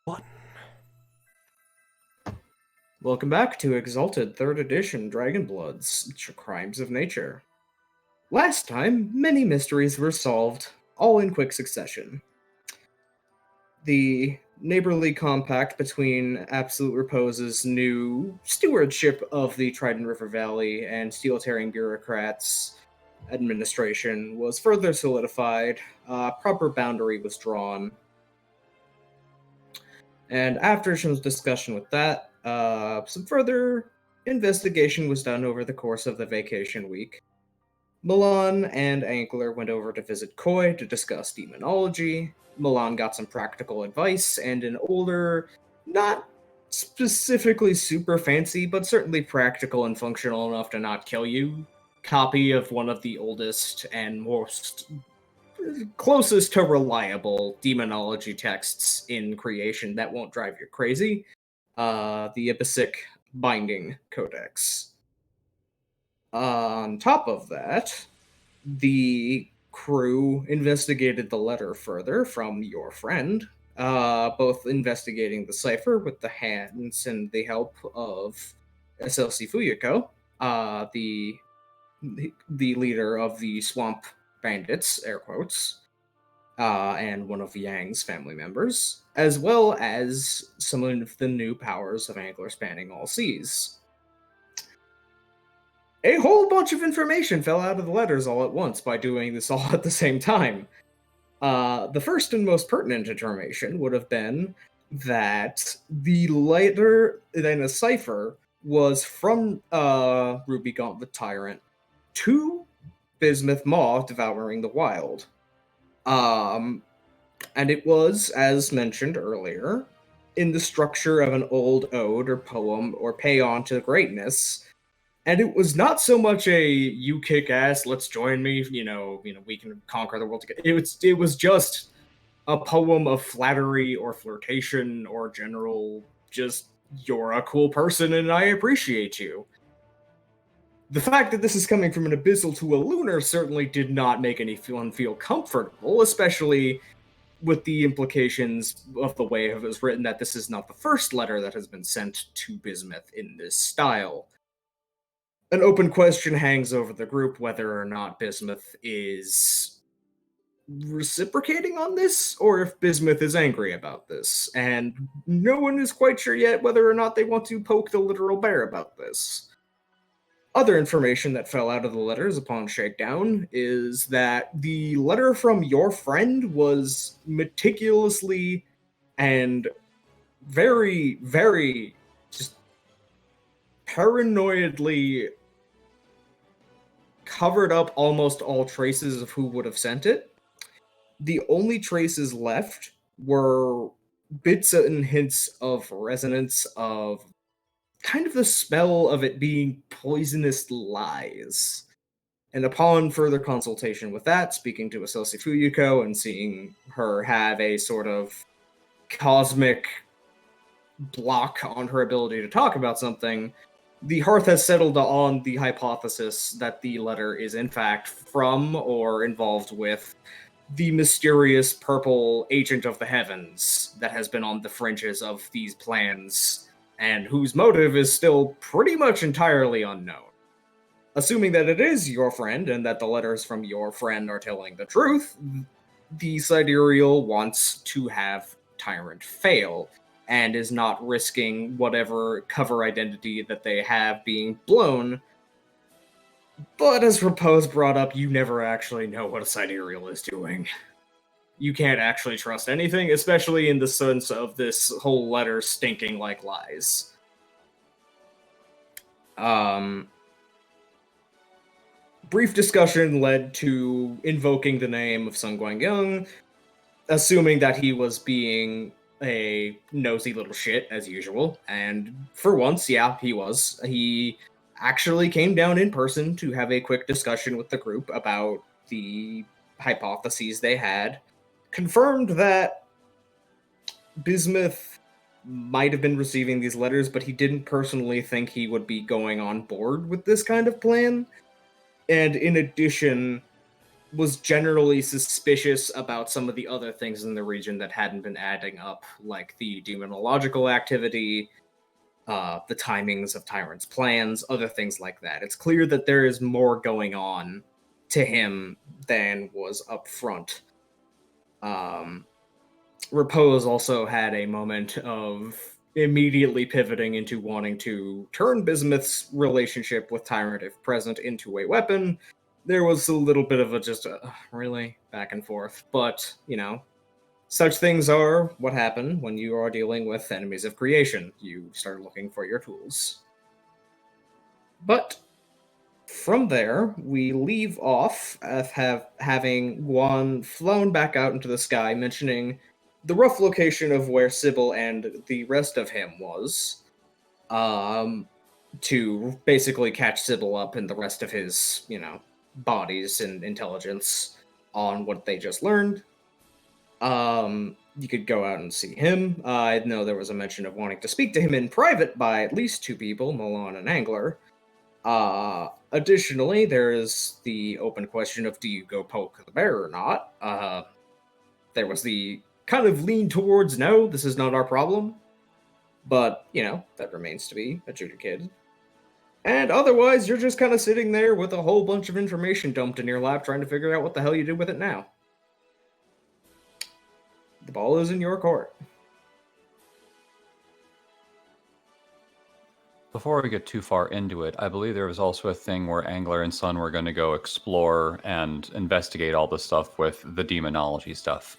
One. Welcome back to Exalted 3rd Edition Dragonbloods Crimes of Nature. Last time, many mysteries were solved, all in quick succession. The neighborly compact between Absolute Repose's new stewardship of the Trident River Valley and Steel Tearing Bureaucrats' administration was further solidified, proper boundary was drawn, and after some discussion with that, some further investigation was done over the course of the vacation week. Milan and Ankler went over to visit Koi to discuss demonology. Milan got some practical advice and an older, not specifically super fancy, but certainly practical and functional enough to not kill you, copy of one of the oldest and most closest to reliable demonology texts in creation that won't drive you crazy, the Abyssic Binding Codex. On top of that, the crew investigated the letter further from your friend, both investigating the cipher with the hands and the help of SLC Fuyuko, the leader of the Swamp Bandits, air quotes, and one of Yang's family members, as well as some of the new powers of Angler spanning all seas. A whole bunch of information fell out of the letters all at once by doing this all at the same time. The first and most pertinent information would have been that the letter in a cipher was from Ruby Gauntlet Tyrant to Bismuth Maw devouring the wild. And it was, as mentioned earlier, in the structure of an old ode or poem or paean to greatness. And it was not so much a "you kick ass, let's join me, we can conquer the world together." It was just a poem of flattery or flirtation or general just "you're a cool person and I appreciate you." The fact that this is coming from an abyssal to a lunar certainly did not make anyone feel comfortable, especially with the implications of the way it was written that this is not the first letter that has been sent to Bismuth in this style. An open question hangs over the group whether or not Bismuth is reciprocating on this, or if Bismuth is angry about this, and no one is quite sure yet whether or not they want to poke the literal bear about this. Other information that fell out of the letters upon shakedown is that the letter from your friend was meticulously and very, very just paranoidly covered up almost all traces of who would have sent it. The only traces left were bits and hints of resonance of kind of the smell of it being poisonous lies. And upon further consultation with that, speaking to Asosi Fuyuko and seeing her have a sort of cosmic block on her ability to talk about something, the Hearth has settled on the hypothesis that the letter is in fact from or involved with the mysterious purple agent of the heavens that has been on the fringes of these plans and whose motive is still pretty much entirely unknown. Assuming that it is your friend and that the letters from your friend are telling the truth, the Sidereal wants to have Tyrant fail and is not risking whatever cover identity that they have being blown. But as Repose brought up, you never actually know what a Sidereal is doing. You can't actually trust anything, especially in the sense of this whole letter stinking like lies. Brief discussion led to invoking the name of Sun Guangyang, assuming that he was being a nosy little shit, as usual. And for once, yeah, he was. He actually came down in person to have a quick discussion with the group about the hypotheses they had, confirmed that Bismuth might have been receiving these letters, but he didn't personally think he would be going on board with this kind of plan. And in addition, was generally suspicious about some of the other things in the region that hadn't been adding up, like the demonological activity, the timings of Tyrant's plans, other things like that. It's clear that there is more going on to him than was up front. Repose also had a moment of immediately pivoting into wanting to turn Bismuth's relationship with Tyrant, if present, into a weapon. There was a little bit of a just really back and forth, but such things are what happen when you are dealing with enemies of creation. You start looking for your tools. But from there, we leave off of having Guan flown back out into the sky, mentioning the rough location of where Sybil and the rest of him was, to basically catch Sybil up and the rest of his, bodies and intelligence on what they just learned. You could go out and see him. I know there was a mention of wanting to speak to him in private by at least two people, Milan and Angler. Additionally, there is the open question of do you go poke the bear or not? There was the kind of lean towards no, this is not our problem. But, that remains to be adjudicated. And otherwise, you're just kind of sitting there with a whole bunch of information dumped in your lap trying to figure out what the hell you do with it now. The ball is in your court. Before we get too far into it, I believe there was also a thing where Angler and Son were going to go explore and investigate all the stuff with the demonology stuff.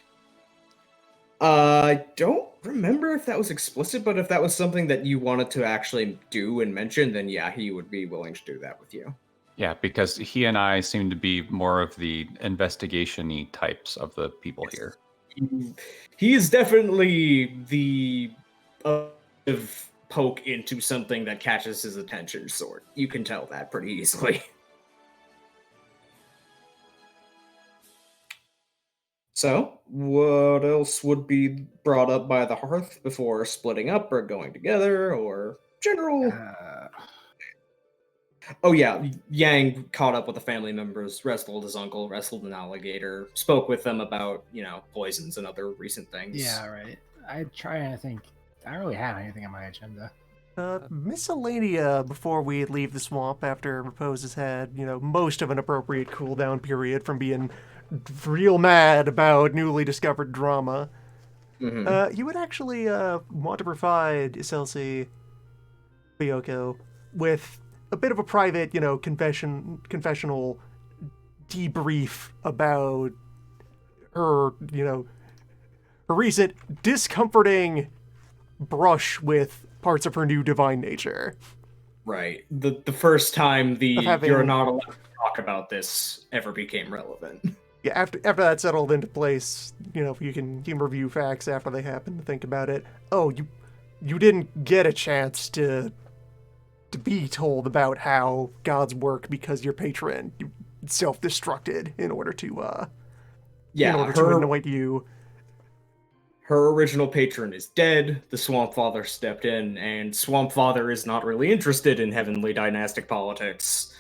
I don't remember if that was explicit, but if that was something that you wanted to actually do and mention, then yeah, he would be willing to do that with you. Yeah, because he and I seem to be more of the investigation-y types of the people here. He is definitely the poke into something that catches his attention sort. You can tell that pretty easily. So, what else would be brought up by the hearth before splitting up or going together, or general? Oh yeah, Yang caught up with the family members, wrestled his uncle, wrestled an alligator, spoke with them about, poisons and other recent things. Yeah, right. I try and think. I don't really have anything on my agenda. Miscellanea before we leave the swamp after Repose has had, most of an appropriate cooldown period from being real mad about newly discovered drama. Mm-hmm. You would actually want to provide Iselsi Bioko with a bit of a private, confessional debrief about her, her recent discomforting brush with parts of her new divine nature. Right. The first time you're not allowed to talk about this ever became relevant. Yeah, after that settled into place, you can review facts after they happen to think about it. Oh, you didn't get a chance to be told about how gods work because your patron self-destructed in order to anoint you. Her original patron is dead, the Swamp Father stepped in, and Swamp Father is not really interested in heavenly dynastic politics,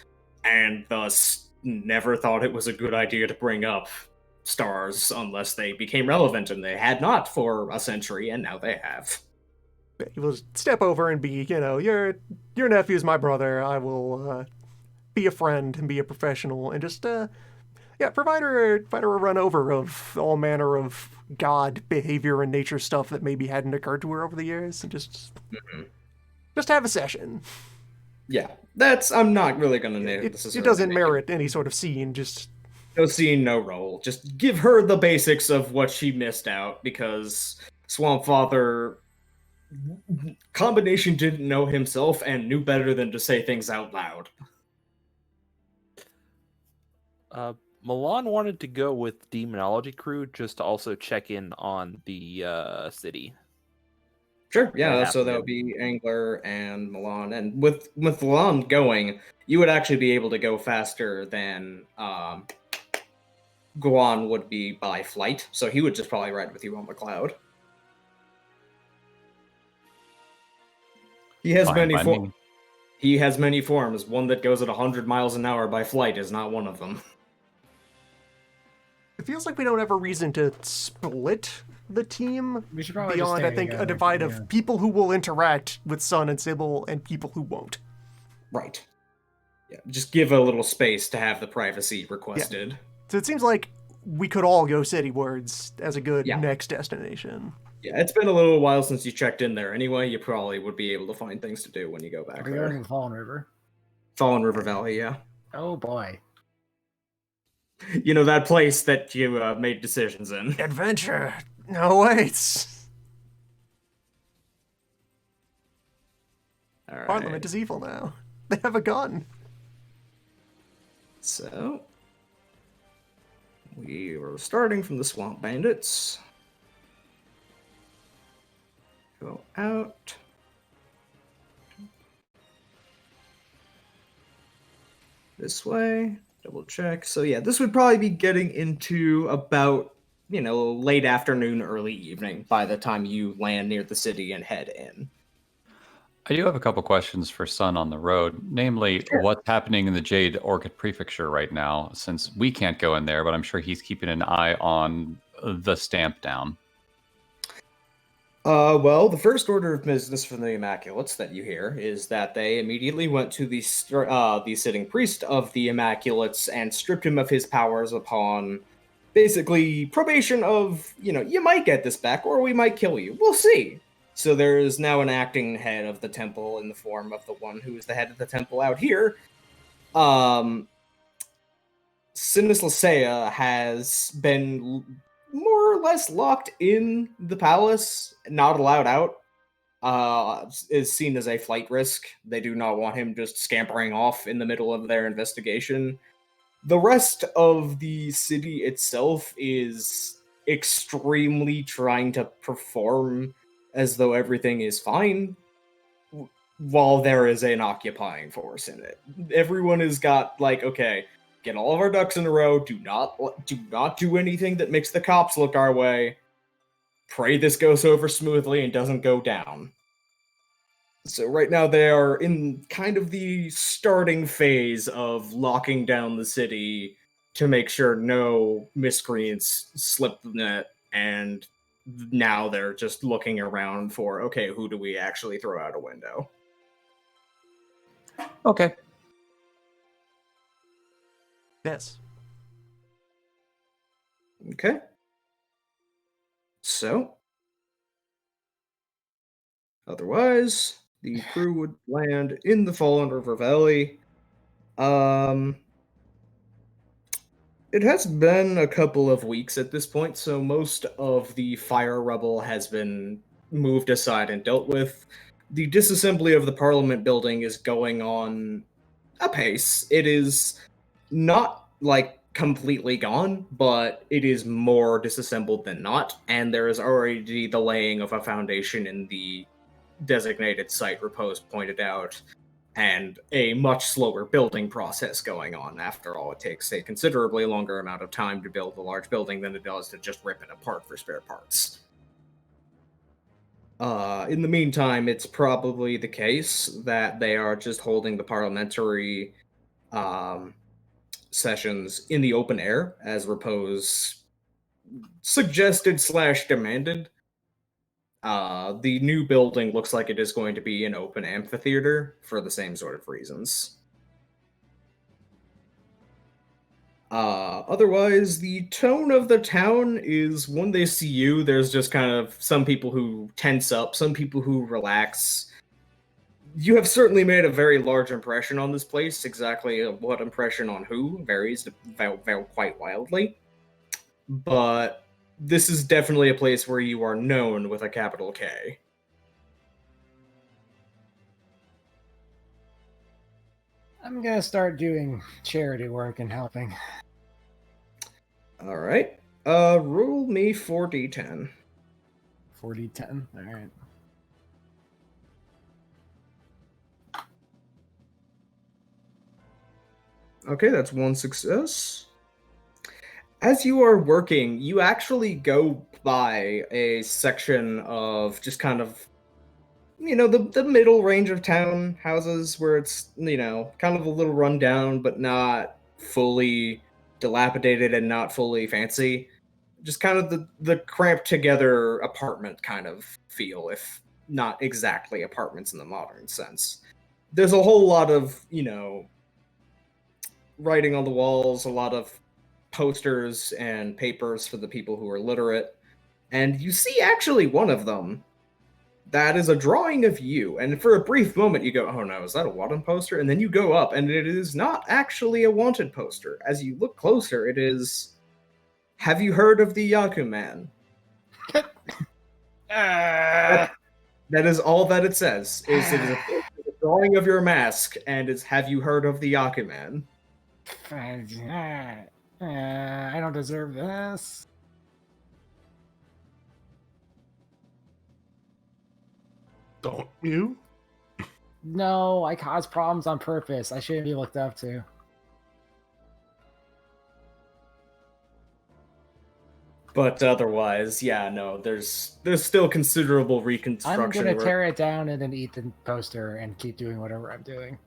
and thus never thought it was a good idea to bring up stars unless they became relevant, and they had not for a century, and now they have. He will step over and be, your nephew's my brother, I will be a friend and be a professional, and just, provide her a run over of all manner of god behavior and nature stuff that maybe hadn't occurred to her over the years, and just have a session. Yeah, I'm not really gonna name this. It doesn't merit any sort of scene, just no scene, no role. Just give her the basics of what she missed out, because Swamp Father combination didn't know himself and knew better than to say things out loud. Milan wanted to go with Demonology Crew just to also check in on the city. Sure, yeah, so that would be Angler and Milan. And with Milan going, you would actually be able to go faster than Guan would be by flight, so he would just probably ride with you on the cloud. He has He has many forms. One that goes at 100 miles an hour by flight is not one of them. It feels like we don't have a reason to split the team We should probably just beyond, stay I think, together. a divide Yeah. of people who will interact with Sun and Sybil and people who won't. Right. Yeah, just give a little space to have the privacy requested. So it seems like we could all go citywards as a good Yeah. next destination. Yeah, it's been a little while since you checked in there anyway. You probably would be able to find things to do when you go back Are we going to there. the Fallen River? Fallen River Valley, yeah. Oh boy. You know, that place that you made decisions in. Adventure! No, wait! All right. Parliament is evil now. They have a gun. So, we are starting from the Swamp Bandits. Go out. This way. Double check. So yeah, this would probably be getting into about, late afternoon, early evening by the time you land near the city and head in. I do have a couple questions for Sun on the road. Namely, what's happening in the Jade Orchid Prefecture right now, since we can't go in there, but I'm sure he's keeping an eye on the stamp down. Well, the first order of business from the Immaculates that you hear is that they immediately went to the sitting priest of the Immaculates and stripped him of his powers upon basically probation of, you might get this back or we might kill you. We'll see. So there is now an acting head of the temple in the form of the one who is the head of the temple out here. Sinislasea has been more or less locked in the palace, not allowed out, is seen as a flight risk. They do not want him just scampering off in the middle of their investigation. The rest of the city itself is extremely trying to perform as though everything is fine, while there is an occupying force in it. Everyone has got, okay, get all of our ducks in a row. Do not do anything that makes the cops look our way. Pray this goes over smoothly and doesn't go down. So right now they are in kind of the starting phase of locking down the city to make sure no miscreants slip the net, and now they're just looking around for, okay, who do we actually throw out a window? Okay. Yes. Okay. So, otherwise, the crew would land in the Fallen River Valley. It has been a couple of weeks at this point, so most of the fire rubble has been moved aside and dealt with. The disassembly of the Parliament building is going on apace. It is not, completely gone, but it is more disassembled than not, and there is already the laying of a foundation in the designated site Repose pointed out, and a much slower building process going on. After all, it takes a considerably longer amount of time to build a large building than it does to just rip it apart for spare parts. In the meantime, it's probably the case that they are just holding the parliamentary sessions in the open air, as Repose suggested / demanded. The new building looks like it is going to be an open amphitheater for the same sort of reasons. Otherwise, the tone of the town is when they see you, there's just kind of some people who tense up, some people who relax. You have certainly made a very large impression on this place. Exactly what impression on who varies quite wildly. But this is definitely a place where you are known with a capital K. I'm gonna start doing charity work and helping. All right. Roll me 4d10. 40-10. All right. Okay, that's one success. As you are working, you actually go by a section of just kind of, the middle range of town houses where it's, kind of a little run down, but not fully dilapidated and not fully fancy. Just kind of the cramped together apartment kind of feel, if not exactly apartments in the modern sense. There's a whole lot of, writing on the walls, a lot of posters and papers for the people who are literate. And you see actually one of them that is a drawing of you. And for a brief moment, you go, oh no, is that a wanted poster? And then you go up, and it is not actually a wanted poster. As you look closer, it is, have you heard of the Yaku Man? That is all that it says. It is a drawing of your mask, and it's, have you heard of the Yaku Man? I don't deserve this. Don't you? No, I cause problems on purpose. I shouldn't be looked up to. But otherwise, yeah, no, there's still considerable reconstruction. I'm gonna tear it down and then eat the poster and keep doing whatever I'm doing.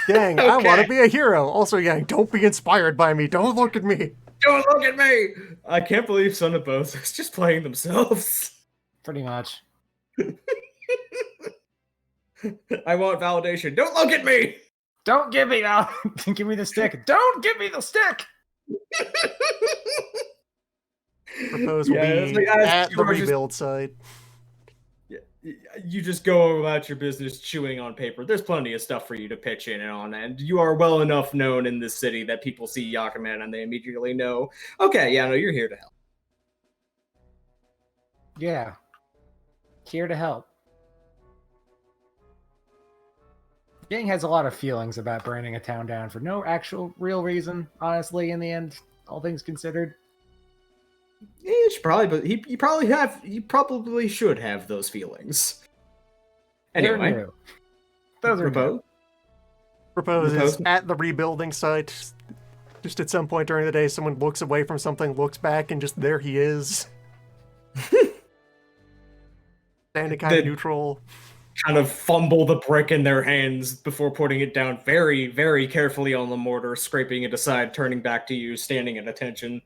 Yang, I want to be a hero. Also, Yang, don't be inspired by me. Don't look at me. Don't look at me! I can't believe Son of Both is just playing themselves. Pretty much. I want validation. Don't look at me! Don't give me that. Give me the stick. Don't give me the stick. Propose will it's be like, at you the are just- rebuild site. You just go about your business chewing on paper. There's plenty of stuff for you to pitch in and on, and you are well enough known in this city that people see Yakuman and they immediately know, okay, yeah, no, you're here to help. Yeah. Here to help. Yang has a lot of feelings about burning a town down for no actual real reason, honestly, in the end, all things considered. Yeah, you should probably, but you probably should have those feelings. They're Anyway, new. Those are Repo? Propose is Propose? at the rebuilding site. Just at some point during the day, someone looks away from something, looks back, and just there he is. Standing kind of neutral. Kind of fumble the brick in their hands before putting it down very, very carefully on the mortar, scraping it aside, turning back to you, standing at attention.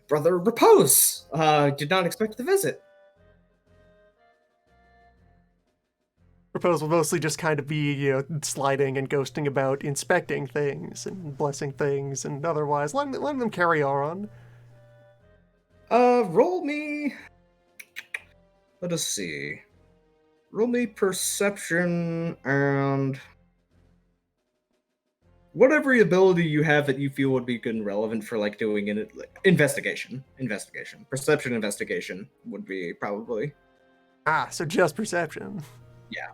Brother, repose! Did not expect the visit. Propose will mostly just kind of be, sliding and ghosting about, inspecting things and blessing things, and otherwise letting them carry on. Roll me... Let us see. Roll me perception and... whatever ability you have that you feel would be good and relevant for, like, doing an investigation. Perception investigation would be probably... So just perception. Yeah.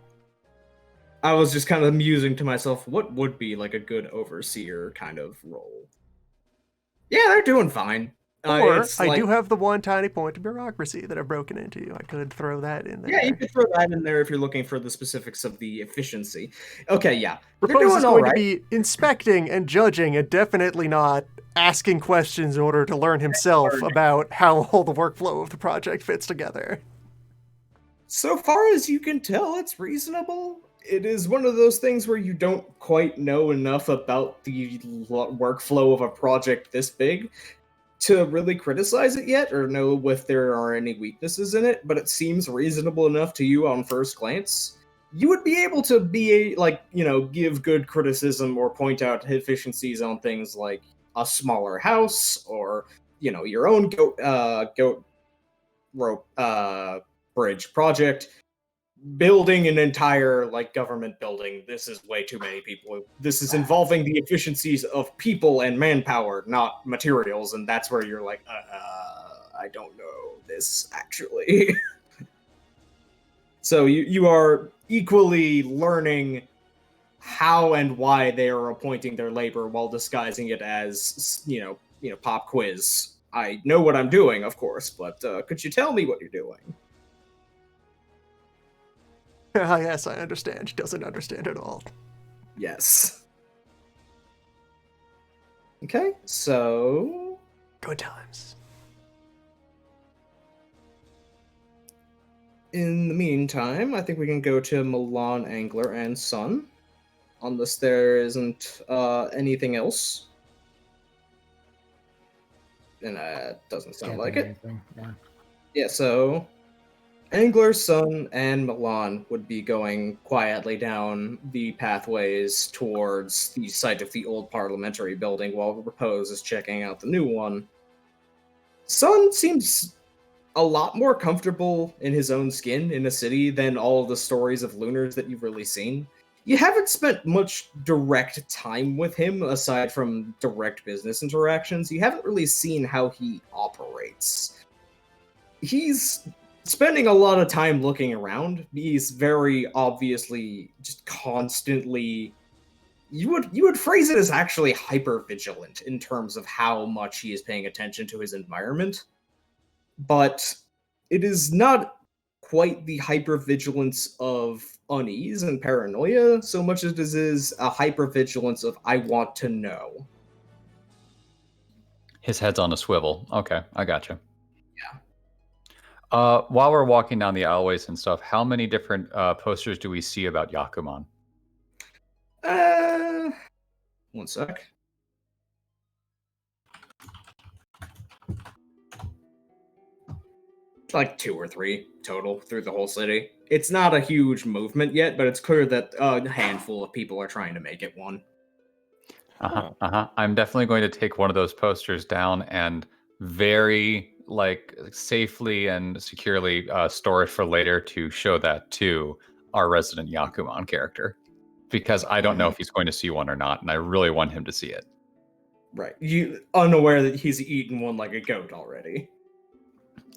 I was just kind of musing to myself, what would be, like, a good overseer kind of role? Yeah, they're doing fine. Or, It's I like- do have the one tiny point of bureaucracy that I've broken into. I could throw that in there. Yeah, you could throw that in there if you're looking for the specifics of the efficiency. Okay, yeah. They're Propose doing is all going right. to be inspecting and judging and definitely not asking questions in order to learn himself about how all the workflow of the project fits together. So far as you can tell, it's reasonable. It is one of those things where you don't quite know enough about the workflow of a project this big to really criticize it yet, or know if there are any weaknesses in it, but it seems reasonable enough to you on first glance. You would be able to give good criticism or point out efficiencies on things like a smaller house, or, your own goat rope bridge project. Building an entire, government building, this is way too many people. This is involving the efficiencies of people and manpower, not materials, and that's where you're like, I don't know this, actually. So you are equally learning how and why they are appointing their labor while disguising it as, pop quiz. I know what I'm doing, of course, but could you tell me what you're doing? Yes, I understand. She doesn't understand at all. Yes. Okay, so... Good times. In the meantime, I think we can go to Milan, Angler, and Sun. Unless there isn't anything else. And doesn't sound Can't like think of it. anything. Yeah. Yeah, so Angler, Sun, and Milan would be going quietly down the pathways towards the site of the old parliamentary building while Repose is checking out the new one. Sun seems a lot more comfortable in his own skin in a city than all of the stories of Lunars that you've really seen. You haven't spent much direct time with him aside from direct business interactions. You haven't really seen how he operates. He's spending a lot of time looking around. He's very obviously just constantly you would phrase it as actually hyper vigilant in terms of how much he is paying attention to his environment. But it is not quite the hypervigilance of unease and paranoia so much as it is a hypervigilance of I want to know. His head's on a swivel. Okay, I gotcha. Yeah. While we're walking down the alleyways and stuff, how many different posters do we see about Yakuman? One sec. Like 2 or 3 total through the whole city. It's not a huge movement yet, but it's clear that a handful of people are trying to make it one. I'm definitely going to take one of those posters down and very safely and securely store it for later to show that to our resident Yakuman character, because I don't know if he's going to see one or not, and I really want him to see it. Right. You unaware that he's eaten one like a goat already.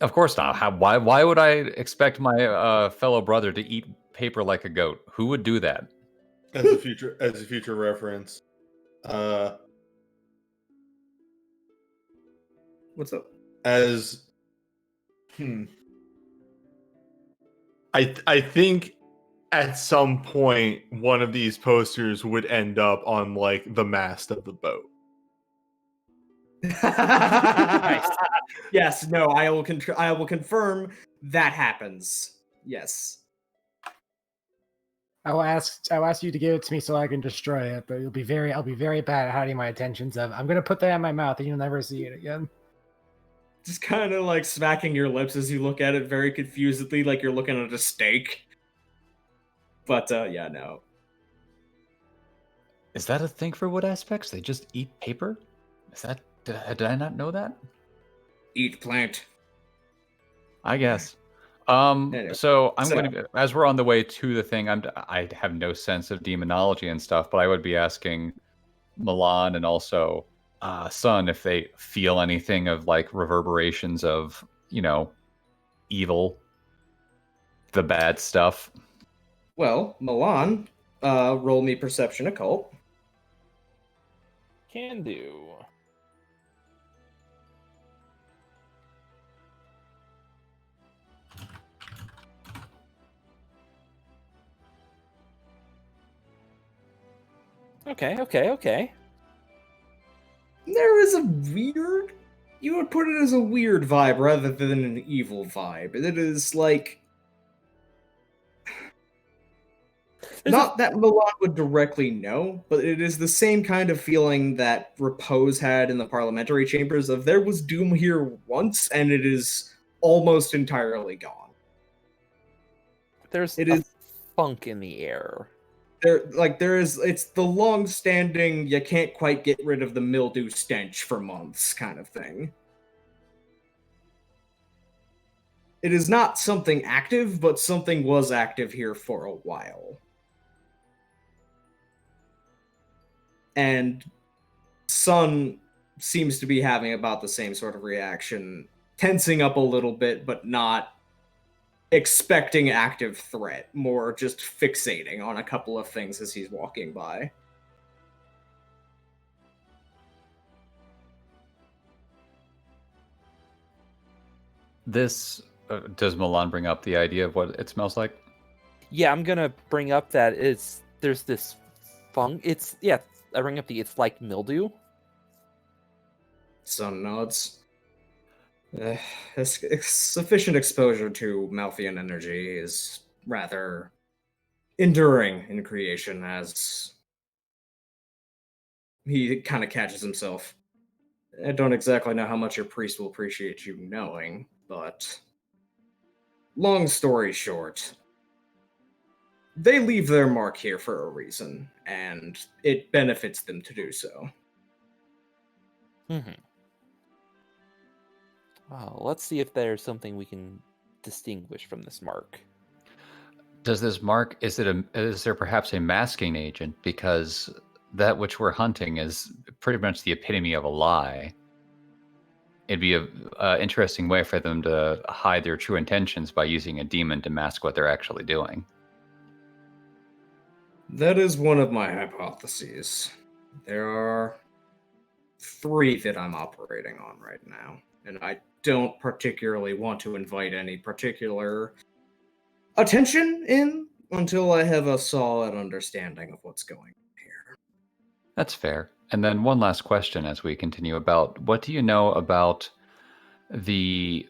Of course not. Why would I expect my fellow brother to eat paper like a goat? Who would do that? As a future reference. What's up? I think at some point one of these posters would end up on like the mast of the boat. Yes, no, I will confirm that happens. Yes. I'll ask you to give it to me so I can destroy it, but I'll be very bad at hiding my intentions of I'm gonna put that in my mouth and you'll never see it again. Just kind of like smacking your lips as you look at it very confusedly, like you're looking at a steak. But yeah, no. Is that a thing for wood aspects? They just eat paper? Is that did I not know that? Eat plant. I guess. Anyway, so I'm going to, as we're on the way to the thing, I have no sense of demonology and stuff, but I would be asking Milan and also Sun if they feel anything of like reverberations of, evil, the bad stuff. Well, Milan, roll me perception occult. Can do. Okay. There is a weird. You would put it as a weird vibe rather than an evil vibe. It is like. Not that Milan would directly know, but it is the same kind of feeling that Repose had in the parliamentary chambers of there was doom here once, and it is almost entirely gone. There's funk in the air. It's the long-standing, you can't quite get rid of the mildew stench for months kind of thing. It is not something active, but something was active here for a while. And Sun seems to be having about the same sort of reaction, tensing up a little bit, but not expecting active threat, more just fixating on a couple of things as he's walking by. This does Milan bring up the idea of what it smells like? Yeah, I'm gonna bring up that there's this funk. I bring up it's like mildew. Sun nods. Sufficient exposure to Malthian energy is rather enduring in creation, as he kind of catches himself. I don't exactly know how much your priest will appreciate you knowing, but long story short, they leave their mark here for a reason, and it benefits them to do so. Well, let's see if there's something we can distinguish from this mark. Does this mark, is there perhaps a masking agent? Because that which we're hunting is pretty much the epitome of a lie. It'd be a interesting way for them to hide their true intentions by using a demon to mask what they're actually doing. That is one of my hypotheses. There are 3 that I'm operating on right now, and I don't particularly want to invite any particular attention in until I have a solid understanding of what's going on here. That's fair. And then one last question as we continue about, what do you know about the,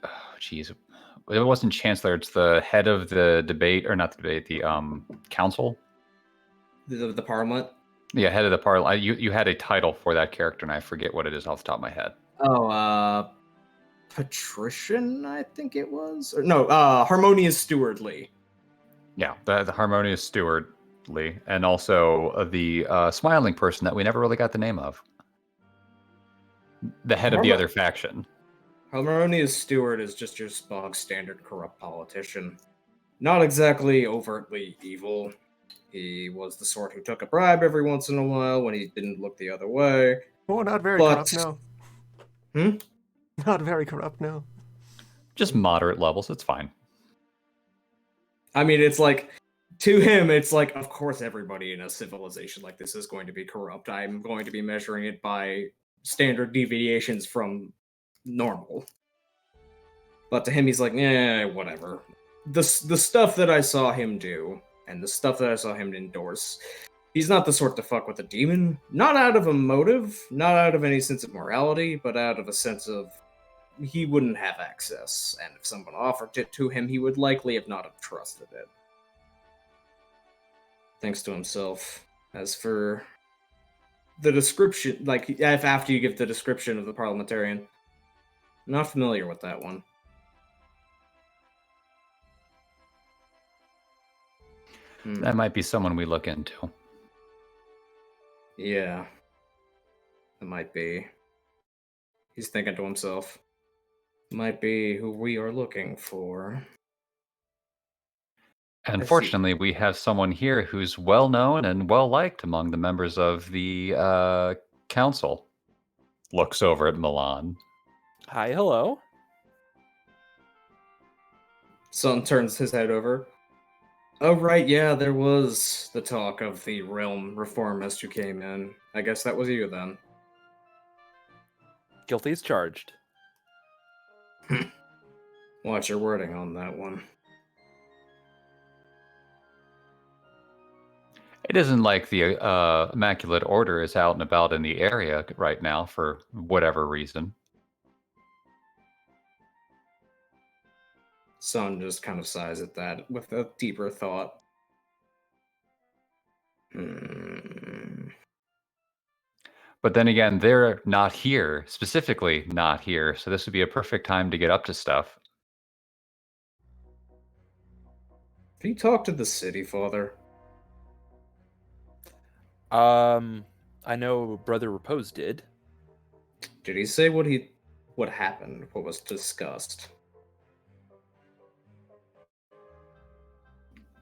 it wasn't chancellor, it's the head of the debate, or not the debate, the council? The Parliament? Yeah, head of the parliament. You had a title for that character, and I forget what it is off the top of my head. Oh, Patrician, I think it was? Or, no, Harmonious Stewardly. Yeah, the harmonious stewardly, and also the smiling person that we never really got the name of. The head of the other faction. Harmonious Steward is just your bog standard corrupt politician. Not exactly overtly evil. He was the sort who took a bribe every once in a while when he didn't look the other way. Oh, not very But- corrupt, no. Hmm? Not very corrupt, no. Just moderate levels, it's fine. I mean, it's like, to him, it's like, of course everybody in a civilization like this is going to be corrupt. I'm going to be measuring it by standard deviations from normal. But to him, he's like, yeah, whatever. The stuff that I saw him do, and the stuff that I saw him endorse, he's not the sort to fuck with a demon. Not out of a motive, not out of any sense of morality, but out of a sense of he wouldn't have access, and if someone offered it to him, he would likely have not have trusted it. Thanks to himself. As for the description, like, if after you give the description of the parliamentarian, I'm not familiar with that one. That might be someone we look into. Yeah. It might be. He's thinking to himself. Might be who we are looking for. Unfortunately, we have someone here who's well known and well liked among the members of the council. Looks over at Milan. Hi, hello. Son turns his head over. Oh, right, yeah, there was the talk of the realm reformist who came in. I guess that was you then. Guilty as charged. Watch your wording on that one. It isn't like the Immaculate Order is out and about in the area right now for whatever reason. Son just kind of sighs at that with a deeper thought. But then again, they're not here, specifically not here, so this would be a perfect time to get up to stuff. Have you talked to the city, Father? I know Brother Repose did. Did he say what happened, what was discussed?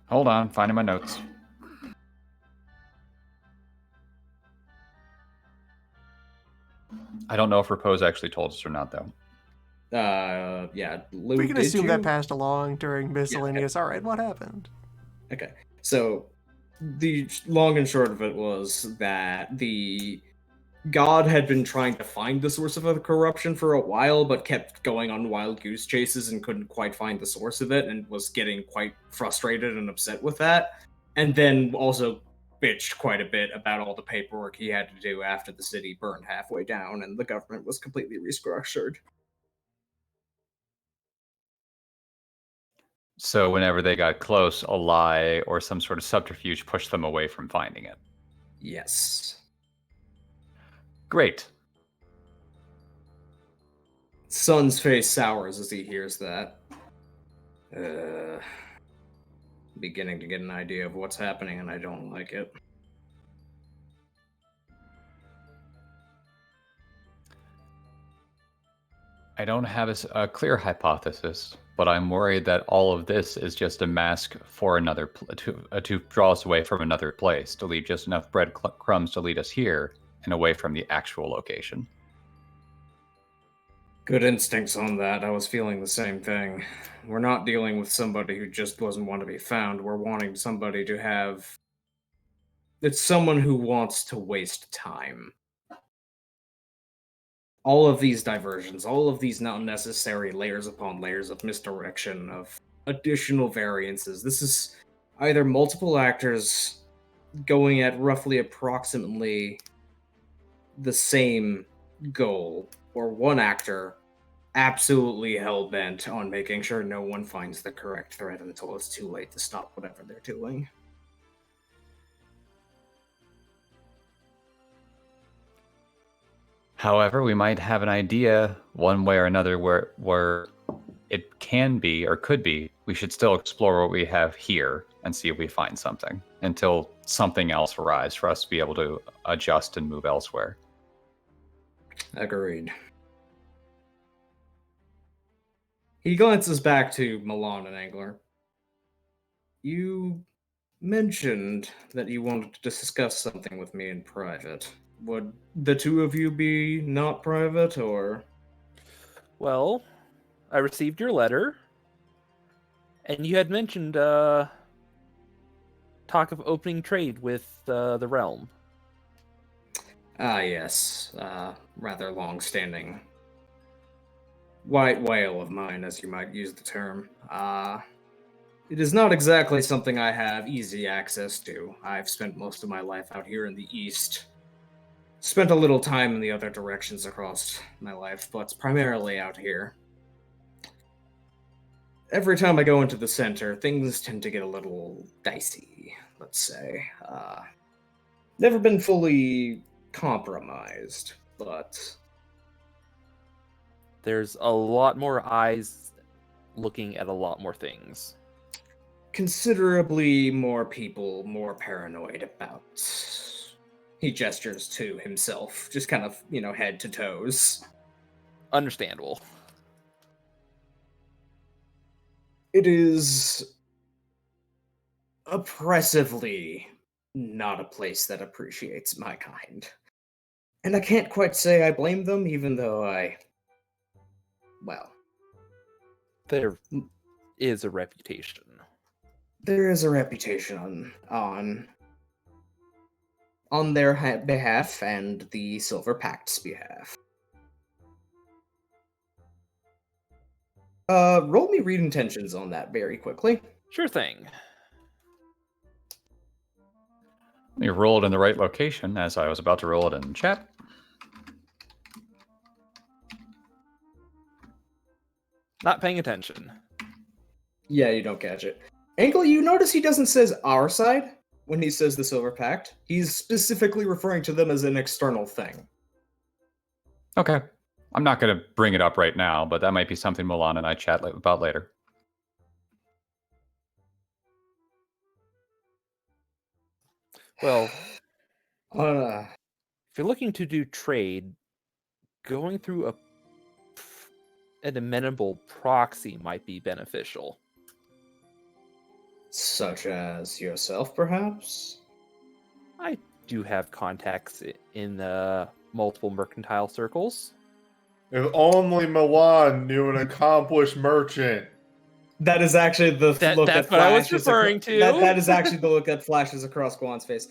Hold on, finding my notes. I don't know if Repose actually told us or not, though. Yeah, Lou, We can did assume you? that passed along during miscellaneous. All right, what happened? Okay, so the long and short of it was that the god had been trying to find the source of the corruption for a while, but kept going on wild goose chases and couldn't quite find the source of it, and was getting quite frustrated and upset with that. And then also bitched quite a bit about all the paperwork he had to do after the city burned halfway down and the government was completely restructured. So whenever they got close, a lie or some sort of subterfuge pushed them away from finding it. Yes. Great. Sun's face sours as he hears that. Beginning to get an idea of what's happening, and I don't like it. I don't have a clear hypothesis, but I'm worried that all of this is just a mask for another to draw us away from another place, to leave just enough breadcrumbs to lead us here and away from the actual location. Good instincts on that. I was feeling the same thing. We're not dealing with somebody who just doesn't want to be found. We're wanting somebody to have. It's someone who wants to waste time. All of these diversions, all of these unnecessary layers upon layers of misdirection, of additional variances. This is either multiple actors going at roughly approximately the same goal, or one actor absolutely hell-bent on making sure no one finds the correct thread until it's too late to stop whatever they're doing. However, we might have an idea one way or another where it can be or could be. We should still explore what we have here and see if we find something until something else arrives for us to be able to adjust and move elsewhere. Agreed. He glances back to Milan and Angler. You mentioned that you wanted to discuss something with me in private. Would the two of you be not private, or? Well, I received your letter, and you had mentioned talk of opening trade with the realm. Ah, yes. Rather long-standing white whale of mine, as you might use the term. It is not exactly something I have easy access to. I've spent most of my life out here in the east. Spent a little time in the other directions across my life, but primarily out here. Every time I go into the center, things tend to get a little dicey, let's say. Never been fully compromised, but There's a lot more eyes looking at a lot more things. considerably more people more paranoid about. He gestures to himself, just kind of, head to toes. Understandable. It is oppressively not a place that appreciates my kind. And I can't quite say I blame them, even though There is a reputation. there is a reputation on their behalf and the Silver Pact's behalf. Roll me read intentions on that very quickly. Sure thing. You rolled in the right location as I was about to roll it in chat. Not paying attention. Yeah, you don't catch it. Angle, you notice he doesn't says our side when he says the Silver Pact. He's specifically referring to them as an external thing. Okay. I'm not going to bring it up right now, but that might be something Milan and I chat about later. Well, Uh, if you're looking to do trade, going through an amenable proxy might be beneficial. such as yourself, perhaps? I do have contacts in multiple mercantile circles. If only Milan knew an accomplished merchant. That is actually the look That's that what I was flashes referring to. That is actually the look that flashes across Guan's face.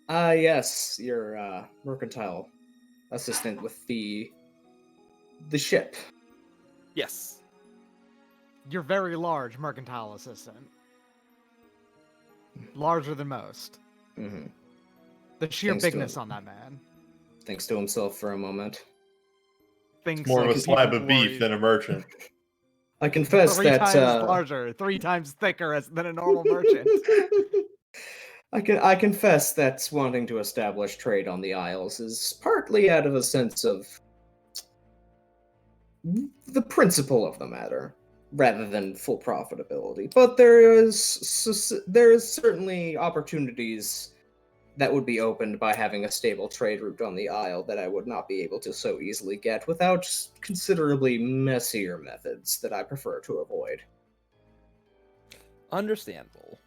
Yes, your mercantile assistant with the ship. Yes. Your very large mercantile assistant. Larger than most. Mm-hmm. The sheer Thanks to bigness him. on that man. Thinks to himself for a moment. Thinks More of like a people slab of who beef are than a merchant. I confess three that times larger, 3 times thicker than a normal merchant. I confess that wanting to establish trade on the Isles is partly out of a sense of the principle of the matter, rather than full profitability. But there is certainly opportunities that would be opened by having a stable trade route on the Isle that I would not be able to so easily get without considerably messier methods that I prefer to avoid. Understandable.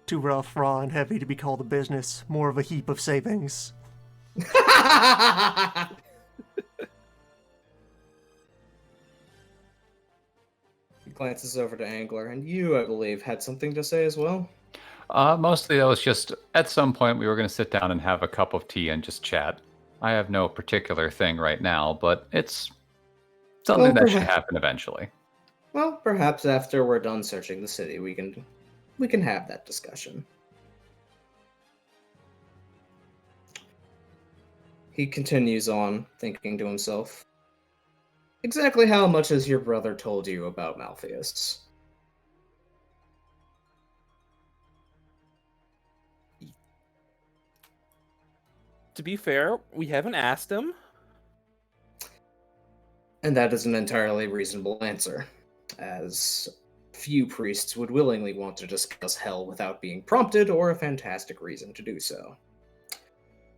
Too rough, raw, and heavy to be called a business. More of a heap of savings. He glances over to Angler, and you, I believe, had something to say as well? Mostly that was just at some point we were going to sit down and have a cup of tea and just chat. I have no particular thing right now, but it's something that should happen eventually. Well, perhaps after we're done searching the city, we can have that discussion. He continues on, thinking to himself, exactly how much has your brother told you about Malpheus? To be fair, we haven't asked him. And that is an entirely reasonable answer, as few priests would willingly want to discuss hell without being prompted or a fantastic reason to do so.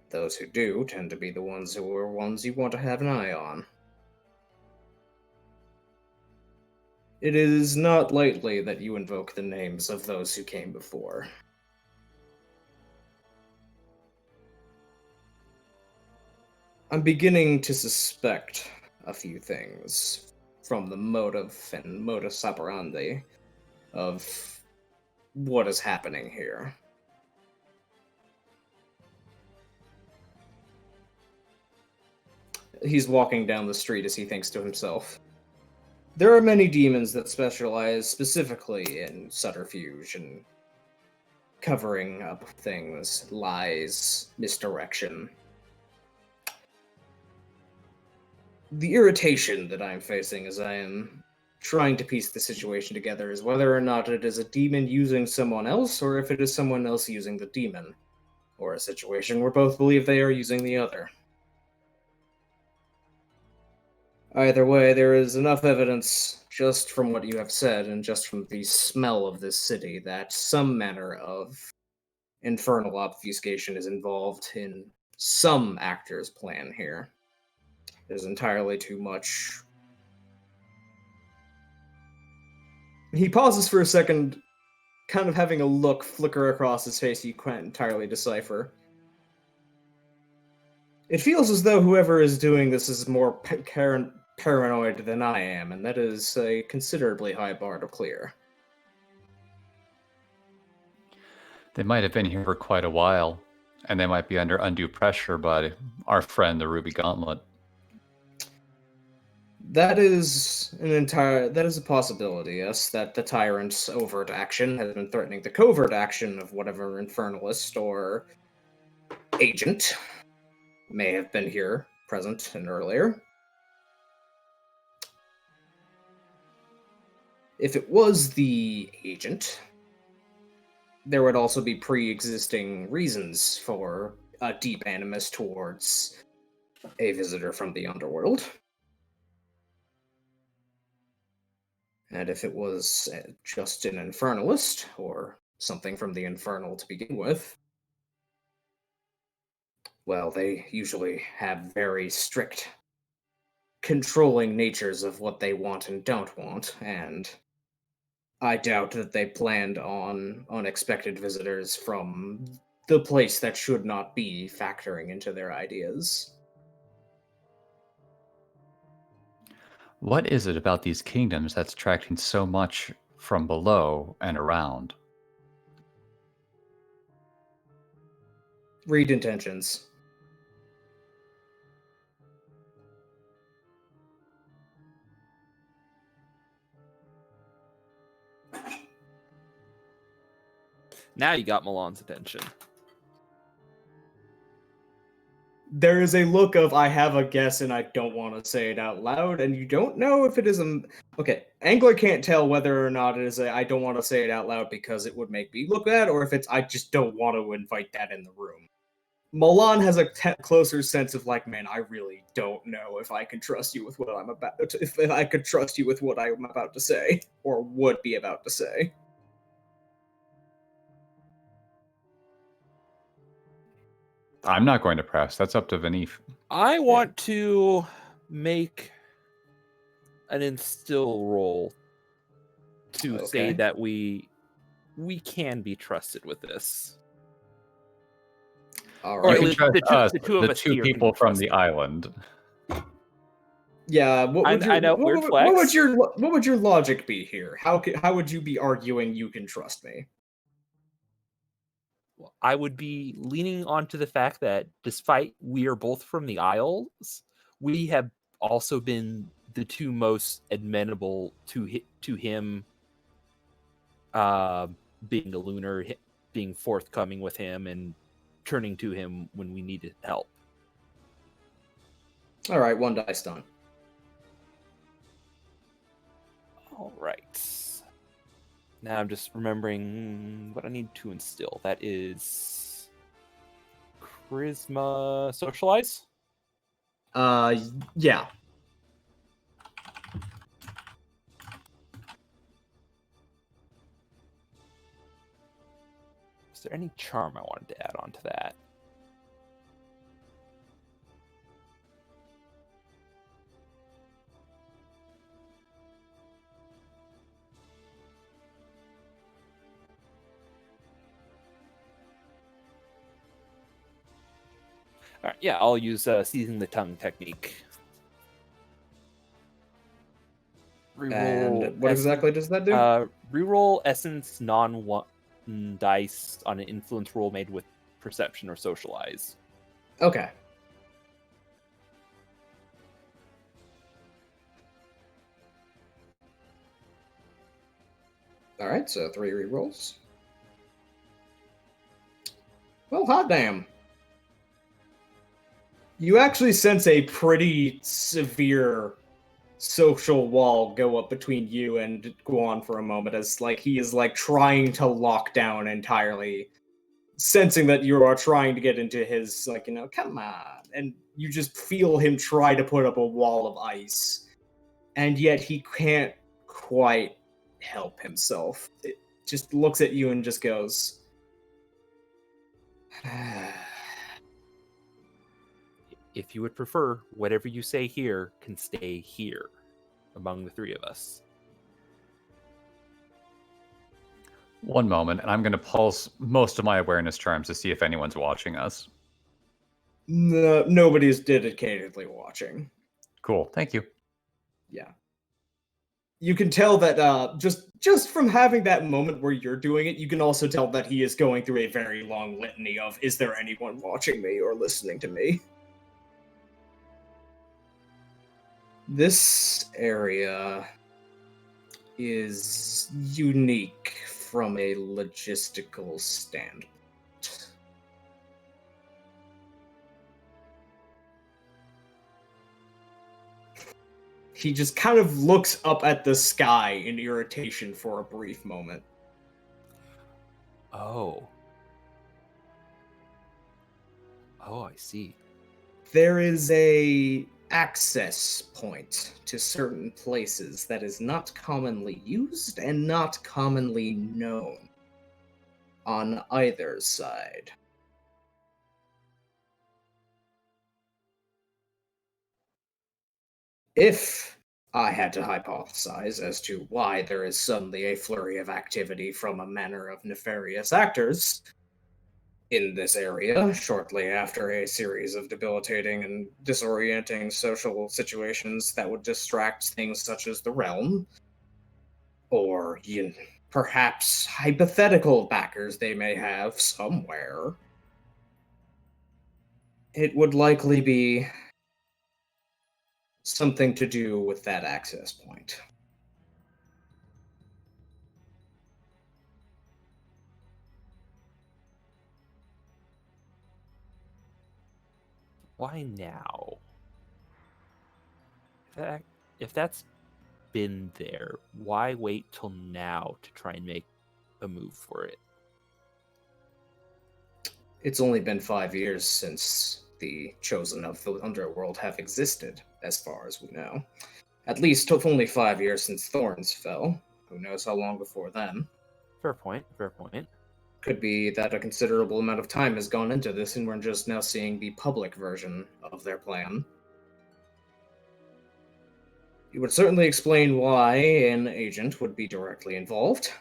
Those who do tend to be the ones you want to have an eye on. It is not lightly that you invoke the names of those who came before. I'm beginning to suspect a few things from the motive and modus operandi of what is happening here. He's walking down the street as he thinks to himself. There are many demons that specialize specifically in subterfuge and covering up things, lies, misdirection. The irritation that I'm facing as I am trying to piece the situation together is whether or not it is a demon using someone else, or if it is someone else using the demon, or a situation where both believe they are using the other. Either way, there is enough evidence, just from what you have said, and just from the smell of this city, that some manner of infernal obfuscation is involved in some actor's plan here. There's entirely too much. He pauses for a second, kind of having a look flicker across his face you can't entirely decipher. It feels as though whoever is doing this is more paranoid than I am, and that is a considerably high bar to clear. They might have been here for quite a while, and they might be under undue pressure by our friend, the Ruby Gauntlet. That is a possibility, yes, that the tyrant's overt action has been threatening the covert action of whatever infernalist or agent may have been here, present and earlier. If it was the agent, there would also be pre-existing reasons for a deep animus towards a visitor from the underworld. And if it was just an infernalist, or something from the infernal to begin with, well, they usually have very strict, controlling natures of what they want and don't want, and I doubt that they planned on unexpected visitors from the place that should not be factoring into their ideas. What is it about these kingdoms that's attracting so much from below and around? Read intentions. Now you got Milan's attention. There is a look of, I have a guess and I don't want to say it out loud, and you don't know if it is a... Okay, Angler can't tell whether or not it is a, I don't want to say it out loud because it would make me look bad, or if it's, I just don't want to invite that in the room. Milan has a closer sense of like, man, I really don't know if I can trust you with what I'm about. If I could trust you with what I'm about to say, or would be about to say. I'm not going to press. That's up to Vanif. I want to make an instill roll to say Okay. that we can be trusted with this. All Or You at right. can least trust the two- us, the two of us two here can people from trust the it. island. Yeah. What would I know, weird flex. what would your logic be here? How would you be arguing you can trust me? I would be leaning onto the fact that despite we are both from the Isles, we have also been the two most amenable to him being a lunar, being forthcoming with him, and turning to him when we needed help. All right. One dice done. All right. Now I'm just remembering what I need to instill. That is charisma, socialize. Yeah. Is there any charm I wanted to add on to that? All right, yeah, I'll use seizing the tongue technique. And what exactly does that do? Reroll essence non-one dice on an influence roll made with perception or socialize. Okay. All right, so 3 rerolls. Well, hot damn. You actually sense a pretty severe social wall go up between you and Guan for a moment, as like he is like trying to lock down entirely, sensing that you are trying to get into his like, come on, and you just feel him try to put up a wall of ice, and yet he can't quite help himself. It just looks at you and just goes. If you would prefer, whatever you say here can stay here among the three of us. One moment, and I'm going to pulse most of my awareness charms to see if anyone's watching us. No, nobody's dedicatedly watching. Cool, thank you. Yeah. You can tell that just from having that moment where you're doing it, you can also tell that he is going through a very long litany of, is there anyone watching me or listening to me? This area is unique from a logistical standpoint. He just kind of looks up at the sky in irritation for a brief moment. Oh. Oh, I see. There is a access point to certain places that is not commonly used and not commonly known on either side. If I had to hypothesize as to why there is suddenly a flurry of activity from a manner of nefarious actors in this area shortly after a series of debilitating and disorienting social situations that would distract things such as the realm, or perhaps hypothetical backers they may have somewhere, it would likely be something to do with that access point. Why now? If that's been there, why wait till now to try and make a move for it? It's only been 5 years since the Chosen of the Underworld have existed, as far as we know. At least only 5 years since Thorns fell. Who knows how long before then? Fair point. Fair point. Could be that a considerable amount of time has gone into this and we're just now seeing the public version of their plan. It would certainly explain why an agent would be directly involved.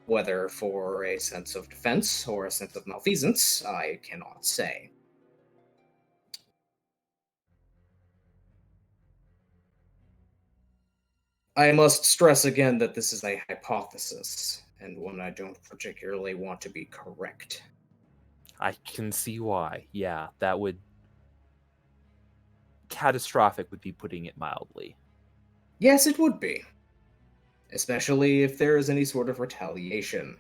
Whether for a sense of defense or a sense of malfeasance, I cannot say. I must stress again that this is a hypothesis, and one I don't particularly want to be correct. I can see why. Yeah, that would... catastrophic would be putting it mildly. Yes, it would be. Especially if there is any sort of retaliation.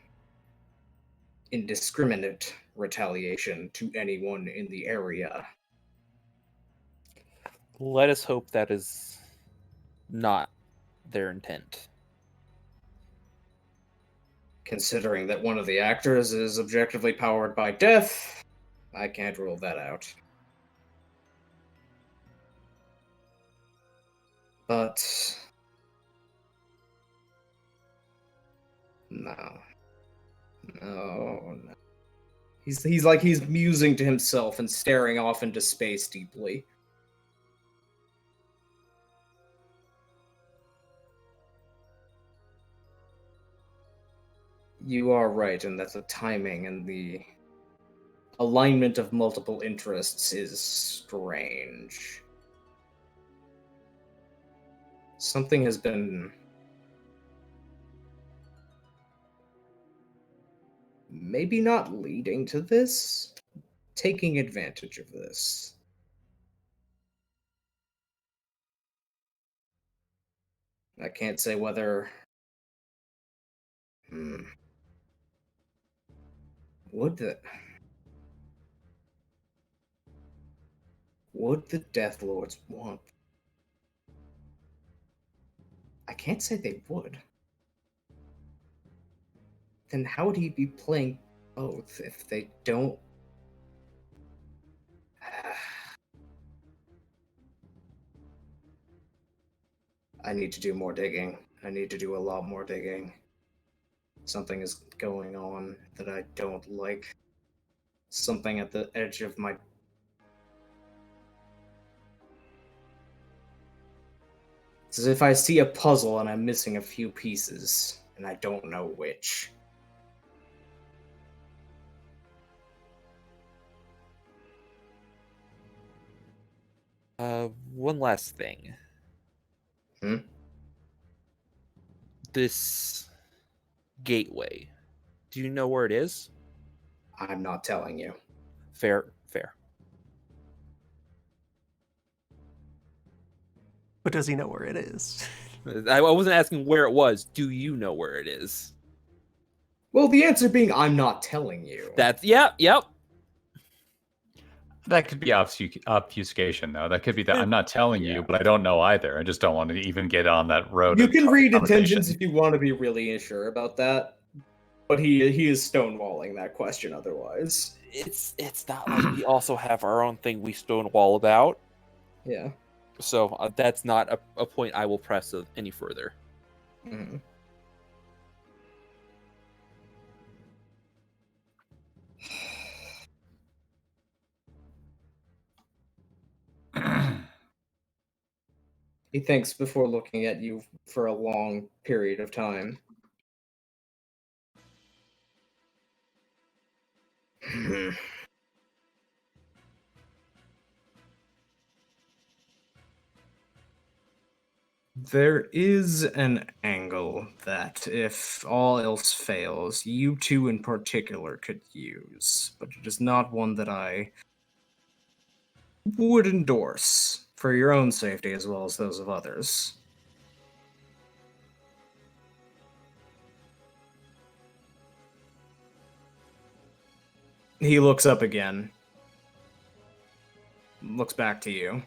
Indiscriminate retaliation to anyone in the area. Let us hope that is not their intent. Considering that one of the actors is objectively powered by death, I can't rule that out. But no. He's like he's musing to himself and staring off into space deeply. You are right in that the timing and the alignment of multiple interests is strange. Something has been maybe not leading to this, taking advantage of this. I can't say whether... Would the Death Lords want? I can't say they would. Then how would he be playing both if they don't? I need to do more digging. I need to do a lot more digging. Something is going on that I don't like. Something at the edge of my... It's as if I see a puzzle and I'm missing a few pieces, and I don't know which. One last thing. Hmm? This gateway. Do you know where it is? I'm not telling you. Fair. But does he know where it is? I wasn't asking where it was. Do you know where it is? Well, the answer being I'm not telling you. That's... yep. That could be obfuscation, though. That could be that I'm not telling you, but I don't know either. I just don't want to even get on that road. You of can read conversation. intentions if you want to be really sure about that, but he is stonewalling that question otherwise. It's not like we also have our own thing we stonewall about. Yeah. So that's not a point I will press any further. Mm-hmm. He thinks before looking at you for a long period of time. There is an angle that, if all else fails, you two in particular could use, but it is not one that I would endorse for your own safety as well as those of others. He looks up again. Looks back to you.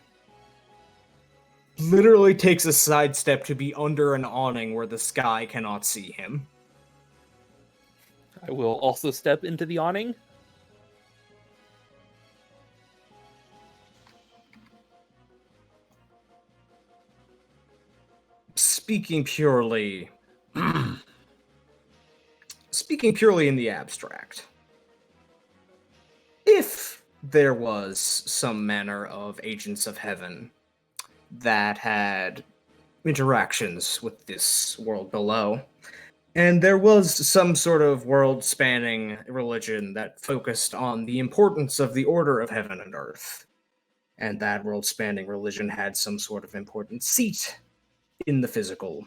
Literally takes a sidestep to be under an awning where the sky cannot see him. I will also step into the awning. speaking purely speaking purely in the abstract, if there was some manner of agents of heaven that had interactions with this world below, and there was some sort of world-spanning religion that focused on the importance of the order of heaven and earth, and that world-spanning religion had some sort of important seat in the physical,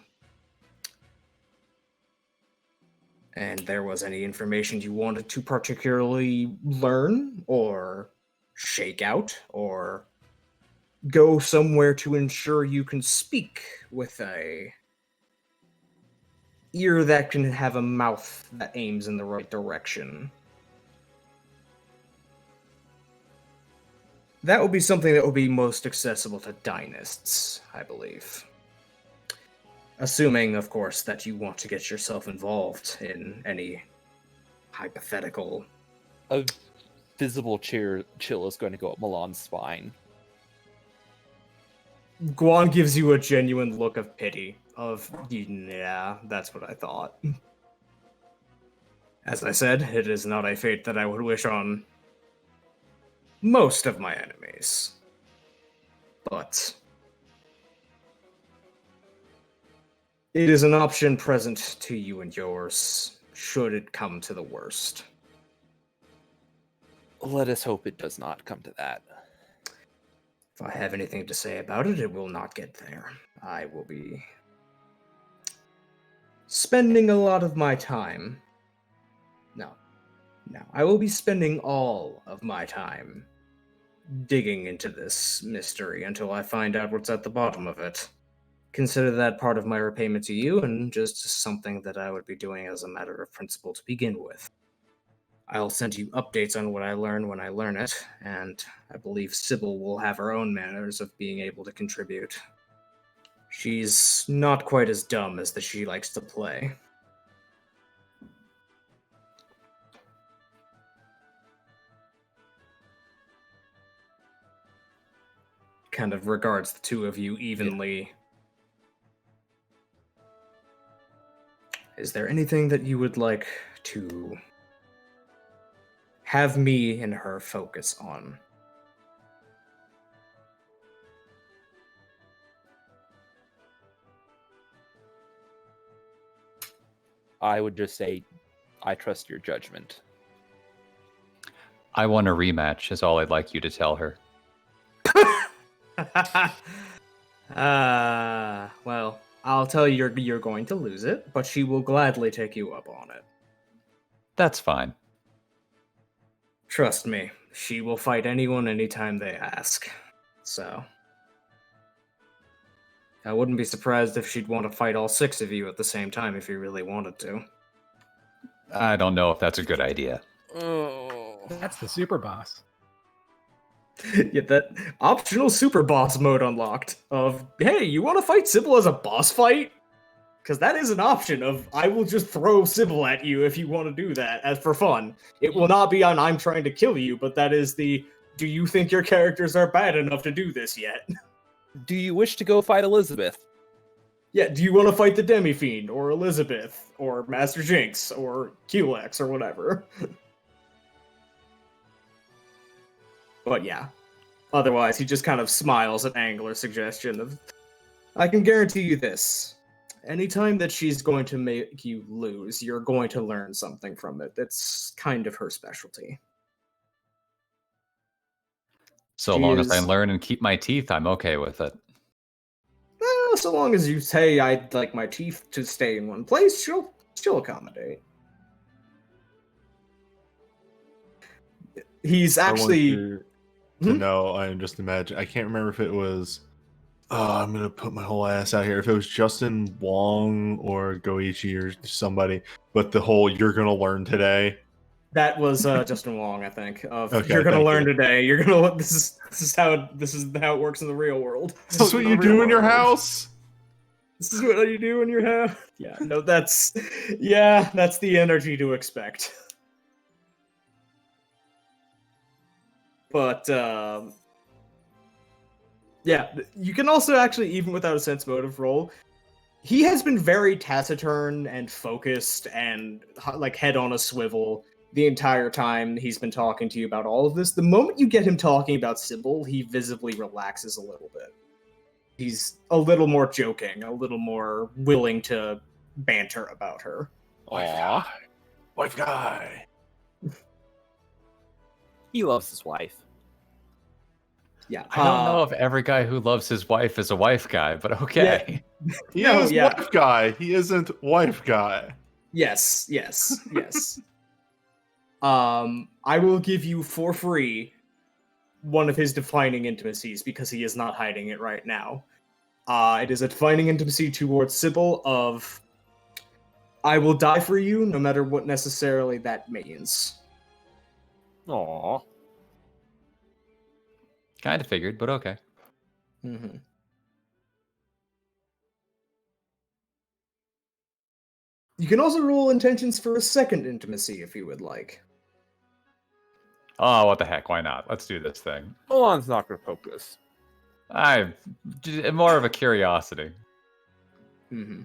and there was any information you wanted to particularly learn or shake out or go somewhere to ensure you can speak with a ear that can have a mouth that aims in the right direction, that would be something that would be most accessible to dynasts, I believe. Assuming, of course, that you want to get yourself involved in any hypothetical. A visible chill is going to go up Milan's spine. Guan gives you a genuine look of pity, of, yeah, that's what I thought. As I said, it is not a fate that I would wish on most of my enemies. But it is an option present to you and yours, should it come to the worst. Let us hope it does not come to that. If I have anything to say about it, it will not get there. I will be spending a lot of my time. No. I will be spending all of my time digging into this mystery until I find out what's at the bottom of it. Consider that part of my repayment to you, and just something that I would be doing as a matter of principle to begin with. I'll send you updates on what I learn when I learn it, and I believe Sybil will have her own manners of being able to contribute. She's not quite as dumb as she likes to play. Kind of regards the two of you evenly. Yeah. Is there anything that you would like to have me and her focus on? I would just say, I trust your judgment. I want a rematch, is all I'd like you to tell her. Well, I'll tell you you're going to lose it, but she will gladly take you up on it. That's fine. Trust me, she will fight anyone anytime they ask. So I wouldn't be surprised if she'd want to fight all 6 of you at the same time if you really wanted to. I don't know if that's a good idea. Oh. That's the super boss. Get that optional super boss mode unlocked of, hey, you want to fight Sybil as a boss fight? Because that is an option of, I will just throw Sybil at you if you want to do that, as for fun. It will not be on I'm trying to kill you, but that is the, do you think your characters are bad enough to do this yet? Do you wish to go fight Elizabeth? Yeah, do you want to fight the Demi-Fiend, or Elizabeth, or Master Jinx, or Culex, or whatever? But yeah. Otherwise, he just kind of smiles at Angler's suggestion of, I can guarantee you this. Anytime that she's going to make you lose, you're going to learn something from it. That's kind of her specialty. So long as I learn and keep my teeth, I'm okay with it. Well, so long as you say I'd like my teeth to stay in one place, she'll accommodate. He's actually... to know, I'm just imagining. I can't remember if it was. I'm gonna put my whole ass out here. If it was Justin Wong or Goichi or somebody, but the whole "you're gonna learn today." That was Justin Wong, I think. Okay, you're gonna learn today. You're gonna. This is how it works in the real world. This is what you do in your house. This is what you do in your house. Yeah, no, that's the energy to expect. But, yeah, you can also actually, even without a sense motive roll, he has been very taciturn and focused and like head on a swivel the entire time he's been talking to you about all of this. The moment you get him talking about Sybil, he visibly relaxes a little bit. He's a little more joking, a little more willing to banter about her. Aw, Wife guy. he loves his wife. Yeah. I don't know if every guy who loves his wife is a wife guy, but okay. He No, is yeah. wife guy. He isn't wife guy. Yes, yes, yes. I will give you for free one of his defining intimacies because he is not hiding it right now. It is a defining intimacy towards Sybil of I will die for you no matter what necessarily that means. Aw. Kind of figured, but okay. Mm-hmm. You can also roll intentions for a second intimacy if you would like. Oh, what the heck? Why not? Let's do this thing. Milan's not gonna poke this. I'm more of a curiosity. Mm-hmm.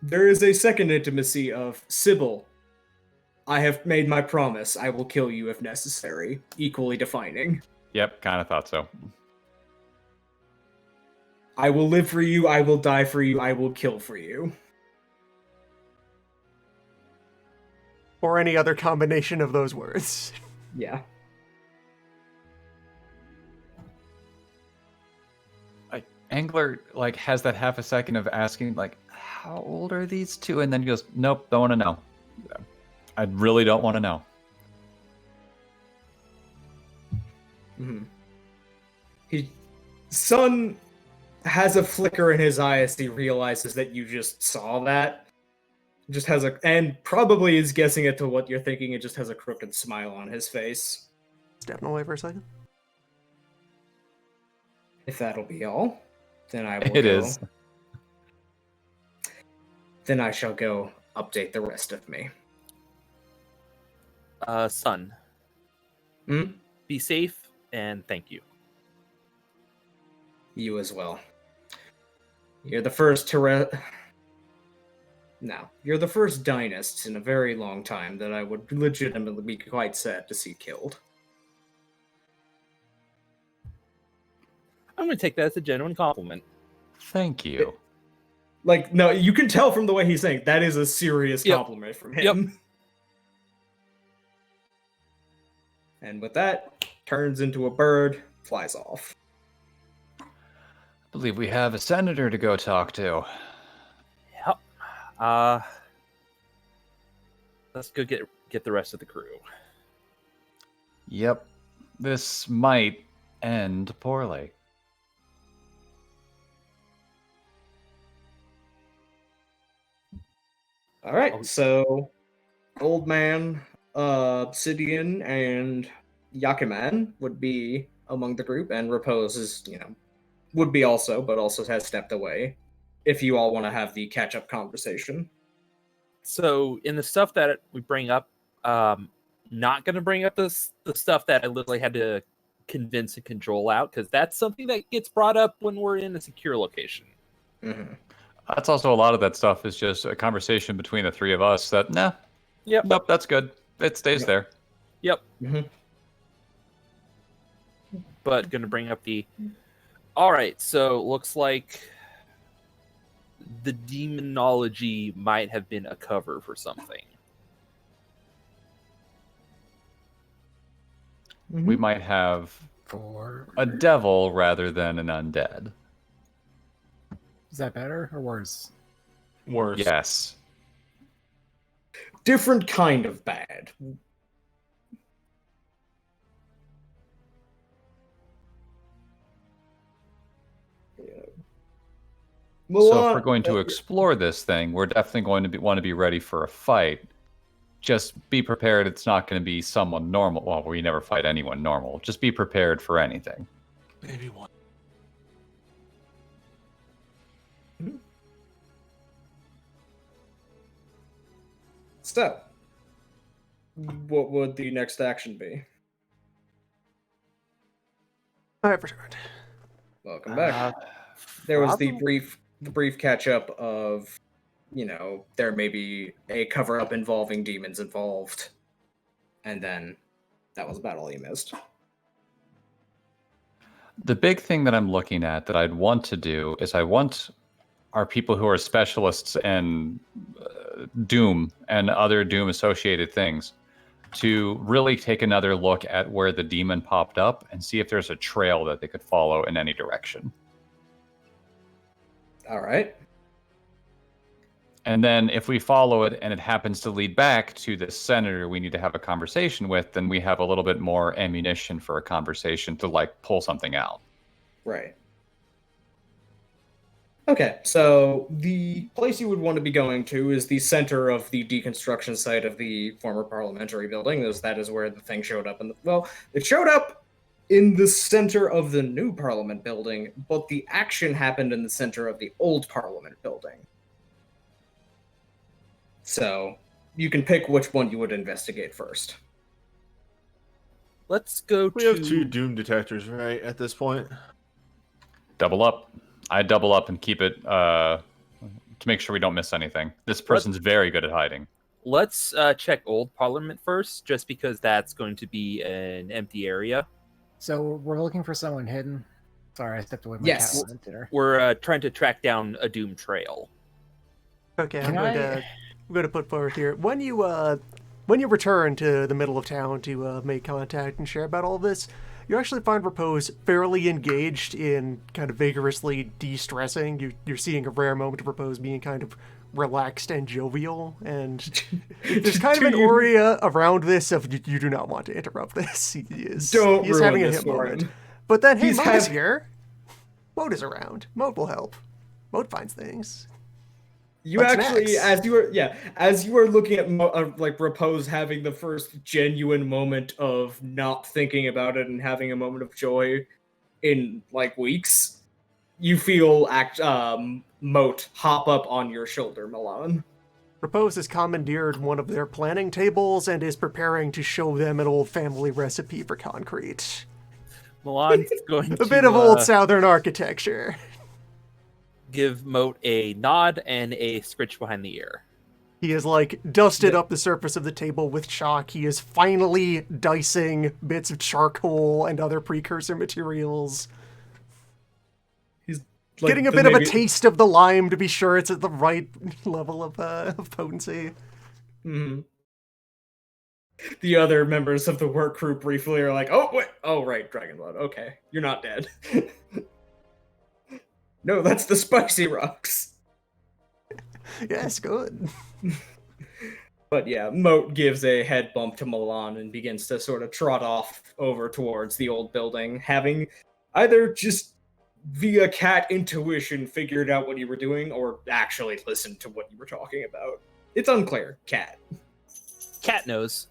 There is a second intimacy of Sybil. I have made my promise. I will kill you if necessary. Equally defining. Yep, kind of thought so. I will live for you. I will die for you. I will kill for you. Or any other combination of those words. Yeah. Angler like has that half a second of asking like, how old are these two? And then he goes, nope, don't want to know. I really don't want to know. Mm-hmm. Sun has a flicker in his eye as he realizes that you just saw that. Just has and probably is guessing it to what you're thinking. It just has a crooked smile on his face. Stepping away for a second. If that'll be all, then I will It go. is. Then I shall go update the rest of me. Son. Hmm? Be safe and thank you. You as well. You're the first to No, you're the first dynast in a very long time that I would legitimately be quite sad to see killed. I'm gonna take that as a genuine compliment. Thank you. Like, no, you can tell from the way he's saying that is a serious Yep. compliment from him. And with that, turns into a bird, flies off. I believe we have a senator to go talk to. Yep. Let's go get the rest of the crew. Yep. This might end poorly. All right, Oh. so Old Man, Obsidian, and Yakiman would be among the group, and Repose is, would be also, but also has stepped away. If you all want to have the catch-up conversation. So in the stuff that we bring up, not going to bring up the stuff that I literally had to convince and control out, because that's something that gets brought up when we're in a secure location. Mm-hmm. That's also a lot of that stuff is just a conversation between the three of us that, Yep. nope, that's good. It stays Yep. there. Yep. Mm-hmm. But going to bring up all right, so looks like the demonology might have been a cover for something. Mm-hmm. We might have For a devil rather than an undead. Is that better or worse? Worse. Yes. Different kind of bad. So if we're going to explore this thing, we're definitely going to want to be ready for a fight. Just be prepared it's not going to be someone normal. Well, we never fight anyone normal. Just be prepared for anything. Maybe one. So, what would the next action be? I have returned. Welcome back. There was the Probably. brief catch up of, there may be a cover up involving demons involved, and then that was about all you missed. The big thing that I'm looking at that I'd want to do is I want our people who are specialists in Doom and other Doom associated things to really take another look at where the demon popped up and see if there's a trail that they could follow in any direction. All right. And then if we follow it and it happens to lead back to the senator we need to have a conversation with, then we have a little bit more ammunition for a conversation to like pull something out. Right. Okay, so the place you would want to be going to is the center of the deconstruction site of the former parliamentary building, as that is where the thing showed up. It showed up in the center of the new parliament building, but the action happened in the center of the old parliament building. So you can pick which one you would investigate first. Let's go We have 2 doom detectors, right, at this point? Double up. I double up and keep it to make sure we don't miss anything. This person's very good at hiding. Let's check Old Parliament first, just because that's going to be an empty area. So we're looking for someone hidden. Sorry, I stepped away. My Yes. cat went there. We're trying to track down a Doom trail. Okay, I'm going to put forward here. When you return to the middle of town to make contact and share about all this, you actually find Repose fairly engaged in kind of vigorously de-stressing. You're seeing a rare moment of Repose being kind of relaxed and jovial, and there's kind of an aura around this of you do not want to interrupt this. He is having a hit moment. But then, hey, Moat is here. Moat is around. Moat will help. Moat finds things. You actually, as you were looking at like Repose having the first genuine moment of not thinking about it and having a moment of joy in like weeks, you feel Moat hop up on your shoulder, Milan. Repose has commandeered one of their planning tables and is preparing to show them an old family recipe for concrete. Milan's going to... A bit of old southern architecture. Give Moat a nod and a scritch behind the ear. He has, like, dusted up the surface of the table with chalk. He is finally dicing bits of charcoal and other precursor materials. He's getting a bit of a taste of the lime to be sure it's at the right level of potency. Mm-hmm. The other members of the work crew briefly are like, oh, wait, oh, right, Dragon Blood, okay, you're not dead. No, that's the spicy rocks. Yes, good. But yeah, Moat gives a head bump to Milan and begins to sort of trot off over towards the old building, having either just via cat intuition figured out what you were doing or actually listened to what you were talking about. It's unclear. Cat. Cat knows.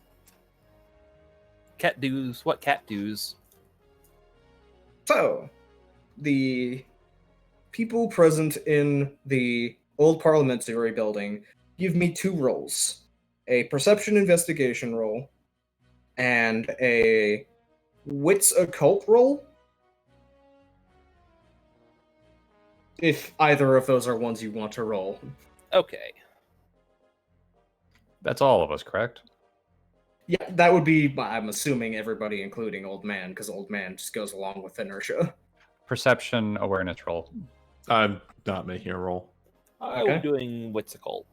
Cat does what cat does. So, the people present in the old parliamentary building give me 2 roles. A perception investigation roll and a wits occult roll. If either of those are ones you want to roll. Okay. That's all of us, correct? Yeah, that would be, I'm assuming, everybody, including Old Man, because Old Man just goes along with inertia. Perception, awareness roll. I'm not making a roll. I'm doing wits occult.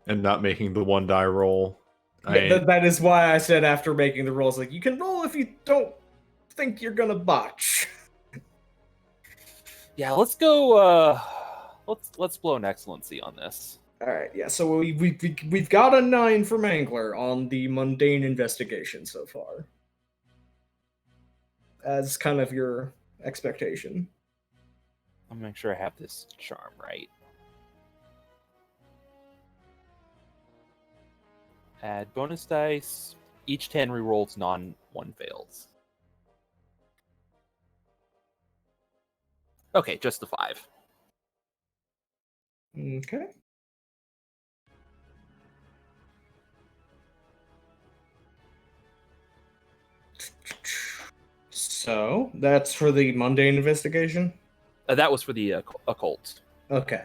And not making the 1 die roll. Yeah, that is why I said after making the rolls, like, you can roll if you don't think you're gonna botch. Yeah, let's go. Let's blow an excellency on this. All right, yeah. So we've got a 9 for Mangler on the mundane investigation so far, as kind of your expectation. I'm gonna make sure I have this charm right. Add bonus dice. Each 10 rerolls, one fails. Okay, just the 5. Okay. So that's for the mundane investigation. That was for the occult. Okay.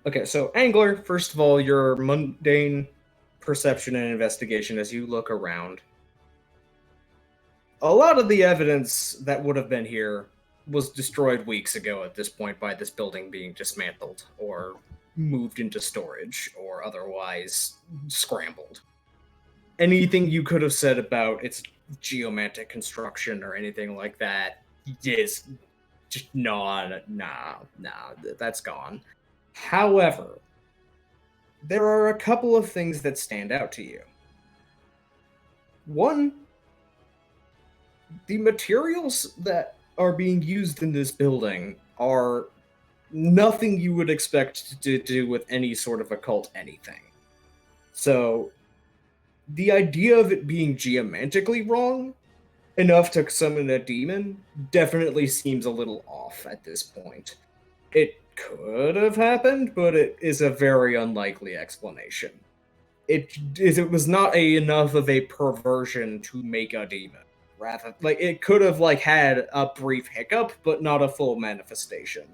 Okay, so Angler, first of all, your mundane perception and investigation as you look around. A lot of the evidence that would have been here was destroyed weeks ago at this point by this building being dismantled or moved into storage or otherwise scrambled. Anything you could have said about its geomantic construction or anything like that is just nah, that's gone. However, there are a couple of things that stand out to you. One, the materials that are being used in this building are nothing you would expect to do with any sort of occult anything. So, the idea of it being geomantically wrong enough to summon a demon definitely seems a little off at this point. It could have happened, but it is a very unlikely explanation. It was not enough of a perversion to make a demon. Rather, like, it could have had a brief hiccup, but not a full manifestation.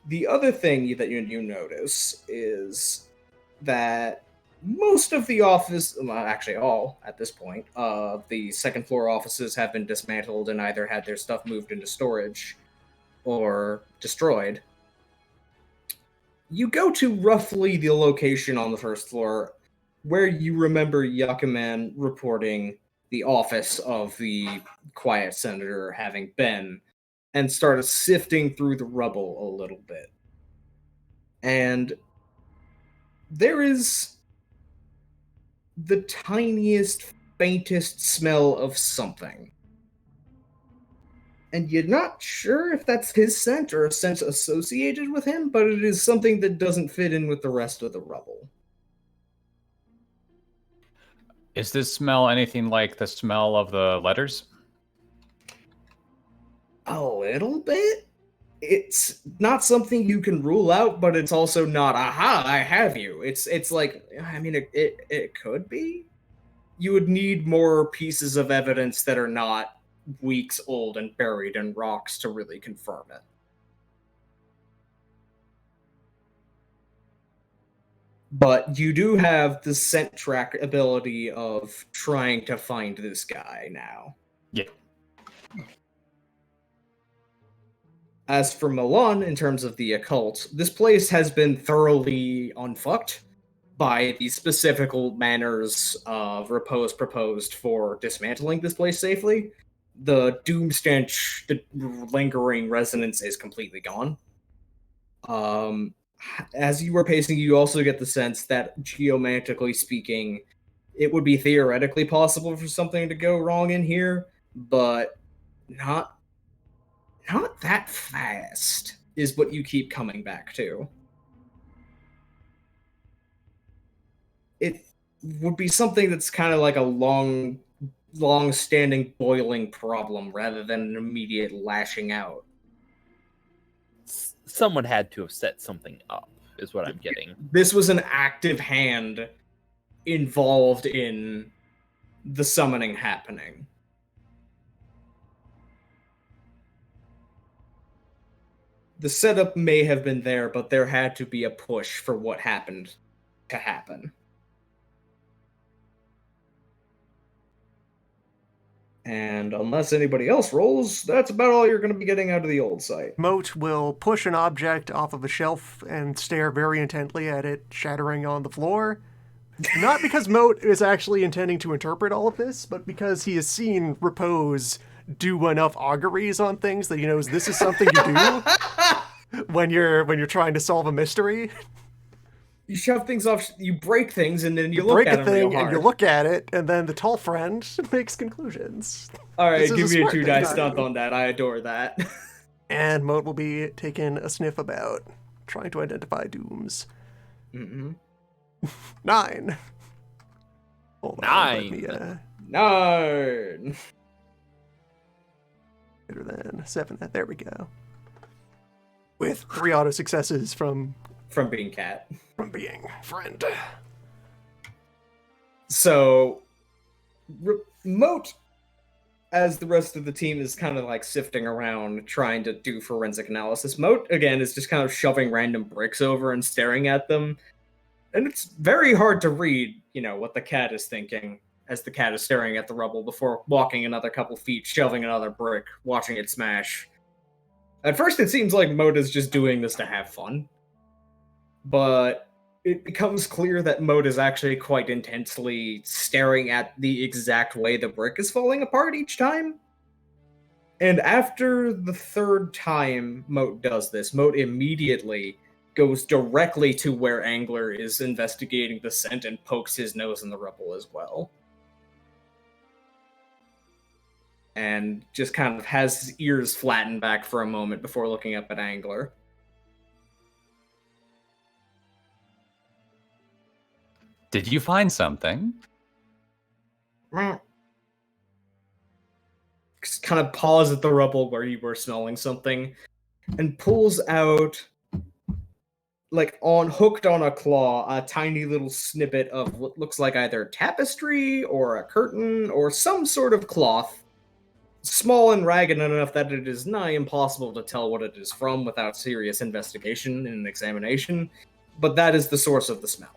The other thing that you notice is that most of the office, well, actually all at this point, the second floor offices have been dismantled and either had their stuff moved into storage or destroyed. You go to roughly the location on the first floor where you remember Yakuman reporting the office of the Quiet Senator having been, and started sifting through the rubble a little bit. And there is the tiniest, faintest smell of something. And you're not sure if that's his scent or a scent associated with him, but it is something that doesn't fit in with the rest of the rubble. Is this smell anything like the smell of the letters? A little bit? It's not something you can rule out, but it's also not, aha, I have you. It's like, I mean, it could be. You would need more pieces of evidence that are not weeks old and buried in rocks to really confirm it. But you do have the scent track ability of trying to find this guy now. Yeah. As for Milan, in terms of the occult, this place has been thoroughly unfucked by the specific manners of repose proposed for dismantling this place safely. The doom stench, the lingering resonance is completely gone. As you were pacing, you also get the sense that, geomantically speaking, it would be theoretically possible for something to go wrong in here, but not that fast, is what you keep coming back to. It would be something that's kind of like a long-standing boiling problem rather than an immediate lashing out. Someone had to have set something up, is what I'm getting. This was an active hand involved in the summoning happening. The setup may have been there, but there had to be a push for what happened to happen. And unless anybody else rolls, that's about all you're going to be getting out of the old site. Moat will push an object off of a shelf and stare very intently at it, shattering on the floor. Not because Moat is actually intending to interpret all of this, but because he has seen Repose do enough auguries on things that he knows this is something you do when you're trying to solve a mystery. You shove things off, you break things, and then you look break at a them real thing and hard. you look at it, and then the tall friend makes conclusions. All right, This is give a me a smart thing 2-die to stunt do. on that. I adore that. And Moat will be taking a sniff about, trying to identify dooms. Mm-hmm. 9. Hold on, 9. let me, No. greater than 7. There we go. With 3 auto successes from being cat. being friend. So, Moat as the rest of the team is kind of like sifting around trying to do forensic analysis, Moat again is just kind of shoving random bricks over and staring at them. And it's very hard to read, what the cat is thinking as the cat is staring at the rubble before walking another couple feet, shoving another brick, watching it smash. At first it seems like Moat is just doing this to have fun. But it becomes clear that Moat is actually quite intensely staring at the exact way the brick is falling apart each time. And after the third time Moat does this, Moat immediately goes directly to where Angler is investigating the scent and pokes his nose in the rubble as well. And just kind of has his ears flattened back for a moment before looking up at Angler. Did you find something? Just kind of paws at the rubble where you were smelling something and pulls out, like hooked on a claw, a tiny little snippet of what looks like either tapestry or a curtain or some sort of cloth, small and ragged enough that it is nigh impossible to tell what it is from without serious investigation and examination, but that is the source of the smell.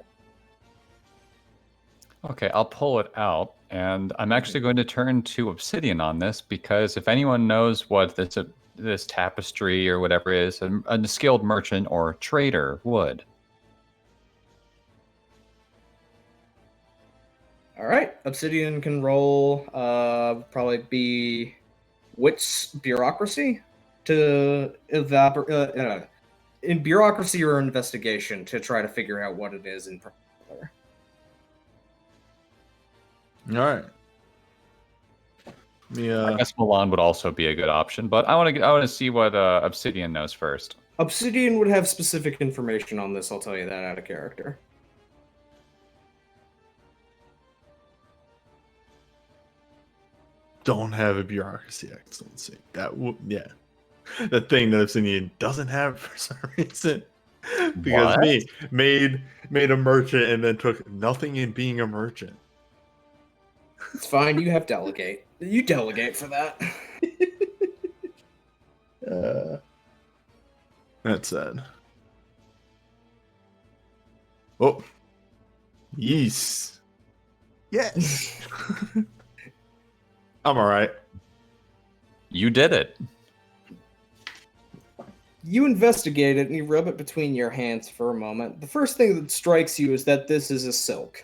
Okay, I'll pull it out, and I'm actually going to turn to Obsidian on this, because if anyone knows what this tapestry or whatever is, a skilled merchant or trader would. All right, Obsidian can roll probably be wits bureaucracy to evaporate in bureaucracy or investigation to try to figure out what it is in particular. All right. Yeah. I guess Milan would also be a good option, but I want to see what Obsidian knows first. Obsidian would have specific information on this. I'll tell you that out of character. Don't have a bureaucracy excellency. Yeah. The thing that Obsidian doesn't have for some reason. Because me made a merchant and then took nothing in being a merchant. It's fine, you have delegate. You delegate for that. That's sad. Oh. Yes. Yes. I'm alright. You did it. You investigate it and you rub it between your hands for a moment. The first thing that strikes you is that this is a silk.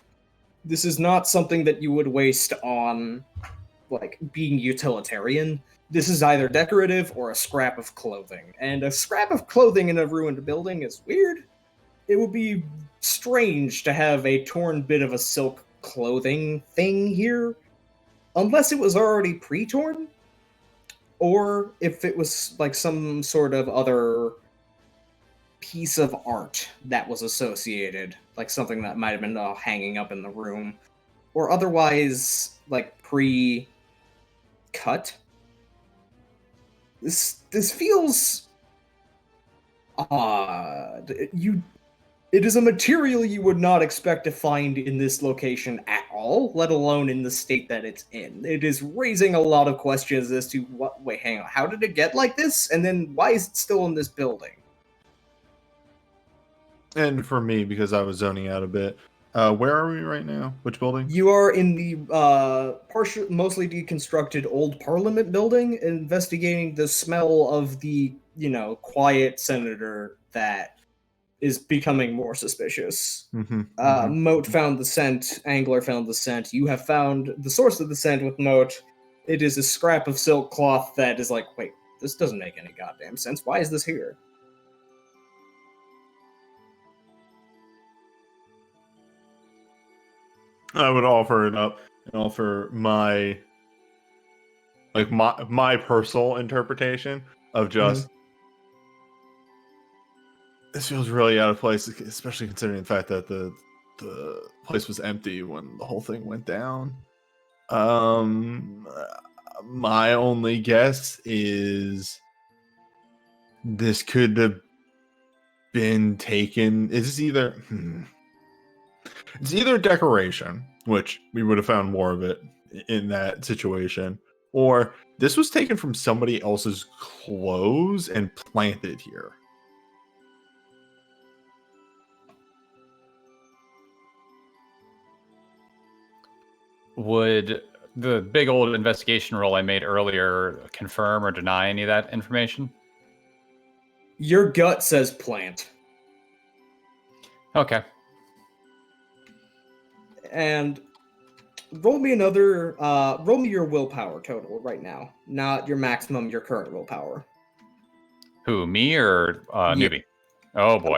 This is not something that you would waste on, being utilitarian. This is either decorative or a scrap of clothing. And a scrap of clothing in a ruined building is weird. It would be strange to have a torn bit of a silk clothing thing here, unless it was already pre-torn, or if it was some sort of other piece of art that was associated, like something that might have been hanging up in the room, or otherwise pre-cut. This feels odd. It is a material you would not expect to find in this location at all, let alone in the state that it's in. It is raising a lot of questions as to wait, hang on, how did it get like this? And then why is it still in this building? And for me, because I was zoning out a bit, where are we right now? Which building? You are in the mostly deconstructed old Parliament building, investigating the smell of the, quiet senator that is becoming more suspicious. Moat found the scent, Angler found the scent, you have found the source of the scent with Moat. It is a scrap of silk cloth that is wait, this doesn't make any goddamn sense. Why is this here? I would offer it up and offer my personal interpretation of just this feels really out of place, especially considering the fact that the place was empty when the whole thing went down. My only guess is this could have been taken. It's either decoration, which we would have found more of it in that situation, or this was taken from somebody else's clothes and planted here. Would the big old investigation roll I made earlier confirm or deny any of that information? Your gut says plant. Okay. And roll me your willpower total right now. Not your maximum, your current willpower. Who, me or Yeah. newbie? Oh boy.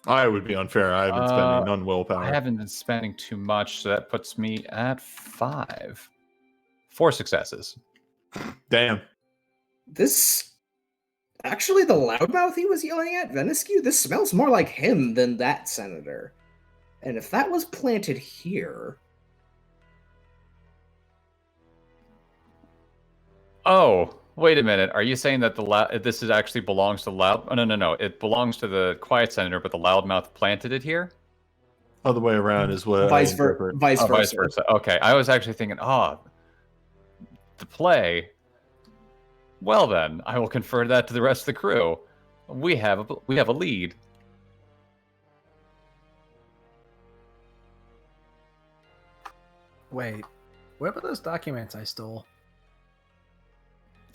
I would be unfair. I haven't spending none willpower. I haven't been spending too much, so that puts me at 5. 4 successes. Damn. This actually the loudmouth he was yelling at, Veniscu, this smells more like him than that senator. And if that was planted here. Oh, wait a minute. Are you saying that this is actually belongs to the loud? Oh, no. It belongs to the quiet senator, but the loudmouth planted it here? Other way around is what Vice I interpret. versa. Okay, I was actually thinking, the play. Well then, I will confer that to the rest of the crew. We have a lead. Wait, what about those documents I stole?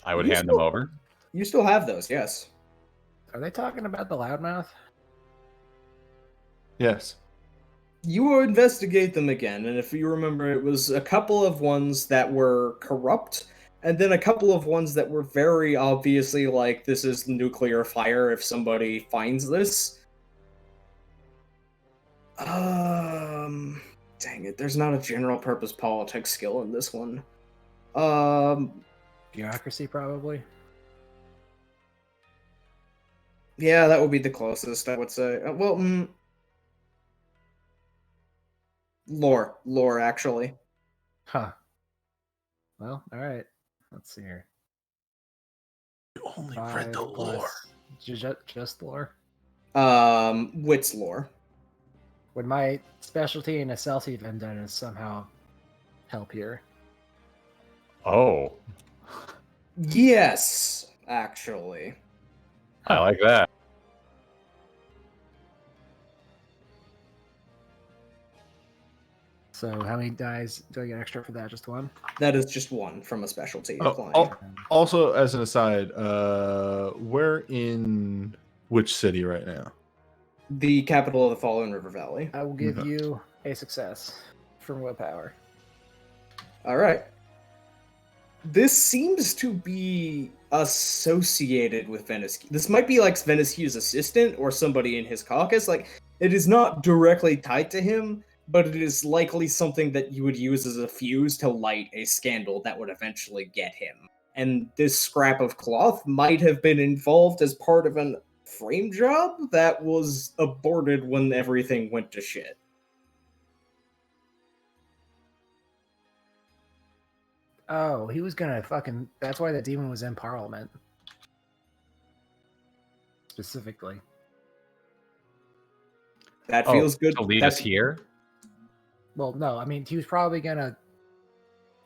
I would You hand them still- over. You still have those, yes. Are they talking about the loudmouth? Yes. You will investigate them again, and if you remember, it was a couple of ones that were corrupt, and then a couple of ones that were very obviously like, this is nuclear fire if somebody finds this. Dang it, there's not a general purpose politics skill in this one. Bureaucracy, probably. Yeah, that would be the closest, I would say. Lore, actually. Huh. Well, all right. Let's see here. You only 5 plus just lore. Wits lore. Would my specialty in Exalted vendettas somehow help here? Oh, Yes, actually. I like that. So how many dice do I get extra for that? Just one? That is just one from a specialty Oh, applying. Also, as an aside, we're in which city right now? The capital of the Fallen River Valley. I will give Okay. you a success from willpower. All right. This seems to be associated with Veniscu. This might be like Veniscu's assistant or somebody in his caucus. Like, it is not directly tied to him, but it is likely something that you would use as a fuse to light a scandal that would eventually get him. And this scrap of cloth might have been involved as part of an frame job that was aborted when everything went to shit. Oh, he was gonna fucking. That's why the demon was in Parliament. Specifically. That feels good. To lead That's us here? Well, no, I mean, he was probably gonna,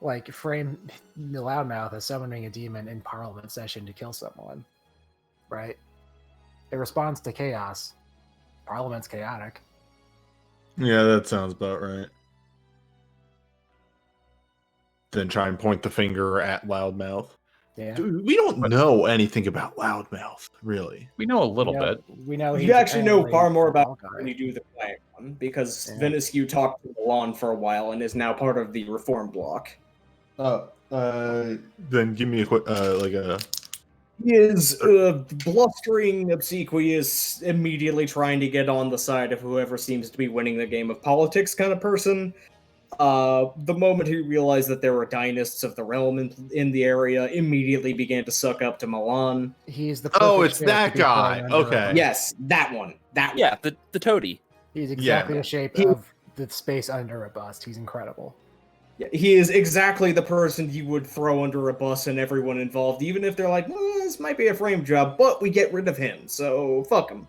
like, frame the loudmouth as summoning a demon in Parliament session to kill someone. Right? It responds to chaos. Parliament's chaotic. Yeah, that sounds about right. Then try and point the finger at Loudmouth. Yeah. Dude, we don't know anything about Loudmouth, really. We know a little bit. We know You he's actually know apparently far more a about ball it guy. when you do the quiet one, because Yeah. Veniscu talked to Milan for a while and is now part of the reform bloc. Then give me a quick, He is blustering, obsequious, immediately trying to get on the side of whoever seems to be winning the game of politics kind of person. The moment he realized that there were dynasts of the realm in the area, immediately began to suck up to Milan. He's the Oh, perfect it's shape that to be thrown guy. under a Okay. bus. Yes, that one. That Yeah, the toady. He's exactly the shape He- of the space under a bust. He's incredible. Yeah, he is exactly the person you would throw under a bus and everyone involved, even if they're like, this might be a frame job, but we get rid of him, so fuck him.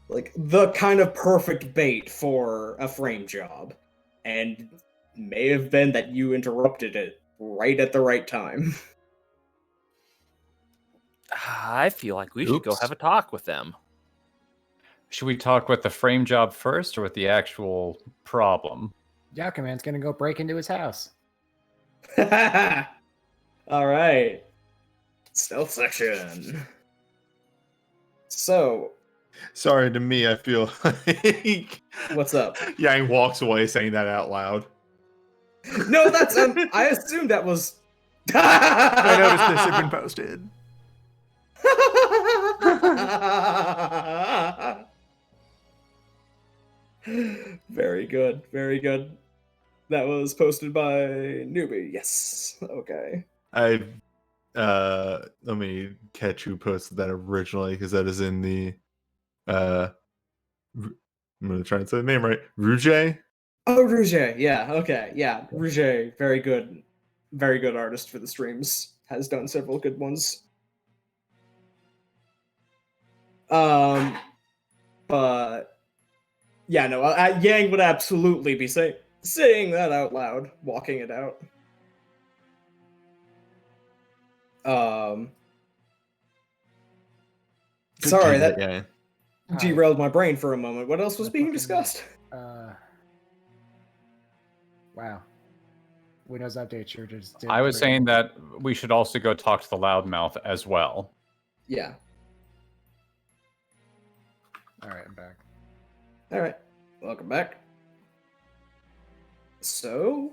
like the kind of perfect bait for a frame job, and may have been that you interrupted it right at the right time. I feel like we should go Oops. have a talk with them. Should we talk with the frame job first or with the actual problem? Yakuman's gonna go break into his house. All right, stealth section. So, Sorry, to me, I feel like what's up? Yang walks away saying that out loud. No, that's I assumed that was. I noticed this had been posted. Very good, very good. That was posted by Newbie. Yes. Okay. Let me catch who posted that originally, because that is in the I'm gonna try and say the name right. Rouge? Oh, Rouge. Yeah. Okay. Yeah. Rouge. Very good. Very good artist for the streams. Has done several good ones. But yeah, no. Yang would absolutely be saying that out loud, walking it out. Good Sorry, candidate, that yeah. derailed my brain for a moment. What else was being discussed? Wow. Windows Update sure just did. I was saying that we should also go talk to the loudmouth as well. Yeah. All right, I'm back. All right. Welcome back. So,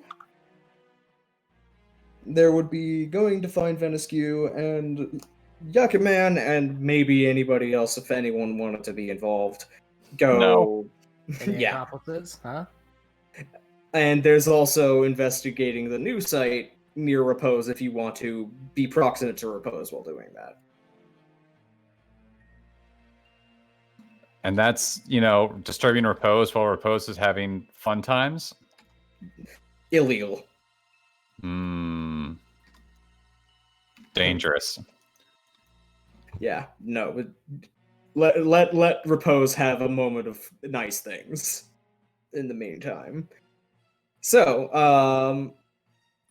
there would be going to find Veniscu and Yakuman and maybe anybody else if anyone wanted to be involved. Go. No. Any Yeah. accomplices? Huh? And there's also investigating the new site near Repose if you want to be proximate to Repose while doing that. And that's, disturbing Repose while Repose is having fun times? Illegal. Dangerous. Yeah, no. Let Repose have a moment of nice things in the meantime. So,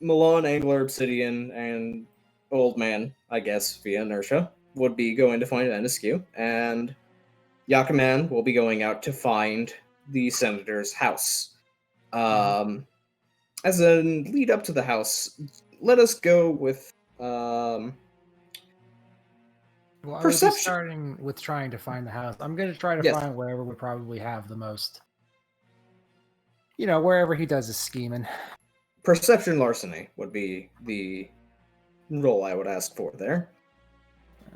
Milan, Angler, Obsidian, and Old Man, I guess, via inertia, would be going to find Veniscu, and Yakuman will be going out to find the senator's house. As a lead up to the house, let us go with Well, I would be perception. starting with trying to find the house. I'm going to try to Yes. find wherever we probably have the most. Wherever he does his scheming. Perception larceny would be the role I would ask for there.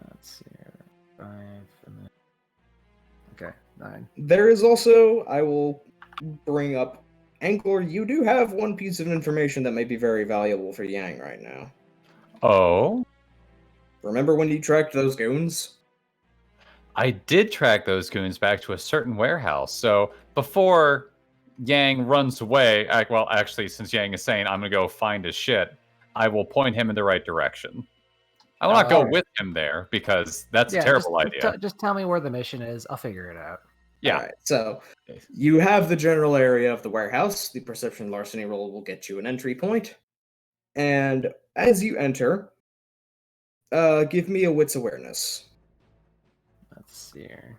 Let's see here. 5. And then... Okay, 9. There is also, I will bring up, Angler, you do have one piece of information that may be very valuable for Yang right now. Oh? Remember when you tracked those goons? I did track those goons back to a certain warehouse. So before Yang runs away, actually, since Yang is saying I'm going to go find his shit, I will point him in the right direction. I will not go alright. with him there because that's a terrible idea. Just tell me where the mission is. I'll figure it out. Yeah. Alright, so you have the general area of the warehouse. The perception larceny roll will get you an entry point. And as you enter, give me a wits awareness. Let's see here.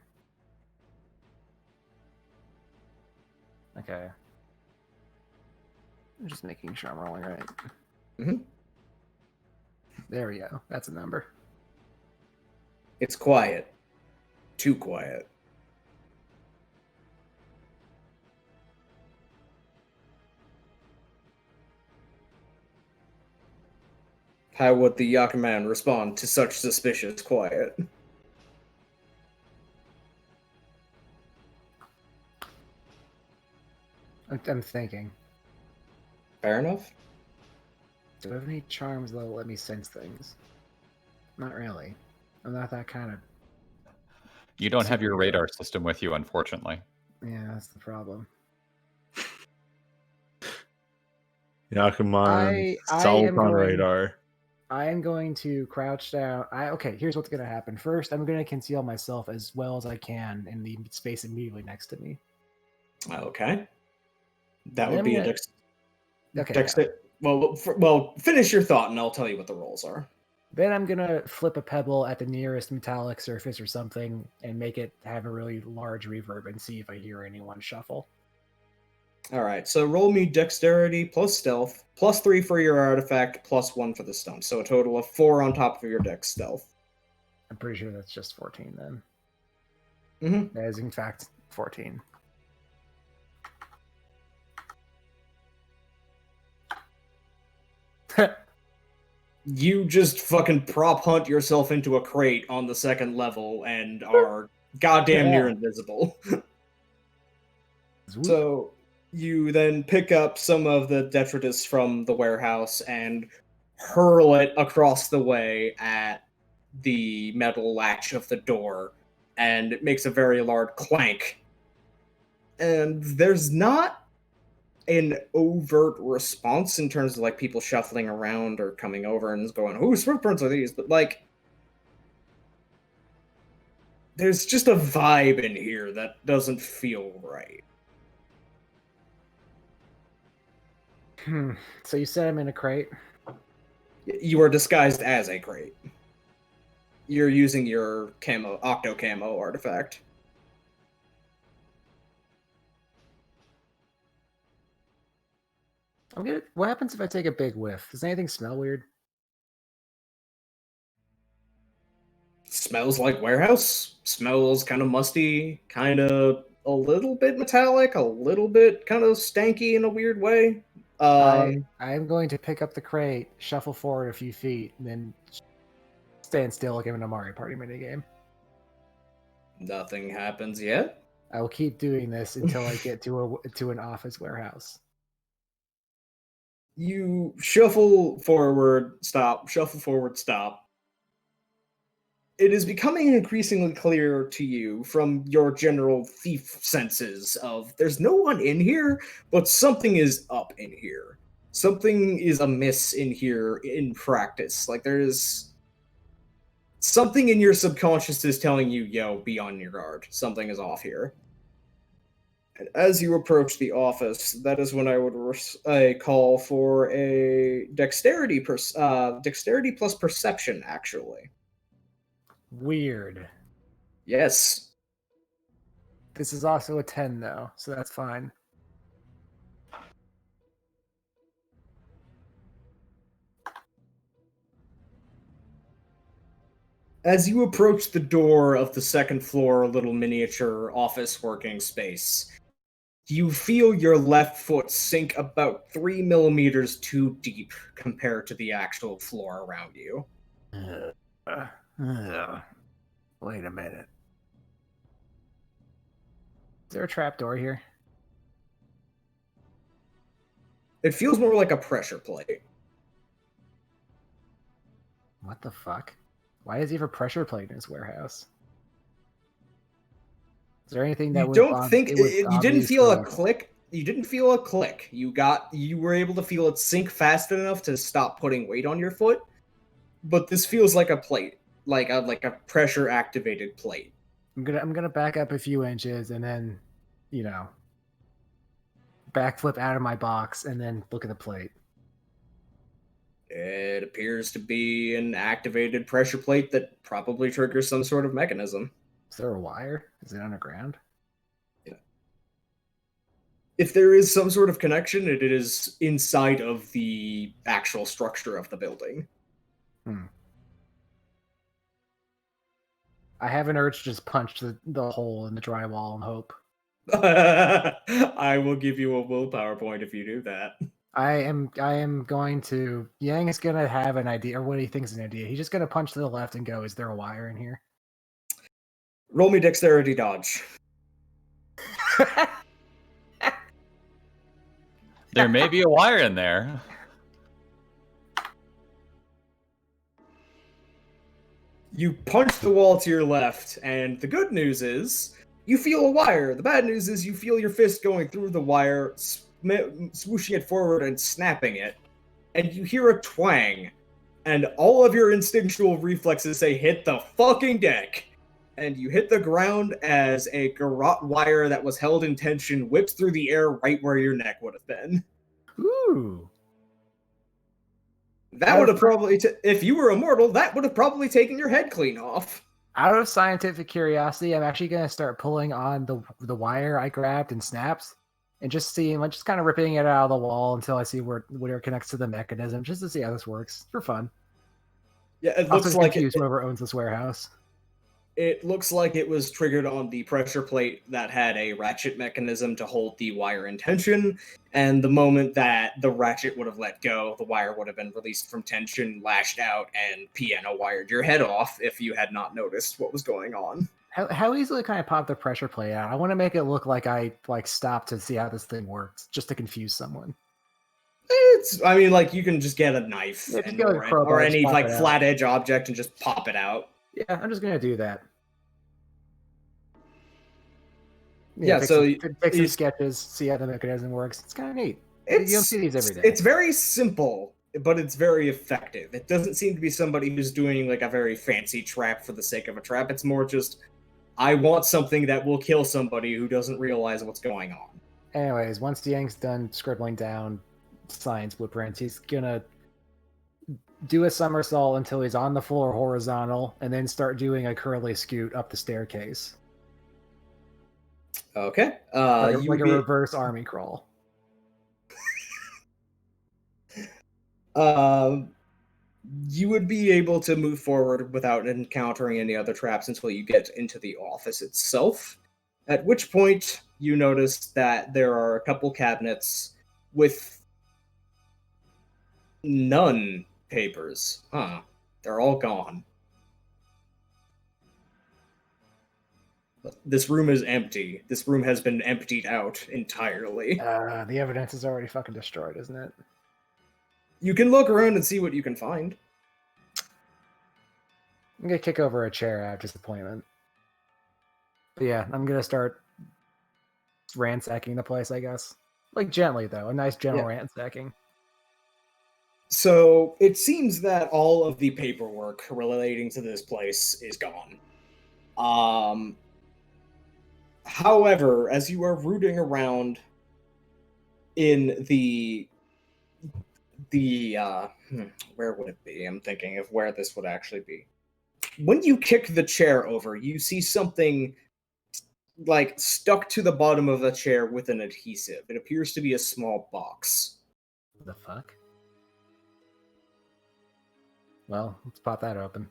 Okay. I'm just making sure I'm rolling right. Mhm. There we go. That's a number. It's quiet. Too quiet. How would the Yakuman respond to such suspicious quiet? I'm thinking. Fair enough. Do I have any charms that'll let me sense things? Not really. I'm not that kind of... You don't have your radar system with you, unfortunately. Yeah, that's the problem. Yakuman, I solid am on going- radar. I am going to crouch down. Okay, here's what's going to happen. First, I'm going to conceal myself as well as I can in the space immediately next to me. Okay. That Then would I'm be a gonna- dex. Okay, dex yeah. well, finish your thought, and I'll tell you what the rolls are. Then I'm going to flip a pebble at the nearest metallic surface or something and make it have a really large reverb and see if I hear anyone shuffle. All right. So roll me dexterity plus stealth plus 3 for your artifact plus 1 for the stone. So a total of 4 on top of your dex stealth. I'm pretty sure that's just 14 then. Mm-hmm. That is in fact 14. You just fucking prop hunt yourself into a crate on the second level and are goddamn near invisible. So you then pick up some of the detritus from the warehouse and hurl it across the way at the metal latch of the door, and it makes a very loud clank. And there's not an overt response in terms of like people shuffling around or coming over and going, "Whose footprints are these?" But like, there's just a vibe in here that doesn't feel right. So you said I'm in a crate? You are disguised as a crate. You're using your octo camo artifact. What happens if I take a big whiff? Does anything smell weird? Smells like warehouse. Smells kind of musty, kind of a little bit metallic, a little bit kind of stanky in a weird way. I'm going to pick up the crate, shuffle forward a few feet, and then stand still like I'm in a Mario Party minigame. Nothing happens yet. I will keep doing this until I get to an office warehouse. You shuffle forward, stop, shuffle forward, stop. It is becoming increasingly clear to you from your general thief senses of there's no one in here, but something is up in here. Something is amiss in here in practice. Like there's something in your subconscious is telling you, yo, be on your guard. Something is off here. And as you approach the office, that is when I would call for a dexterity plus perception, actually. Weird. Yes. This is also a 10 though, so that's fine. As you approach the door of the second floor little miniature office working space, you feel your left foot sink about 3 millimeters too deep compared to the actual floor around you. Wait a minute. Is there a trap door here? It feels more like a pressure plate. What the fuck? Why does he have a pressure plate in his warehouse? Is there anything that You would don't think you didn't feel a obviously- click? You didn't feel a click. You were able to feel it sink fast enough to stop putting weight on your foot. But this feels like a plate, like a pressure activated plate. I'm gonna back up a few inches and then, backflip out of my box and then look at the plate. It appears to be an activated pressure plate that probably triggers some sort of mechanism. Is there a wire? Is it underground? Yeah. If there is some sort of connection, it is inside of the actual structure of the building. I have an urge to just punch the hole in the drywall and hope. I will give you a willpower point if you do that. I am going to. Yang is gonna have an idea, or what he thinks is an idea. He's just gonna punch to the left and go, "Is there a wire in here?" Roll me dexterity dodge. There may be a wire in there. You punch the wall to your left, and the good news is you feel a wire. The bad news is you feel your fist going through the wire, swooshing it forward and snapping it, and you hear a twang, and all of your instinctual reflexes say hit the fucking deck. And you hit the ground as a garrote wire that was held in tension whips through the air right where your neck would have been. Ooh. That would have probably, if you were immortal, that would have probably taken your head clean off. Out of scientific curiosity, I'm actually going to start pulling on the wire I grabbed and snaps, and just kind of ripping it out of the wall until I see where it connects to the mechanism, just to see how this works for fun. Yeah, it Also looks like confused whoever owns this warehouse. It looks like it was triggered on the pressure plate that had a ratchet mechanism to hold the wire in tension, and the moment that the ratchet would have let go, the wire would have been released from tension, lashed out, and piano wired your head off if you had not noticed what was going on. How easily can I pop the pressure plate out? I want to make it look like I stopped to see how this thing works, just to confuse someone. You can just get a knife or any flat edge object and just pop it out. Yeah, I'm just gonna do that. Yeah, so take some sketches, see how the mechanism works. It's kind of neat. You don't see these every day. It's very simple, but it's very effective. It doesn't seem to be somebody who's doing like a very fancy trap for the sake of a trap. It's more just, I want something that will kill somebody who doesn't realize what's going on. Anyways, once Yang's done scribbling down science blueprints, he's gonna do a somersault until he's on the floor horizontal, and then start doing a curly scoot up the staircase. Okay. Like a reverse army crawl. You would be able to move forward without encountering any other traps until you get into the office itself, at which point you notice that there are a couple cabinets with none papers. They're all gone. This room is empty. This room has been emptied out entirely. The evidence is already fucking destroyed, isn't it? You can look around and see what you can find. I'm gonna kick over a chair out of disappointment. But yeah, I'm gonna start ransacking the place, I guess. Like gently, though. A nice gentle ransacking. So it seems that all of the paperwork relating to this place is gone. However, as you are rooting around in where would it be? I'm thinking of where this would actually be. When you kick the chair over, you see something like stuck to the bottom of the chair with an adhesive. It appears to be a small box. What the fuck? Well, let's pop that open.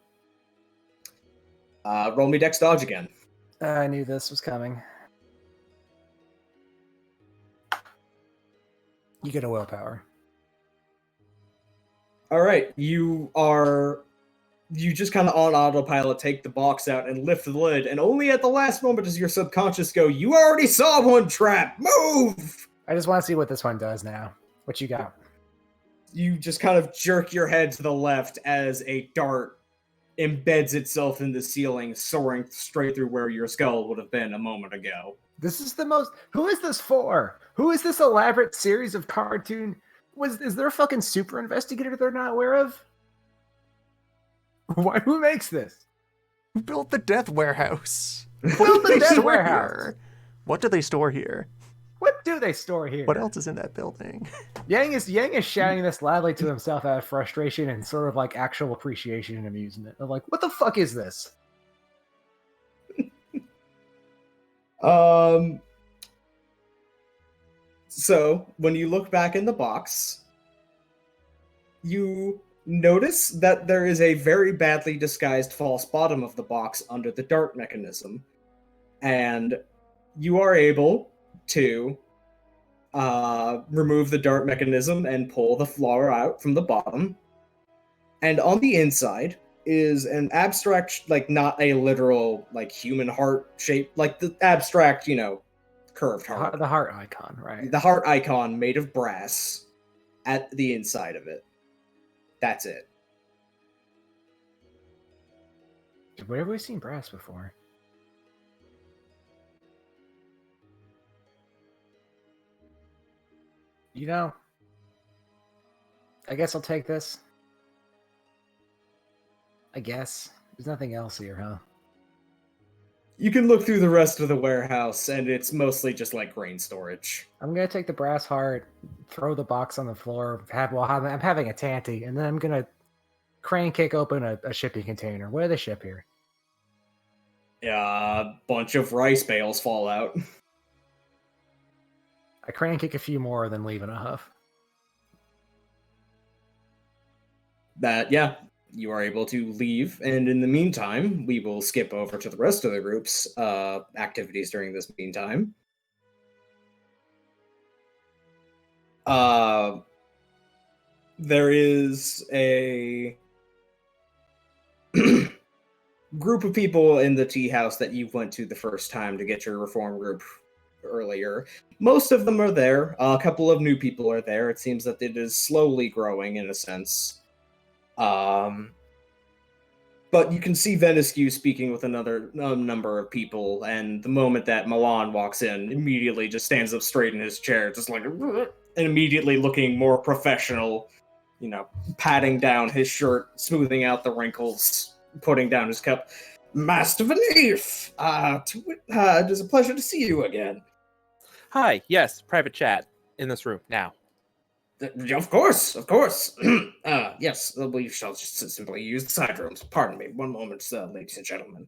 Roll me Dex Dodge again. I knew this was coming. You get a willpower. All right, you just kind of on autopilot take the box out and lift the lid, and only at the last moment does your subconscious go, "You already saw one trap! Move!" I just want to see what this one does now. What you got? You just kind of jerk your head to the left as a dart embeds itself in the ceiling, soaring straight through where your skull would have been a moment ago. This is the most... Who is this for? Who is this elaborate series of cartoon... Is there a fucking super investigator they're not aware of? Why? Who makes this? Who built the death warehouse? Who built the death warehouse? What do they store here? What do they store here? What else is in that building? Yang is shouting this loudly to himself out of frustration and sort of like actual appreciation and amusement. I'm like, what the fuck is this? So when you look back in the box, you notice that there is a very badly disguised false bottom of the box under the dart mechanism, and you are able to remove the dart mechanism and pull the flower out from the bottom. And on the inside is an abstract, like not a literal, like human heart shape, like the abstract, curved heart. The heart icon, right? The heart icon made of brass at the inside of it. That's it. Where have we seen brass before? I guess I'll take this. I guess. There's nothing else here, huh? You can look through the rest of the warehouse, and it's mostly just like grain storage. I'm gonna take the brass heart, throw the box on the floor. I'm having a tanty, and then I'm gonna crane kick open a shipping container. What do they ship here? A bunch of rice bales fall out. I crane kick a few more, then leave in a huff. Yeah, you are able to leave, and in the meantime, we will skip over to the rest of the group's activities during this meantime. There is a group of people in the tea house that you went to the first time to get your reform group earlier. Most of them are there. A couple of new people are there. It seems that it is slowly growing in a sense. But you can see Veniscu speaking with another number of people, and the moment that Milan walks in, immediately just stands up straight in his chair, just like, and immediately looking more professional, patting down his shirt, smoothing out the wrinkles, putting down his cup. Master Vanif, it is a pleasure to see you again. Hi, yes, private chat in this room now. Of course. Yes, we shall just simply use the side rooms. Pardon me, one moment, ladies and gentlemen.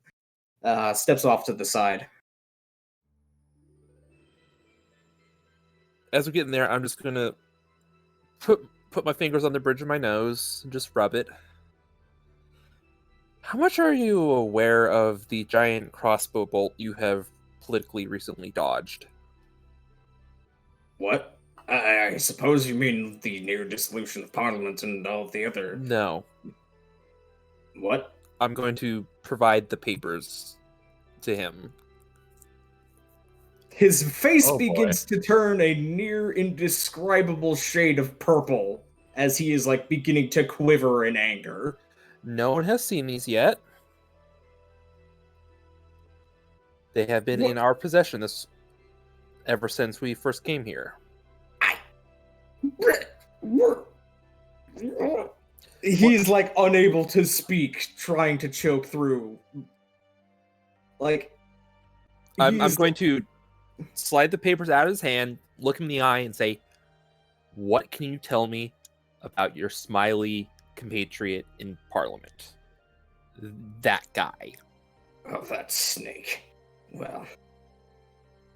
Steps off to the side. As we get in there, I'm just gonna put my fingers on the bridge of my nose and just rub it. How much are you aware of the giant crossbow bolt you have politically recently dodged? What? I suppose you mean the near dissolution of Parliament and all the other... No. What? I'm going to provide the papers to him. His face Oh, boy. begins to turn a near indescribable shade of purple as he is beginning to quiver in anger. No one has seen these yet. They have been in our possession ever since we first came here. He's unable to speak, trying to choke through. I'm going to slide the papers out of his hand, look him in the eye, and say, "What can you tell me about your smiley compatriot in Parliament? That guy." Oh, that snake. Well,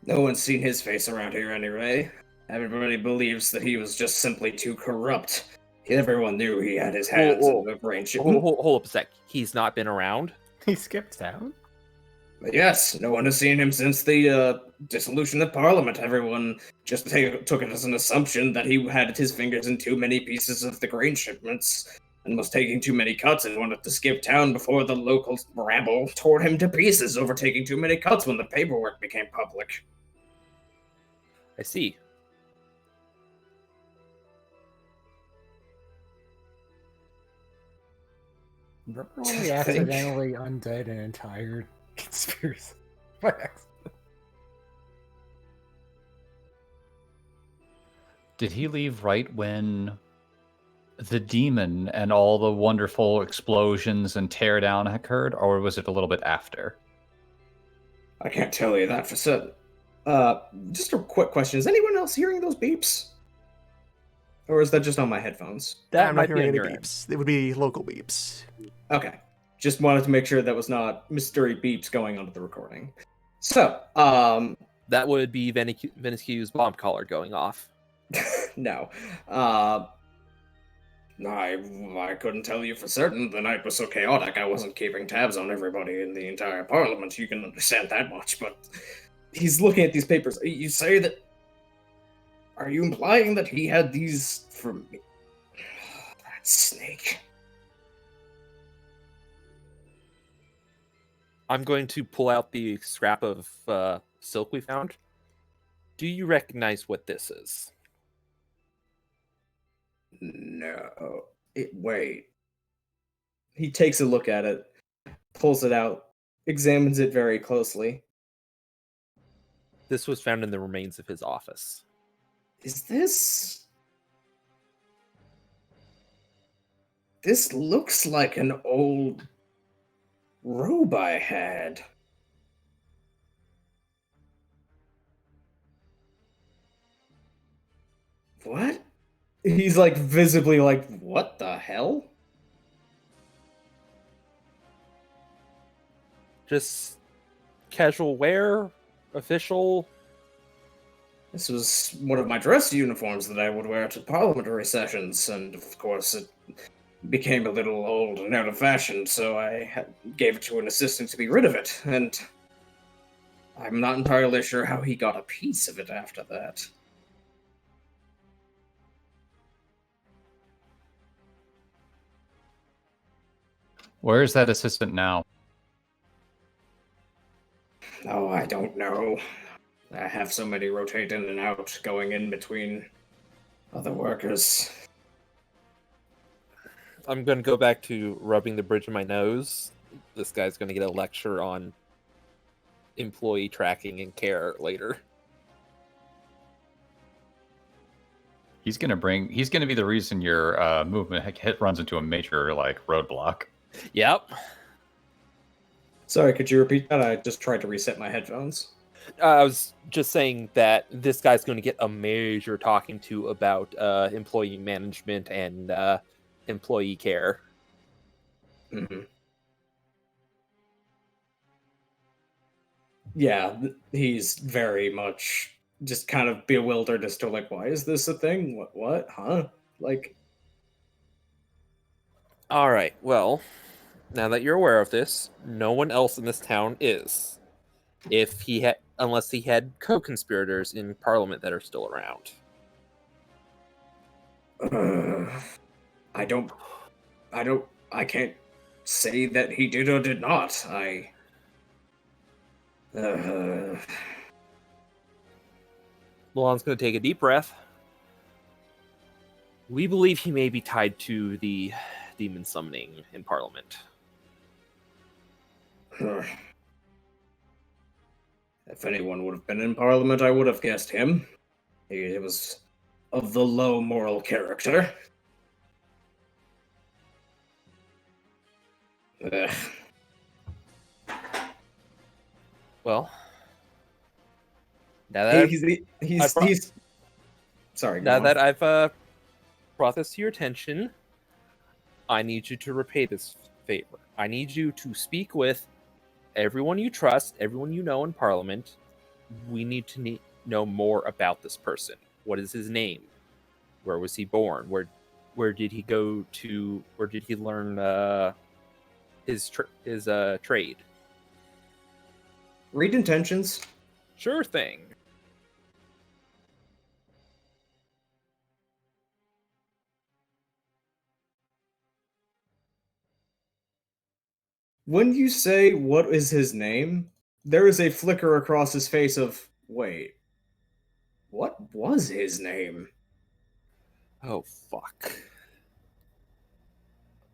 no one's seen his face around here anyway. Everybody believes that he was just simply too corrupt. Everyone knew he had his hands in the brain shipment. Hold up a sec. He's not been around? He skipped town? But yes, no one has seen him since the dissolution of Parliament. Everyone just took it as an assumption that he had his fingers in too many pieces of the grain shipments and was taking too many cuts and wanted to skip town before the local rabble tore him to pieces over taking too many cuts when the paperwork became public. I see. Remember when we accidentally undid an entire conspiracy by accident? Did he leave right when the demon and all the wonderful explosions and teardown occurred, or was it a little bit after? I can't tell you that for certain. Just a quick question. Is anyone else hearing those beeps? Or is that just on my headphones? That I'm might not be hearing on any your end. beeps. It would be local beeps. Okay. Just wanted to make sure that was not mystery beeps going onto the recording. So, That would be Veniscu's bomb collar going off. no. I couldn't tell you for certain. The night was so chaotic, I wasn't keeping tabs on everybody in the entire Parliament. You can understand that much, but he's looking at these papers. You say that... Are you implying that he had these from me? That snake. I'm going to pull out the scrap of silk we found. Do you recognize what this is? No. Wait. He takes a look at it, pulls it out, examines it very closely. This was found in the remains of his office. Is this... This looks like an old robe I had. What? He's like visibly like, what the hell? Just casual wear, official. This was one of my dress uniforms that I would wear to parliamentary sessions, and of course it became a little old and out of fashion, so gave it to an assistant to be rid of it, and I'm not entirely sure how he got a piece of it after that. Where is that assistant now? Oh, I don't know. I have so many rotate in and out, going in between other workers. I'm going to go back to rubbing the bridge of my nose. This guy's going to get a lecture on employee tracking and care later. He's gonna be the reason your movement runs into a major like roadblock. Yep. Sorry, could you repeat that? I just tried to reset my headphones. I was just saying that this guy's going to get a major talking to about employee management and employee care. Mm-hmm. Yeah, he's very much just kind of bewildered as to like, why is this a thing? What? Huh? Like, All right. Well, now that you're aware of this, no one else in this town is. Unless he had co-conspirators in Parliament that are still around. I can't say that he did or did not. Milan's going to take a deep breath. We believe he may be tied to the demon summoning in Parliament. If anyone would have been in Parliament, I would have guessed him. He was of the low moral character. Ugh. Well, now that He's sorry. now go that on. I've brought this to your attention, I need you to repay this favor. I need you to speak with everyone you trust, everyone you know in Parliament. We need to know more about this person. What is his name? Where was he born? Where did he go to? Where did he learn his trade? Read intentions. Sure thing. When you say what is his name, there is a flicker across his face of, wait, what was his name? Oh fuck.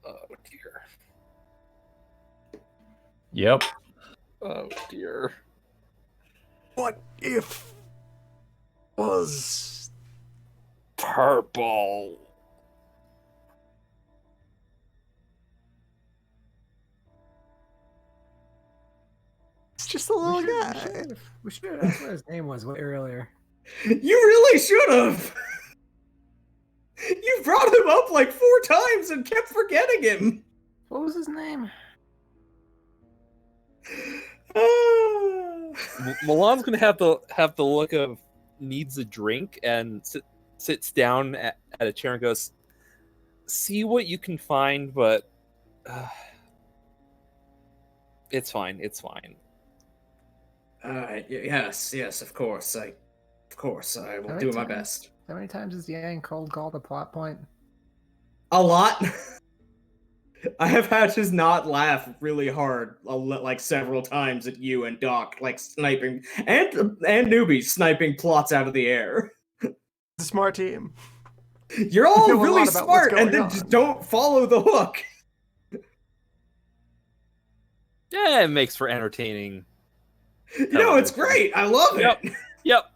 Oh dear. Yep. Oh dear. What if was Purple. it's just a little guy? We should have asked what his name was way earlier. You really should have! You brought him up like 4 times and kept forgetting him! What was his name? Milan's gonna have the look of needs a drink and sits down at a chair and goes, "See what you can find, but it's fine. It's fine." Yes, of course. I will do my best. How many times has Yang called a plot point? A lot. I have had to not laugh really hard, like several times at you and Doc, like sniping and newbies sniping plots out of the air. It's a smart team. You're all know a really lot about smart, what's and then going just on. don't follow the hook. Yeah, it makes for entertaining. You know, it's great. I love it. Yep. Yep.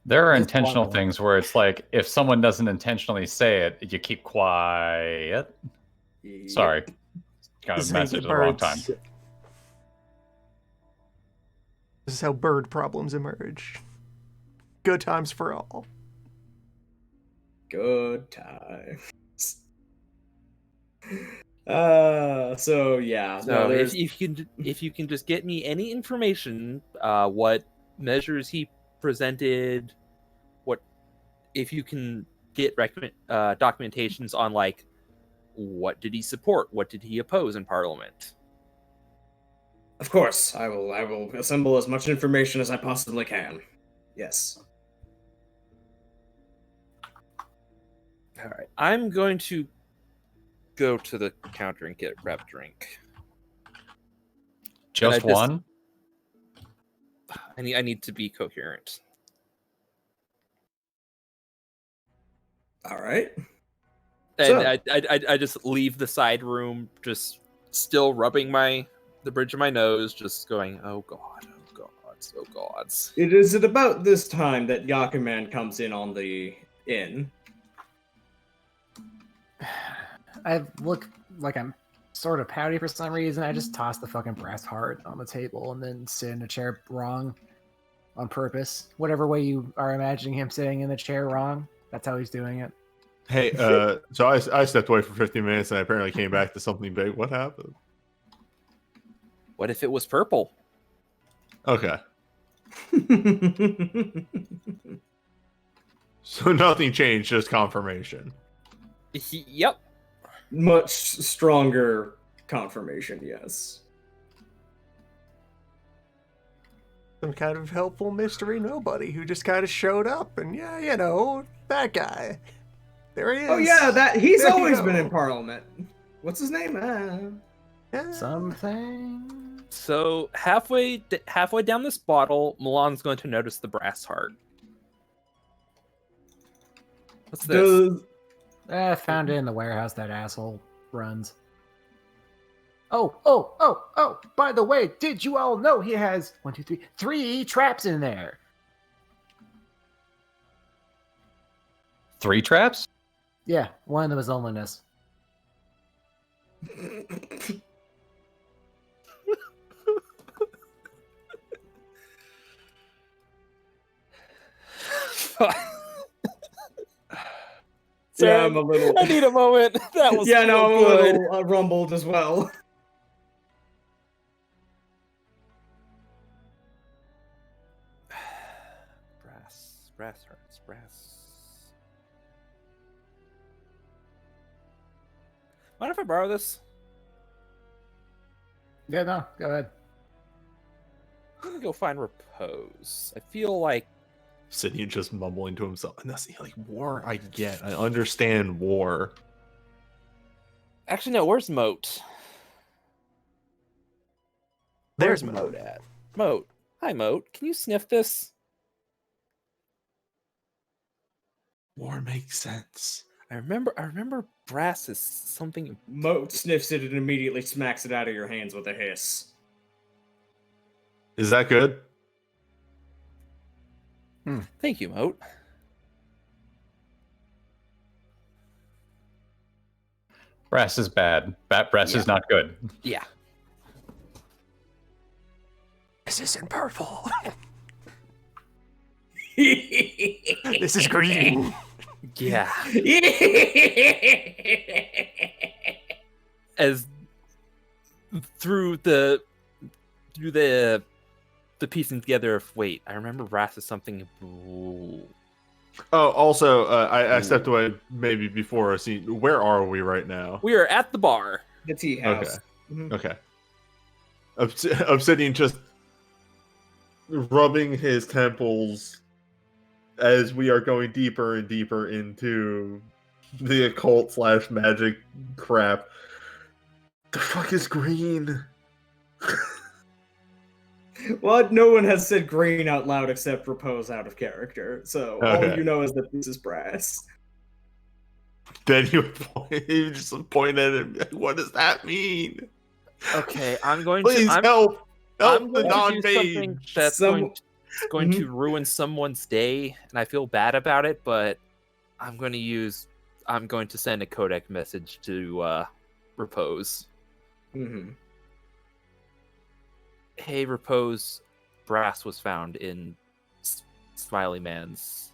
There are This intentional level. things where it's like if someone doesn't intentionally say it, you keep quiet. Sorry, got a This is how you message get at the wrong time. birds. This is how bird problems emerge. Good times for all. Good times. So yeah, So no, if there's if you can just get me any information, what measures he presented, what if you can get documentations on like what did he support, what did he oppose in Parliament. of course I will assemble as much information as I possibly can. Yes. All right, I'm going to go to the counter and get a grab a drink. Just one? I need to be coherent. All right. And So- I just leave the side room, just still rubbing the bridge of my nose, just going, oh god, oh gods, oh gods. It is at about this time that Yakuman comes in on the inn. I look like I'm sort of pouty for some reason. I just toss the fucking brass heart on the table and then sit in a chair wrong on purpose. Whatever way you are imagining him sitting in the chair wrong, that's how he's doing it. Hey, so I stepped away for 15 minutes and I apparently came back to something big. What happened? What if it was purple? Okay. So nothing changed, just confirmation. Yep. Much stronger confirmation, yes. Some kind of helpful mystery nobody who just kind of showed up, and yeah, you know, that guy. There he is. Oh yeah, he's There you always go. been in Parliament. What's his name? Yeah. Something. So halfway down this bottle, Milan's going to notice the brass heart. What's this? I found it in the warehouse that asshole runs. Oh, by the way, did you all know he has 3 traps in there? 3 traps? Yeah, one of them is loneliness. Yeah, I'm a little. I need a moment. That was yeah, so no, I'm good. a little rumbled as well. Brass hearts, brass. Mind if I borrow this? Yeah, no, go ahead. I'm gonna go find repose. I feel like Sydney just mumbling to himself. And that's like war. I get. I understand war. actually no. Where's Moat? There's Where's Moat. Moat at? Moat. Hi, Moat. Can you sniff this? War makes sense. I remember brass is something. Moat sniffs it and immediately smacks it out of your hands with a hiss. Is that good? Thank you, Moat. Brass is bad. Brass is not good. Yeah. This isn't purple. This is green. Yeah. As through the piecing together of wait, I remember brass is something. Ooh. Oh, also, I stepped away maybe before a scene. Where are we right now? We are at the bar. The tea house. Mhm. Okay. Obsidian just rubbing his temples as we are going deeper and deeper into the occult / magic crap. The fuck is green? Well, no one has said green out loud except Repose out of character, so all Okay. you know is that this is brass. Then you just point at it. What does that mean? Okay, I'm going Please to. help! I'm Help the going to do something non-mage! that's Some- going. It's going to ruin someone's day, and I feel bad about it, but I'm going to send a codec message to Repose. Mm-hmm. Hey, Repose, brass was found in Smiley Man's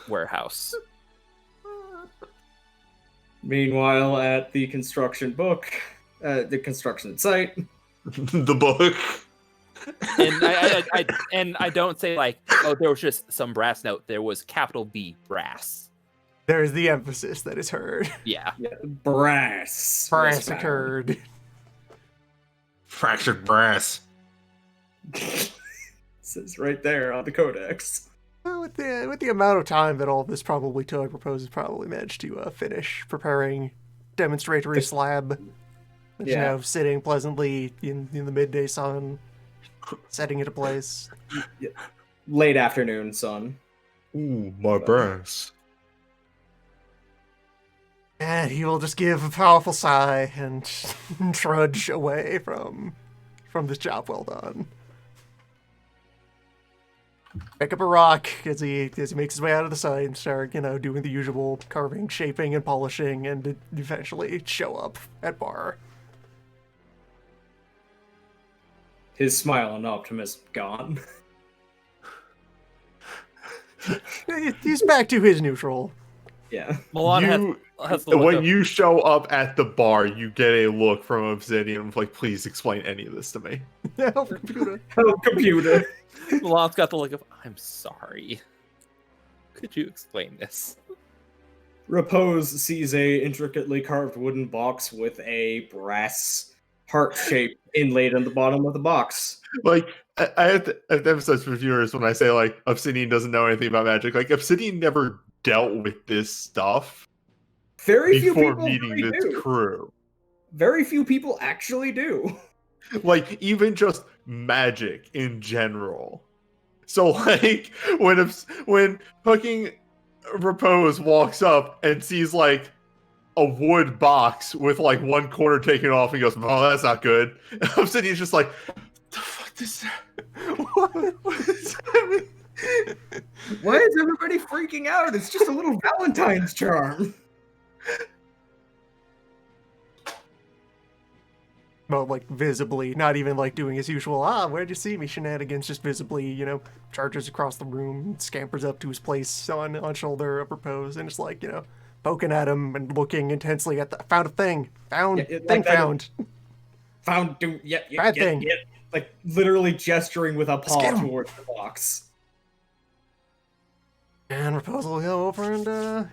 warehouse. Meanwhile, at the construction the construction site, The book. And I don't say like, oh, there was just some brass note. There was capital B brass. There is the emphasis that is heard. Yeah. brass. was Brass found. occurred. Fractured brass. Says right there on the codex. Well, with the amount of time that all of this probably took, Propose probably managed to finish preparing demonstratory slab. Which Yeah. now sitting pleasantly in the midday sun, setting into place. Late afternoon sun. Ooh, my brass. And he will just give a powerful sigh and trudge away from this job well done. Pick up a rock as he makes his way out of the site and start, doing the usual carving, shaping, and polishing, and eventually show up at bar. His smile and optimism gone. He's back to his neutral. Yeah. Milan has the look When of, you show up at the bar, you get a look from Obsidian like, please explain any of this to me. Oh, computer. Oh, computer. Milan's got the look of, I'm sorry. Could you explain this? Repose sees a intricately carved wooden box with a brass heart shape inlaid on the bottom of the box. Like, I have to emphasize for viewers when I say, like, Obsidian doesn't know anything about magic. Like, Obsidian never dealt with this stuff Very few before people meeting really this do. crew. Very few people actually do. Like, even just magic in general. So, like, when fucking Repose walks up and sees, like, a wood box with, like, one corner taken off, and goes, oh, that's not good. And Obsidian's just like, the fuck is that? What is that? Why is everybody freaking out? It's just a little Valentine's charm. Well, like, visibly, not even, like, doing his usual, where'd you see me shenanigans, just visibly, charges across the room, scampers up to his place on shoulder of Repose, and just, like, poking at him and looking intensely at found a thing. Found. Found. Found, dude, yeah, Bad thing. like, literally gesturing with a paw Get him. towards the box. And Repose will go over and,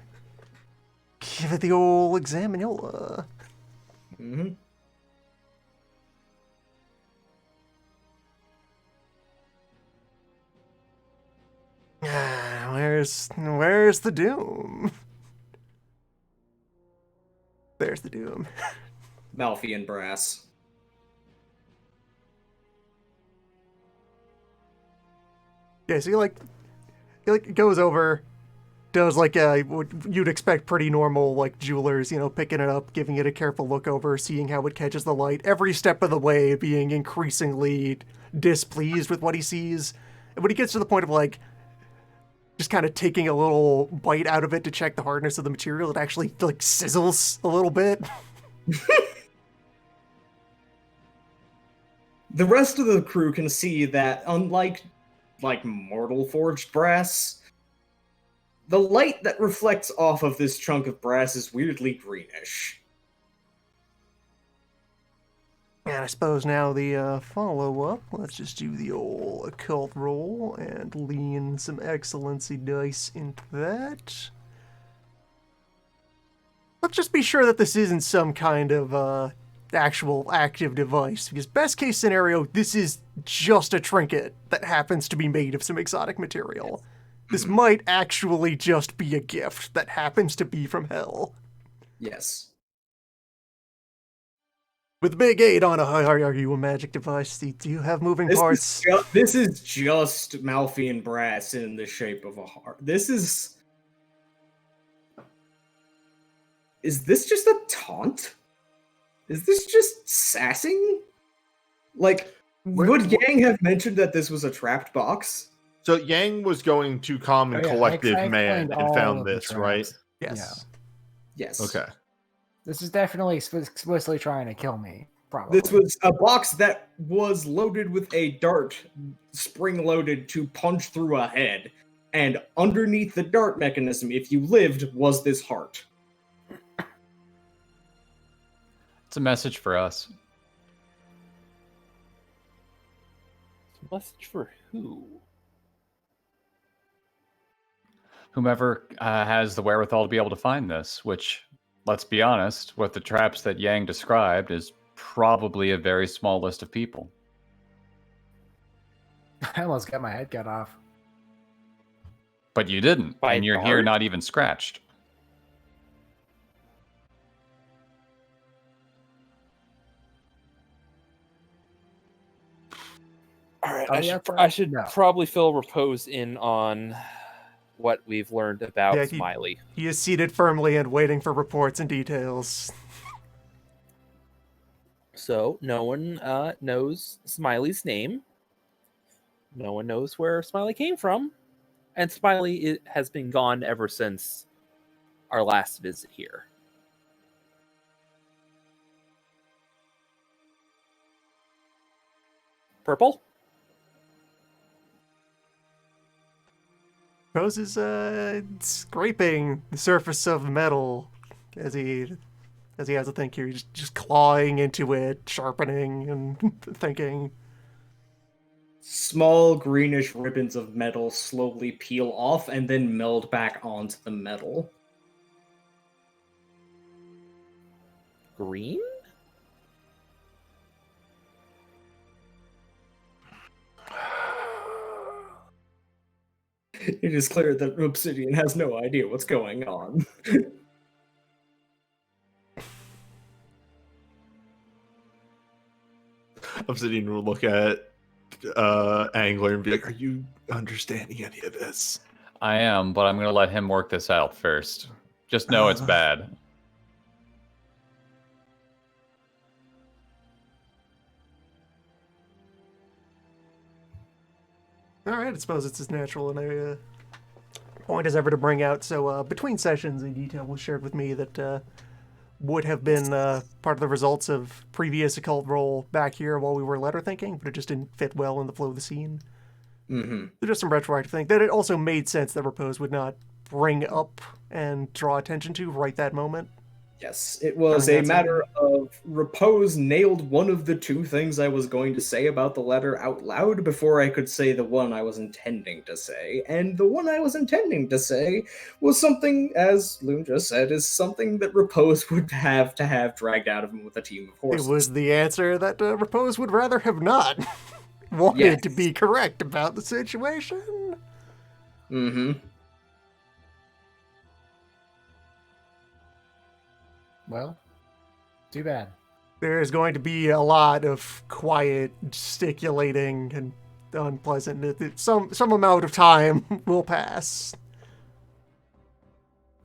give it the old examinola. Mm-hmm. Where's the doom? There's the doom. Malfi and brass. Yeah, so he goes over, does like what you'd expect pretty normal, like, jewelers, picking it up, giving it a careful look over, seeing how it catches the light, every step of the way being increasingly displeased with what he sees. And when he gets to the point of, like, just kind of taking a little bite out of it to check the hardness of the material, it actually, like, sizzles a little bit. The rest of the crew can see that, unlike, like, mortal forged brass, the light that reflects off of this chunk of brass is weirdly greenish. And I suppose now the follow-up, let's just do the old occult roll and lean some excellency dice into that. Let's just be sure that this isn't some kind of actual active device, because best case scenario, this is just a trinket that happens to be made of some exotic material. This might actually just be a gift that happens to be from hell. Yes. With a big 8 on a are you a magic device? Do you have moving parts? This is just Malfi and brass in the shape of a heart. Is this just a taunt? Is this just sassing? Like, Would Yang have mentioned that this was a trapped box? So Yang was going to Common Oh, yeah, Collective I Man explained and all found of the this, right? traps. Yes. Yes. Okay. This is definitely explicitly trying to kill me. Probably. This was a box that was loaded with a dart, spring-loaded to punch through a head. And underneath the dart mechanism, if you lived, was this heart. It's a message for us. Message for who? Whomever has the wherewithal to be able to find this, which, let's be honest, with the traps that Yang described, is probably a very small list of people. I almost got my head cut off. But you didn't, By and you're dart? here not even scratched. All right, Oh, I yeah, should no. probably fill Repose in on what we've learned about Yeah, Smiley. He is seated firmly and waiting for reports and details. So no one knows Smiley's name. No one knows where Smiley came from, and Smiley has been gone ever since our last visit here. Purple? Rose is scraping the surface of metal as he has a think here. He's just clawing into it, sharpening and thinking. Small greenish ribbons of metal slowly peel off and then meld back onto the metal. Green? It is clear that Obsidian has no idea what's going on. Obsidian will look at Angler and be like, "Are you understanding any of this?" I am, but I'm going to let him work this out first. Just know it's bad. All right, I suppose it's as natural an point as ever to bring out. So between sessions, a detail was shared with me that would have been part of the results of previous occult roll back here while we were letter thinking, but it just didn't fit well in the flow of the scene. Mm-hmm. So just some retroactive thing that it also made sense that Repose would not bring up and draw attention to right that moment. Yes, it was During a that matter of Repose nailed one of the two things I was going to say about the letter out loud before I could say the one I was intending to say. And the one I was intending to say was something, as Loon just said, is something that Repose would have to have dragged out of him with a team of It horses. was the answer that Repose would rather have not wanted to be correct about the situation. Mm-hmm. Well, too bad. There's going to be a lot of quiet gesticulating and unpleasant. Some amount of time will pass.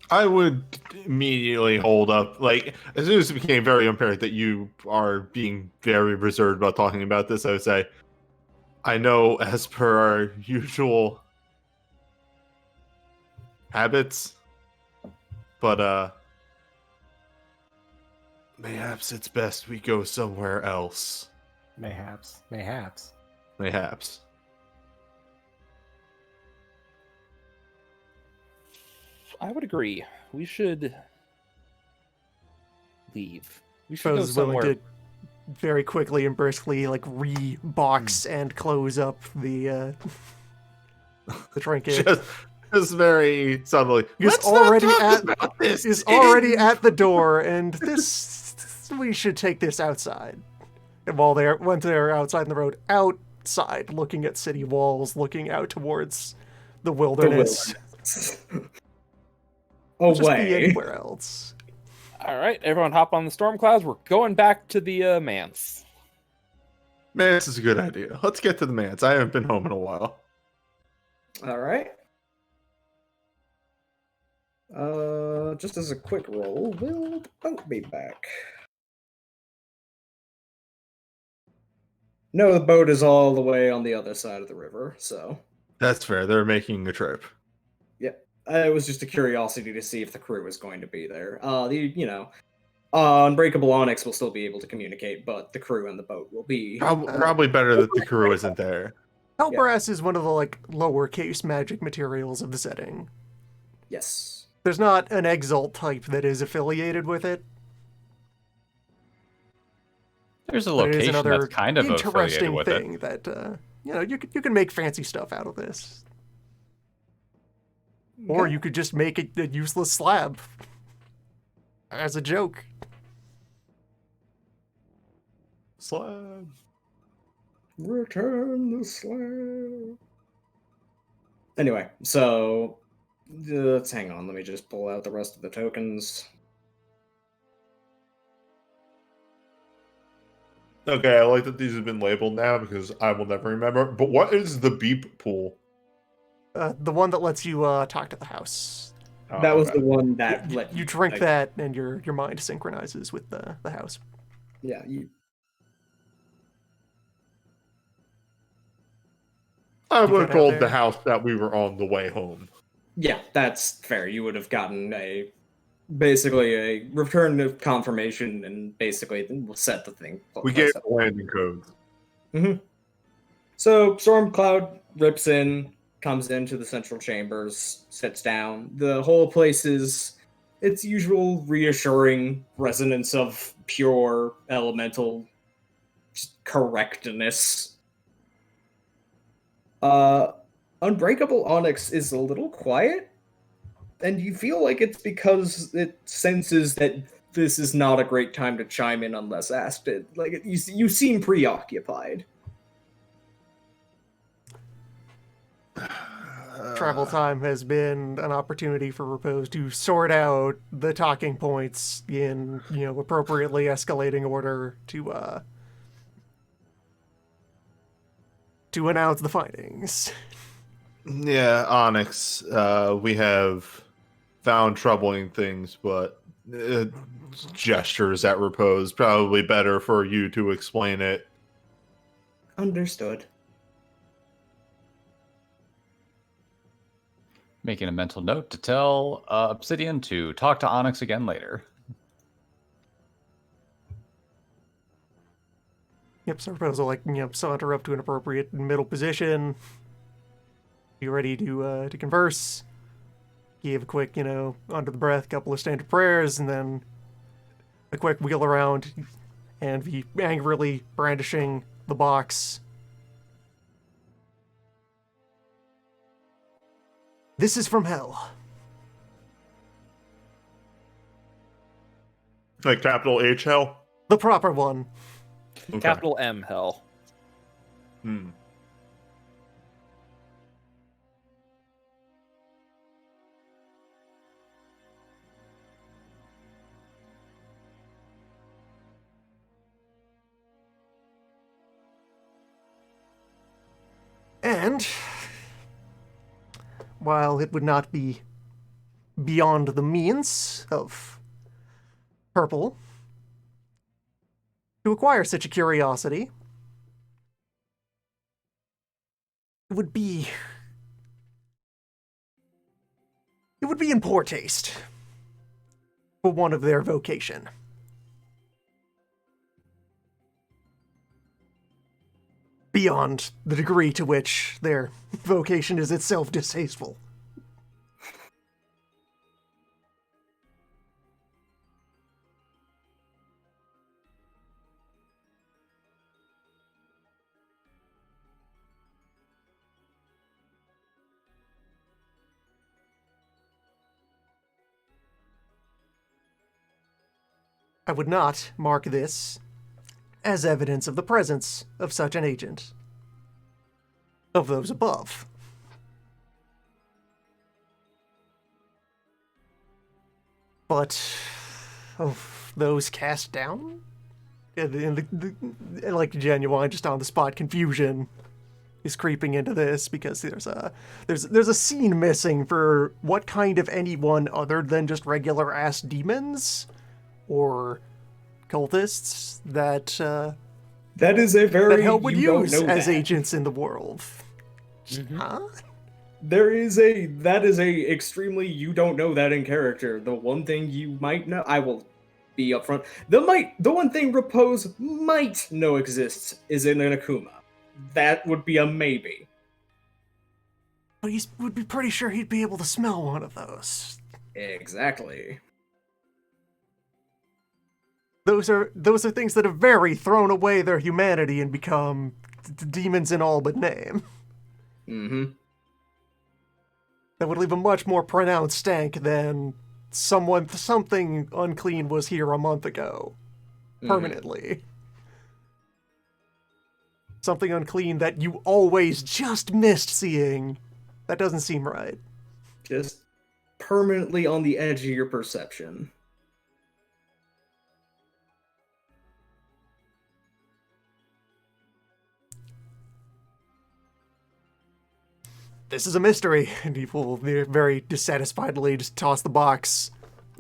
I would immediately hold up. Like, as soon as it became very apparent that you are being very reserved about talking about this, I would say, I know as per our usual habits, but mayhaps it's best we go somewhere else. Mayhaps. Mayhaps. I would agree. We should leave. We should Repose go is willing somewhere. to very quickly and briskly re-box and close up the trinket. Just very subtly. He's Let's already not talk at about this. is already at the door, and we should take this outside. And once they're outside in the road, outside, looking at city walls, looking out towards the wilderness. Just be Away. anywhere else. All right, everyone, hop on the storm clouds. We're going back to the manse. Man, this is a good idea. Let's get to the manse. I haven't been home in a while. All right. Just as a quick roll, will the boat be back? No, the boat is all the way on the other side of the river, so That's fair. They're making a trip. yeah. It was just a curiosity to see if the crew was going to be there. Unbreakable Onyx will still be able to communicate, but the crew and the boat will be. Probably better that the crew isn't there. Hellbrass is one of the lowercase magic materials of the setting. Yes. There's not an Exalt type that is affiliated with it. There's a But it is location another that's kind of affiliated interesting with thing it. that you can make fancy stuff out of this, or Okay. you could just make it a useless slab as a joke. Slab. Return the slab. Anyway, so let's hang on. Let me just pull out the rest of the tokens. Okay, I like that these have been labeled now because I will never remember. But what is the beep pool? The one that lets you talk to the house. Oh, That was okay. the one that You, let you drink that, and your mind synchronizes with the house. Yeah, I would have cut out told the there? house that we were on the way home. yeah, that's fair. You would have gotten basically a return of confirmation, and basically we'll set the thing. We gave the landing codes. So Stormcloud rips in, comes into the central chambers, sits down. The whole place is its usual reassuring resonance of pure elemental correctness. Unbreakable Onyx is a little quiet, and you feel like it's because it senses that this is not a great time to chime in unless asked. You seem preoccupied. Travel time has been an opportunity for Repose to sort out the talking points in, appropriately escalating order to announce the findings. Yeah, Onyx. We have found troubling things, but gestures at Repose. Probably better for you to explain it. Understood. Making a mental note to tell Obsidian to talk to Onyx again later. Yep, so Repose will saunter up to an appropriate middle position. Be ready to converse. Give a quick, under the breath, couple of standard prayers, and then a quick wheel around and be angrily brandishing the box. This is from hell. Like capital H hell? The proper one. Okay. Capital M hell. And while it would not be beyond the means of Purple to acquire such a curiosity, it would be in poor taste for one of their vocation. Beyond the degree to which their vocation is itself distasteful. I would not mark this as evidence of the presence of such an agent of those above. But of those cast down? And like genuine, just on the spot confusion is creeping into this because there's a scene missing for what kind of anyone other than just regular ass demons or cultists that That is a very that Hell would you don't use know as that. agents in the world. Mhm. Huh? That is a extremely you don't know that in character. The one thing you might know, I will be upfront. The one thing Repose might know exists is in an Akuma. That would be a maybe. But he would be pretty sure he'd be able to smell one of those. Exactly. Those are things that have very thrown away their humanity and become demons in all but name. Mm-hmm. That would leave a much more pronounced stank than something unclean was here a month ago. Permanently. Something unclean that you always just missed seeing. That doesn't seem right. Just permanently on the edge of your perception. This is a mystery, and he will very dissatisfiedly just toss the box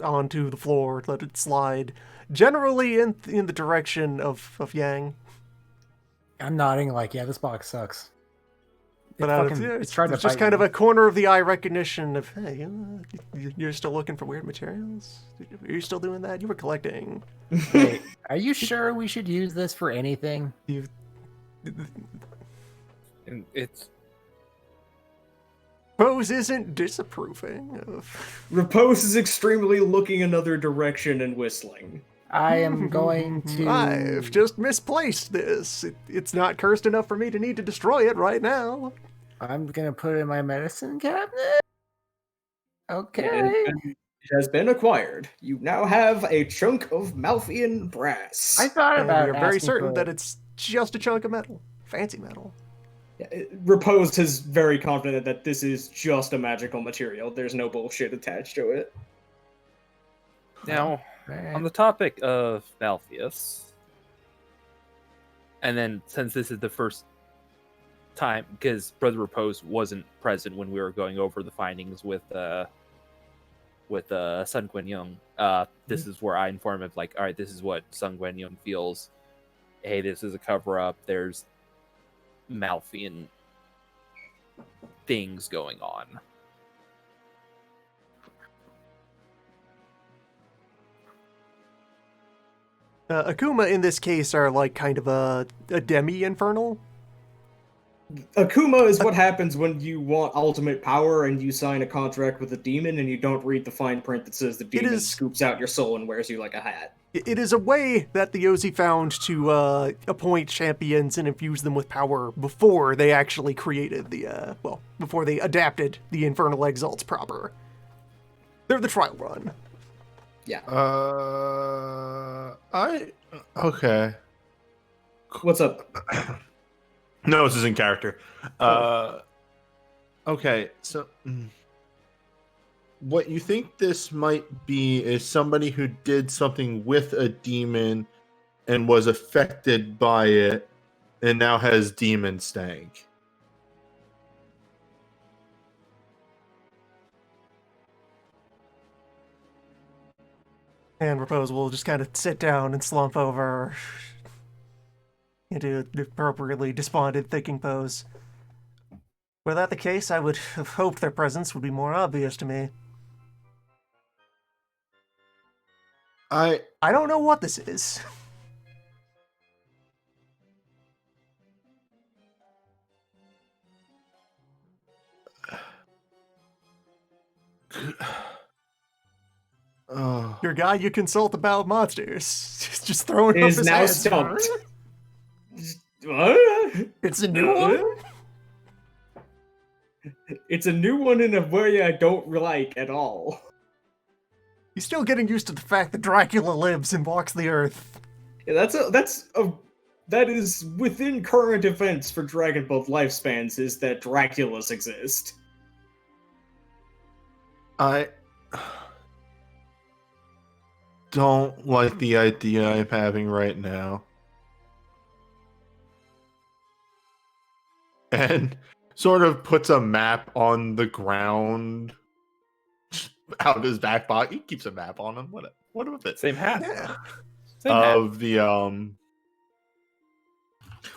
onto the floor, let it slide, generally in the direction of Yang. I'm nodding like, yeah, this box sucks. But it's trying to just fight kind me. of a corner of the eye recognition of, hey, you're still looking for weird materials? Are you still doing that? You were collecting. Wait, are you sure we should use this for anything? And it's Rose isn't disapproving of. Repose is extremely looking another direction and whistling. I am going to. I've just misplaced this. It's not cursed enough for me to need to destroy it right now. I'm gonna put it in my medicine cabinet. Okay. It has been acquired. You now have a chunk of Malthian brass. I thought And about we are very asking certain for that it's just a chunk of metal. Fancy metal. Repose is very confident that this is just a magical material. There's no bullshit attached to it. now Right. on the topic of Malpheus, and then since this is the first time, because Brother Repose wasn't present when we were going over the findings with Sun Guanyong, this is where I inform him, like, all right, this is what Sun Guanyong feels. Hey, this is a cover-up. There's Malphian things going on. Akuma in this case are like kind of a demi-infernal. Akuma is what happens when you want ultimate power and you sign a contract with a demon and you don't read the fine print that says the demon scoops out your soul and wears you like a hat. It is a way that the Ozi found to appoint champions and infuse them with power before they actually created before they adapted the Infernal Exalts proper. They're the trial run. Yeah. Okay. What's up? No, this is in character. Okay, so what you think this might be is somebody who did something with a demon and was affected by it and now has demon stank. And Repose will just kind of sit down and slump over into the appropriately despondent thinking pose. Were that the case, I would have hoped their presence would be more obvious to me. I don't know what this is. Oh. Your guy you consult about monsters just throwing up Is his now hands. stumped. It's a new one? It's a new one in a way I don't like at all. He's still getting used to the fact that Dracula lives and walks the earth. Yeah, that is within current events for Dragon Ball lifespans is that Draculas exist. I don't like the idea I'm having right now. And sort of puts a map on the ground out of his back pocket. He keeps a map on him. What with it? Same hat. Yeah. Same hat. Of the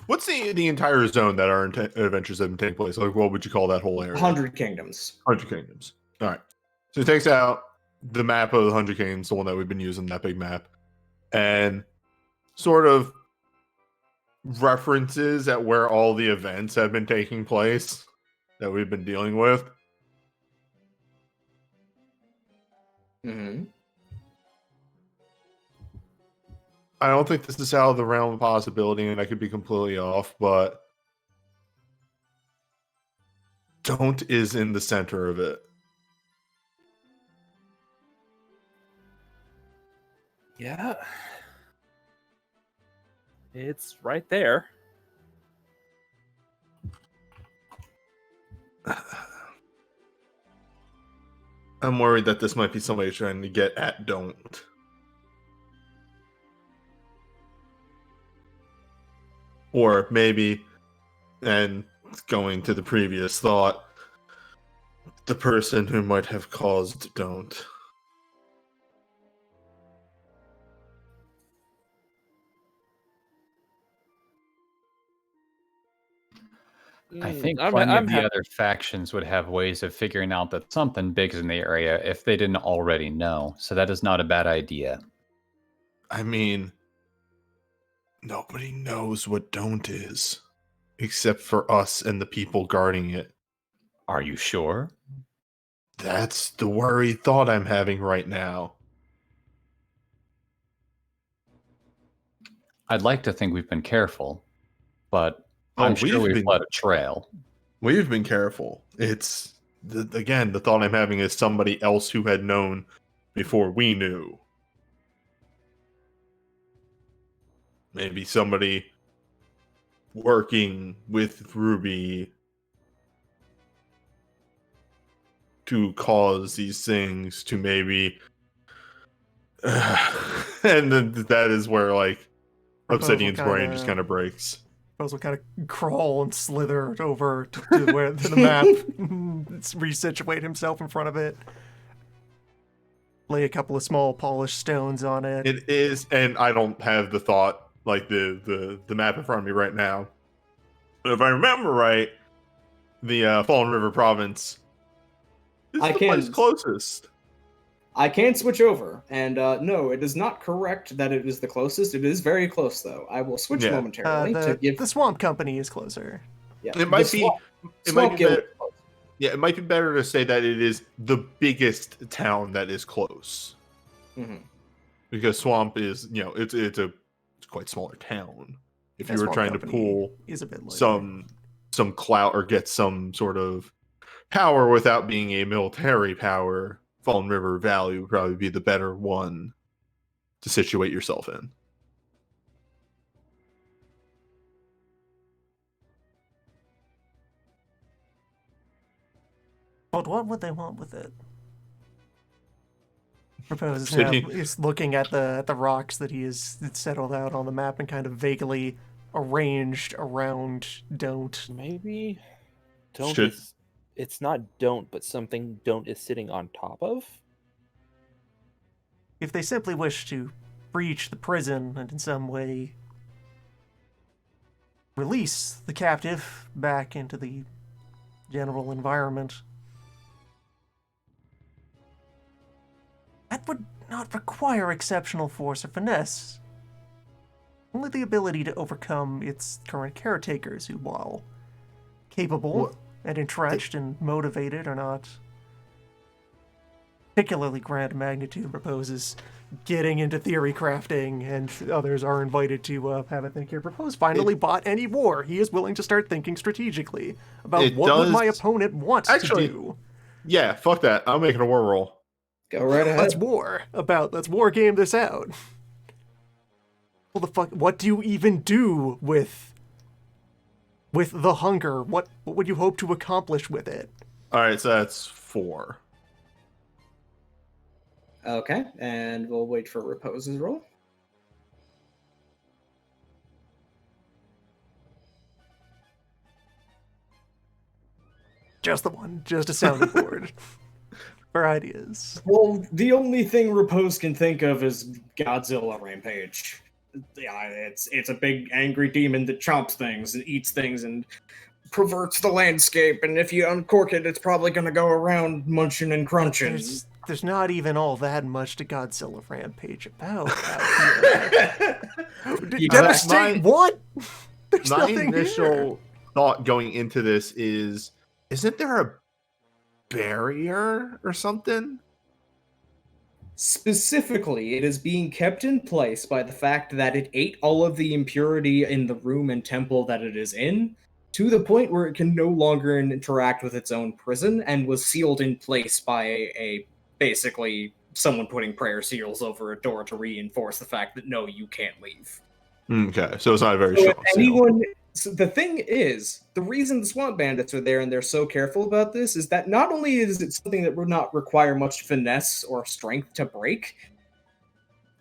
What's the entire zone that our adventures have been taking place? Like, what would you call that whole area? 100 Kingdoms. 100 Kingdoms. All right. So it takes out the map of the 100 Kingdoms, the one that we've been using, that big map, and sort of references at where all the events have been taking place that we've been dealing with. Mm-hmm. I don't think this is out of the realm of possibility, and I could be completely off, but Don't is in the center of it. Yeah. It's right there. I'm worried that this might be somebody trying to get at Don't. Or maybe, and going to the previous thought, the person who might have caused Don't. I think I'm plenty of the happy. other factions would have ways of figuring out that something big is in the area if they didn't already know. So that is not a bad idea. I mean, nobody knows what Don't is, except for us and the people guarding it. Are you sure? That's the worried thought I'm having right now. I'd like to think we've been careful, but I'm sure we've led a trail. We've been careful. It's, again, the thought I'm having is somebody else who had known before we knew. Maybe somebody working with Ruby to cause these things to maybe... and then that is where, like, Obsidian's brain just kind of breaks. Rose will kind of crawl and slither over to the map, resituate himself in front of it, lay a couple of small polished stones on it. It is, and I don't have the thought, like the map in front of me right now. But if I remember right, the Fallen River Province is the place closest. I can switch over, and no, it is not correct that it is the closest. It is very close, though. I will switch momentarily to give... The Swamp Company is closer. Yeah, it might be better. Yeah, it might be better to say that it is the biggest town that is close. Mm-hmm. Because Swamp is, it's quite smaller town. If you were trying to pull some clout or get some sort of power without being a military power, Fallen River Valley would probably be the better one to situate yourself in. But what would they want with it? Proposes he's looking at the rocks that he has settled out on the map and kind of vaguely arranged around Don't. Maybe Don't is... It's not Don't, but something Don't is sitting on top of? If they simply wish to breach the prison and in some way release the captive back into the general environment, that would not require exceptional force or finesse. Only the ability to overcome its current caretakers who, while capable and entrenched and motivated, are not particularly grand magnitude. Proposes getting into theory crafting, and others are invited to have a think here. Propose finally bought any war. He is willing to start thinking strategically about what would my opponent want to do. Yeah, fuck that. I'm making a war roll. Go right ahead. Let's war game this out. What do you even do with the hunger? What would you hope to accomplish with it? All right, so that's 4. Okay, and we'll wait for Repose's roll. Just the one, just a sounding board for ideas. Well, the only thing Repose can think of is Godzilla Rampage. Yeah, it's a big angry demon that chomps things and eats things and perverts the landscape. And if you uncork it, it's probably going to go around munching and crunching. There's not even all that much to Godzilla Rampage about out here. Devastate what? There's my nothing initial here. thought going into this is, isn't there a barrier or something? Specifically, it is being kept in place by the fact that it ate all of the impurity in the room and temple that it is in, to the point where it can no longer interact with its own prison, and was sealed in place by a basically someone putting prayer seals over a door to reinforce the fact that no, you can't leave. Okay, so it's not a very So if strong seal. anyone, so the thing is, the reason the swamp bandits are there and they're so careful about this is that not only is it something that would not require much finesse or strength to break,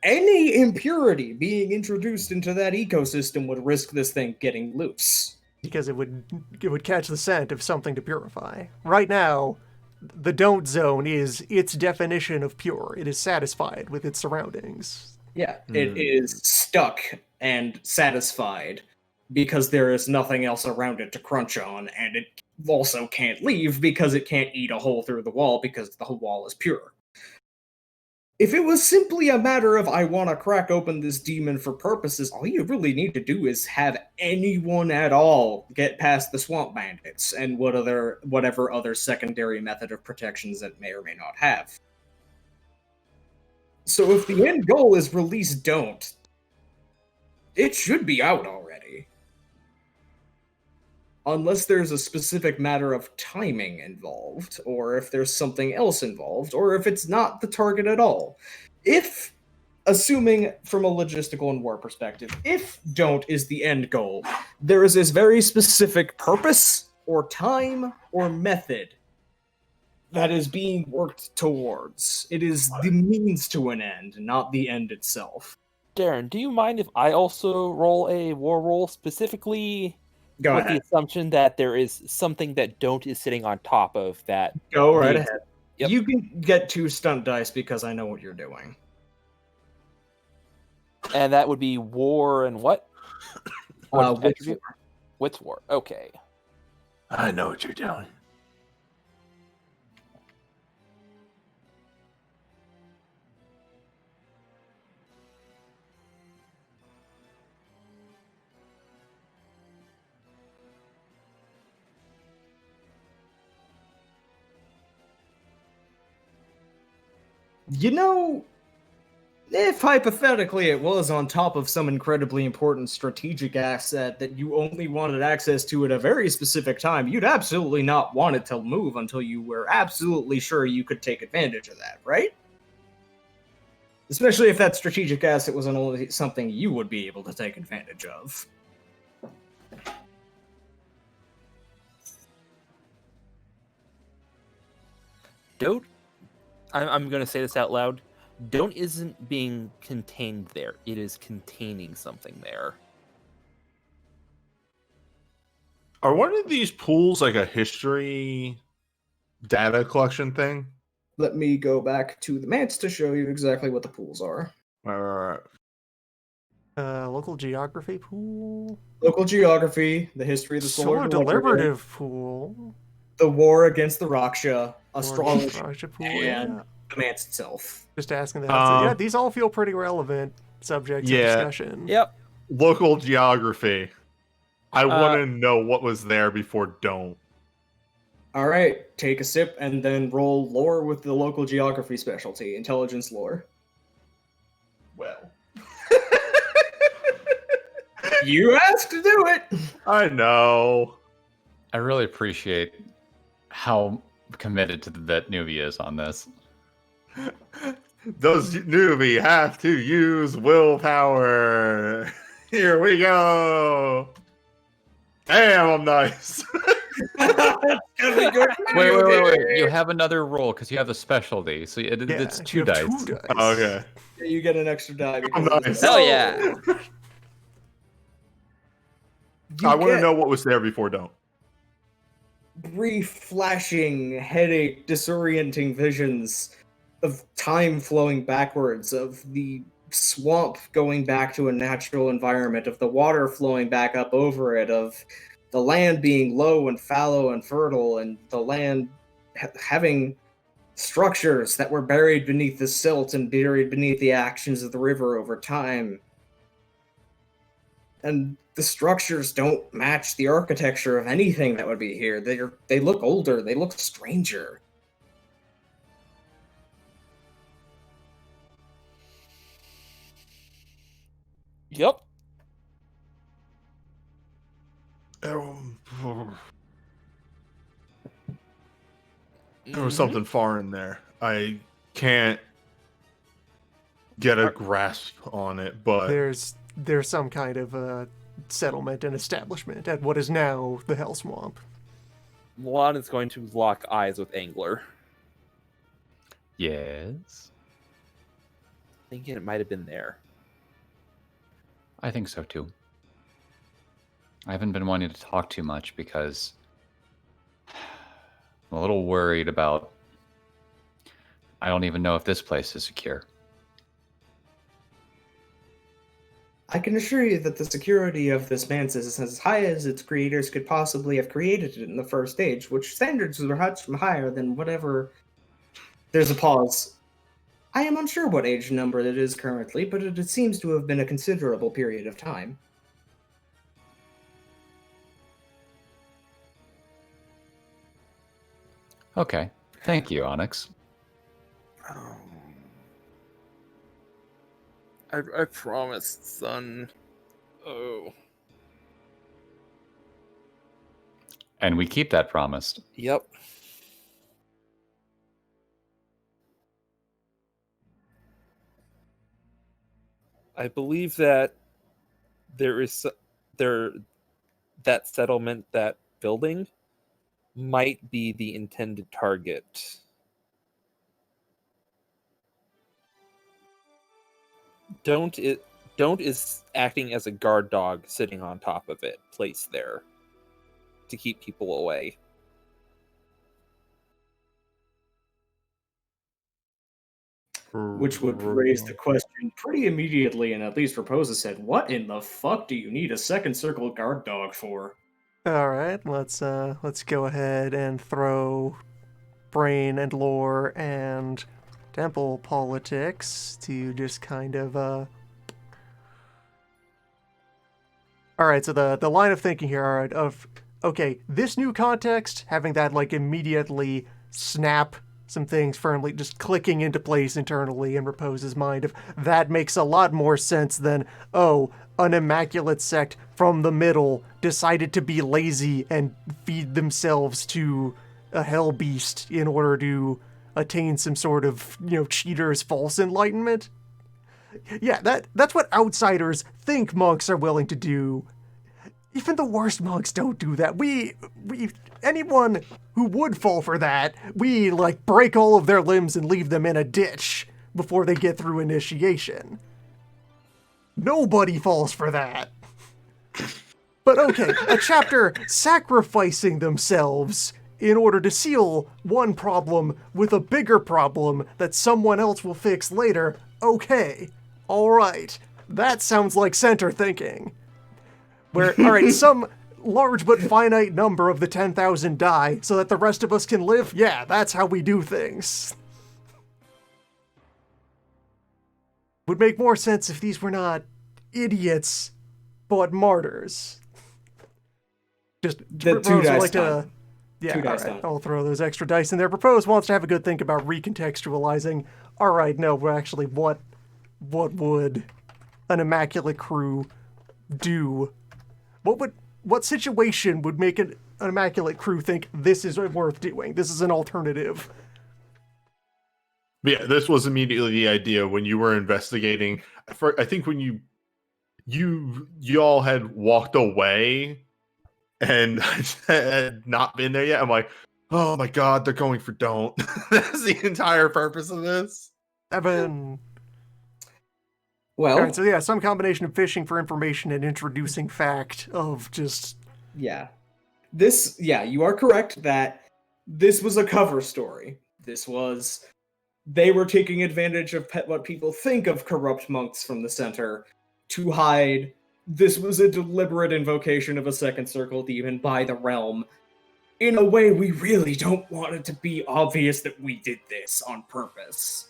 any impurity being introduced into that ecosystem would risk this thing getting loose. Because it would catch the scent of something to purify. Right now, the don't zone is its definition of pure. It is satisfied with its surroundings. Yeah, it is stuck and satisfied because there is nothing else around it to crunch on, and it also can't leave because it can't eat a hole through the wall because the whole wall is pure. If it was simply a matter of I want to crack open this demon for purposes, all you really need to do is have anyone at all get past the swamp bandits and whatever other secondary method of protections that may or may not have. So if the end goal is release don't, it should be out already. Unless there's a specific matter of timing involved, or if there's something else involved, or if it's not the target at all. If, assuming from a logistical and war perspective, if don't is the end goal, there is this very specific purpose, or time, or method that is being worked towards. It is the means to an end, not the end itself. Darren, do you mind if I also roll a war roll, specifically Go with ahead. the assumption that there is something that don't is sitting on top of that? Go right ahead. Yep. You can get 2 stunt dice because I know what you're doing. And that would be war and what? Wits Attribute? Wits war. Okay. I know what you're doing. You know, if hypothetically it was on top of some incredibly important strategic asset that you only wanted access to at a very specific time, you'd absolutely not want it to move until you were absolutely sure you could take advantage of that, right? Especially if that strategic asset was only something you would be able to take advantage of. Don't. I'm going to say this out loud. Don't isn't being contained there. It is containing something there. Are one of these pools like a history data collection thing? Let me go back to the maps to show you exactly what the pools are. Right. Local geography pool. Local geography, the history of the Solo solar deliberative pool. the war against the Raksha, astrology, Astrology pool, and yeah. the Mance itself. Just asking that. Yeah, these all feel pretty relevant subjects of discussion. Yep. Local geography. I want to know what was there before don't. All right, take a sip and then roll lore with the local geography specialty, intelligence lore. Well. You asked to do it! I know. I really appreciate how committed to that newbie is on this. Does newbie have to use willpower? Here we go. Damn, I'm nice. It's gonna be good. Wait. You have another roll because you have the specialty. So it's you two have dice. 2 dice. Oh, okay. You get an extra die. I'm because of nice. this. Hell yeah. You I want to get know what was there before don't. brief, flashing, headache, disorienting visions of time flowing backwards, of the swamp going back to a natural environment, of the water flowing back up over it, of the land being low and fallow and fertile, and the land having structures that were buried beneath the silt and buried beneath the actions of the river over time. And the structures don't match the architecture of anything that would be here. They look older, they look stranger. Yep. There was Mhm. something foreign there. I can't get a grasp on it, but There's some kind of settlement and establishment at what is now the Hell Swamp. Milan is going to lock eyes with Angler, Yes, thinking it might have been there. I think so too. I haven't been wanting to talk too much because I'm a little worried about. I don't even know if this place is secure. I can assure you that the security of this mantis is as high as its creators could possibly have created it in the first age, which standards are much higher than whatever. There's a pause. I am unsure what age number it is currently, but it seems to have been a considerable period of time. Okay, thank you, Onyx. I promised, son. Oh. And we keep that promise. Yep. I believe that that settlement, that building, might be the intended target. Don't is acting as a guard dog sitting on top of it, placed there to keep people away. Which would raise the question pretty immediately, and at least Raposa said, "What in the fuck do you need a second circle guard dog for?" All right, let's go ahead and throw brain and lore and temple politics to just kind of All right, so the line of thinking here, all right, of okay, this new context, having that like immediately snap some things firmly just clicking into place internally in Raposa's mind, of that makes a lot more sense than, oh, an immaculate sect from the middle decided to be lazy and feed themselves to a hell beast in order to attain some sort of, cheater's false enlightenment. Yeah, that's what outsiders think monks are willing to do. Even the worst monks don't do that. We anyone who would fall for that, we like break all of their limbs and leave them in a ditch before they get through initiation. Nobody falls for that. But okay, a chapter sacrificing themselves in order to seal one problem with a bigger problem that someone else will fix later. Okay, all right. That sounds like center thinking. Where, all right, some large but finite number of the 10,000 die so that the rest of us can live? Yeah, that's how we do things. Would make more sense if these were not idiots, but martyrs. Just The two Rose would dice like to. done. Yeah, Two all dice right, done. I'll throw those extra dice in there. Propose wants to have a good think about recontextualizing. All right, no, we're actually what would an immaculate crew do? What situation would make an immaculate crew think this is worth doing? This is an alternative. yeah, this was immediately the idea when you were investigating. I think when you all had walked away and had not been there yet. I'm like, oh my god, they're going for don't. That's the entire purpose of this. Evan. Well, All right, so yeah, some combination of fishing for information and introducing fact of just. yeah. You are correct that this was a cover story. This was they were taking advantage of what people think of corrupt monks from the center to hide. This was a deliberate invocation of a second circle demon by the realm. In a way, we really don't want it to be obvious that we did this on purpose.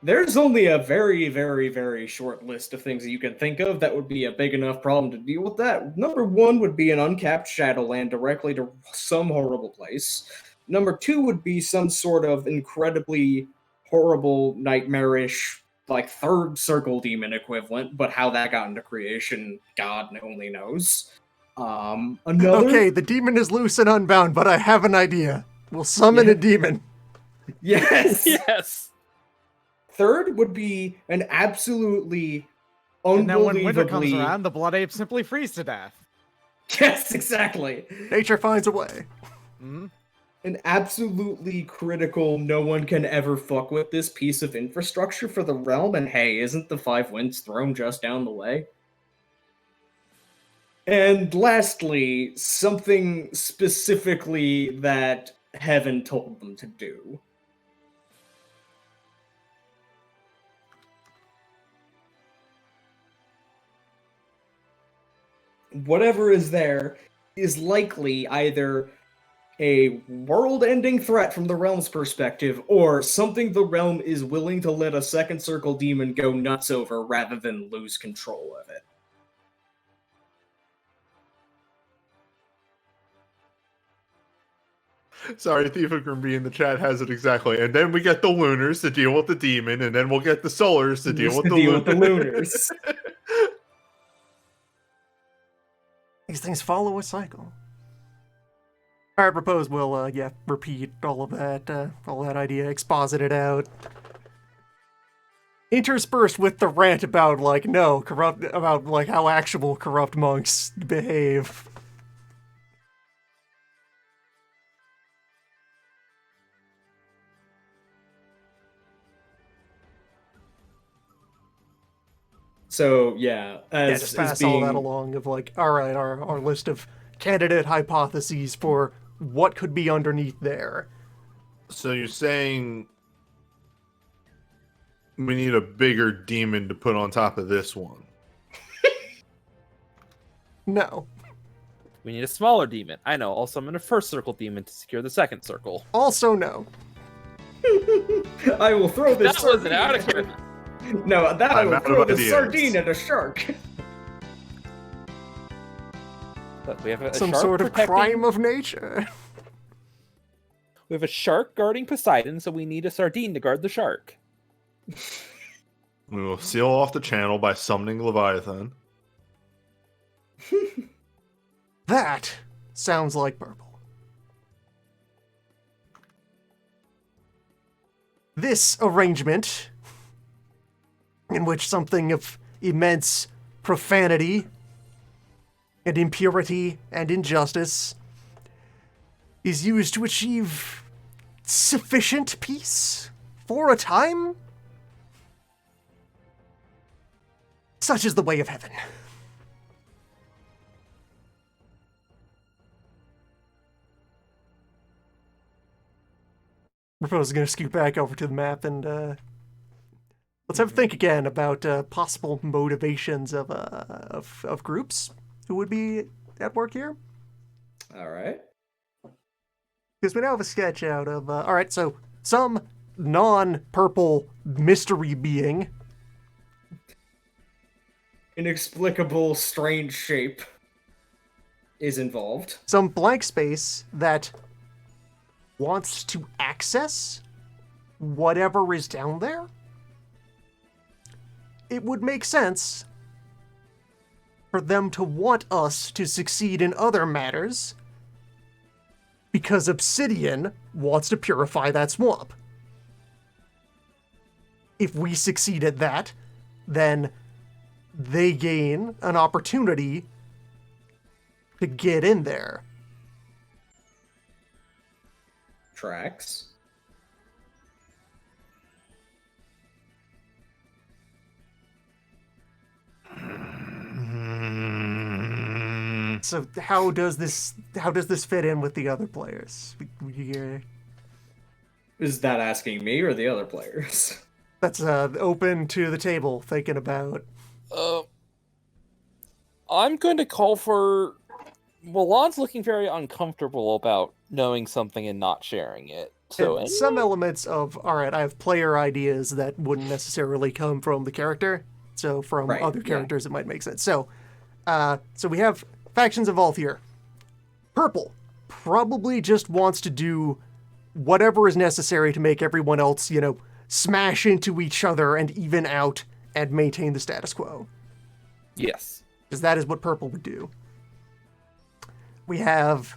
There's only a very, very, very short list of things that you can think of that would be a big enough problem to deal with that. Number one would be an uncapped Shadowland directly to some horrible place. Number two would be some sort of incredibly horrible, nightmarish, like third circle demon equivalent, but how that got into creation, God only knows. Another. Okay, the demon is loose and unbound, but I have an idea. We'll summon a demon. Yes. Yes. Third would be an absolutely And then when unbelievably. winter comes around, the blood apes simply freeze to death. Yes, exactly. Nature finds a way. Mm-hmm. An absolutely critical, no one can ever fuck with this piece of infrastructure for the realm, and hey, isn't the Five Winds throne just down the way? And lastly, something specifically that Heaven told them to do. Whatever is there is likely either a world-ending threat from the realm's perspective, or something the realm is willing to let a second circle demon go nuts over rather than lose control of it. Sorry, Thief of Grimby in the chat has it exactly. And then we get the Lunars to deal with the demon, and then we'll get the Solars to deal with the Lunars. These things follow a cycle. I propose we'll, repeat all of that idea, exposit it out. Interspersed with the rant about, about how actual corrupt monks behave. So, yeah. Just pass all that along of alright, our list of candidate hypotheses for what could be underneath there. So you're saying we need a bigger demon to put on top of this one? No. We need a smaller demon. I know. I'll summon a first circle demon to secure the second circle. Also no. I will throw this That wasn't adequate. No, that I I'm will out throw of this ideas. sardine at a shark. Look, we have a Some shark sort of protecting- crime of nature. We have a shark guarding Poseidon, so we need a sardine to guard the shark. We will seal off the channel by summoning Leviathan. That sounds like purple. This arrangement, in which something of immense profanity and impurity and injustice is used to achieve sufficient peace for a time, such is the way of heaven. Propose is going to scoot back over to the map and let's have a think again about possible motivations of groups who would be at work here. All right. Because we now have a sketch out of all right. So some non-purple mystery being, Inexplicable, strange shape is involved. some blank space that wants to access whatever is down there. It would make sense for them to want us to succeed in other matters because Obsidian wants to purify that swamp. If we succeed at that, then they gain an opportunity to get in there. Tracks. So how does this fit in with the other players? Is that asking me or the other players? That's open to the table, thinking about. I'm going to call for. Milan's looking very uncomfortable about knowing something and not sharing it. So And some elements of, all right, I have player ideas that wouldn't necessarily come from the character. So from Right, other yeah. characters, it might make sense. So we have factions involved here. Purple probably just wants to do whatever is necessary to make everyone else, smash into each other and even out and maintain the status quo. yes. Because that is what purple would do. We have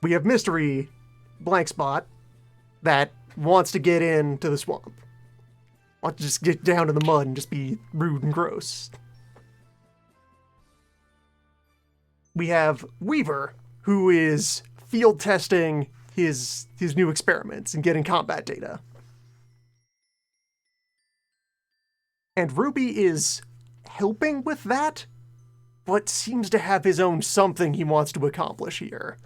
mystery blank spot that wants to get into the swamp. Wants to just get down in the mud and just be rude and gross. We have Weaver, who is field testing his new experiments and getting combat data. And Ruby is helping with that, but seems to have his own something he wants to accomplish here.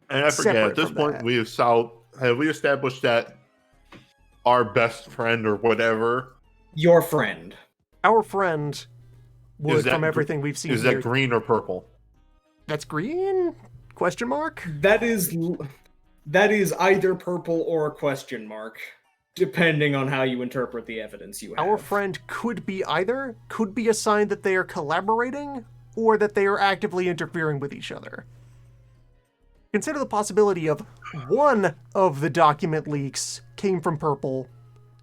And I forget, Separate at this from point, that. have we established that our best friend or whatever, Your friend. Our friend would, that from gr- everything we've seen is here, that green or purple? that's green? Question mark? That is either purple or a question mark, depending on how you interpret the evidence you have. Our friend could be either, could be a sign that they are collaborating, or that they are actively interfering with each other. Consider the possibility of one of the document leaks came from Purple,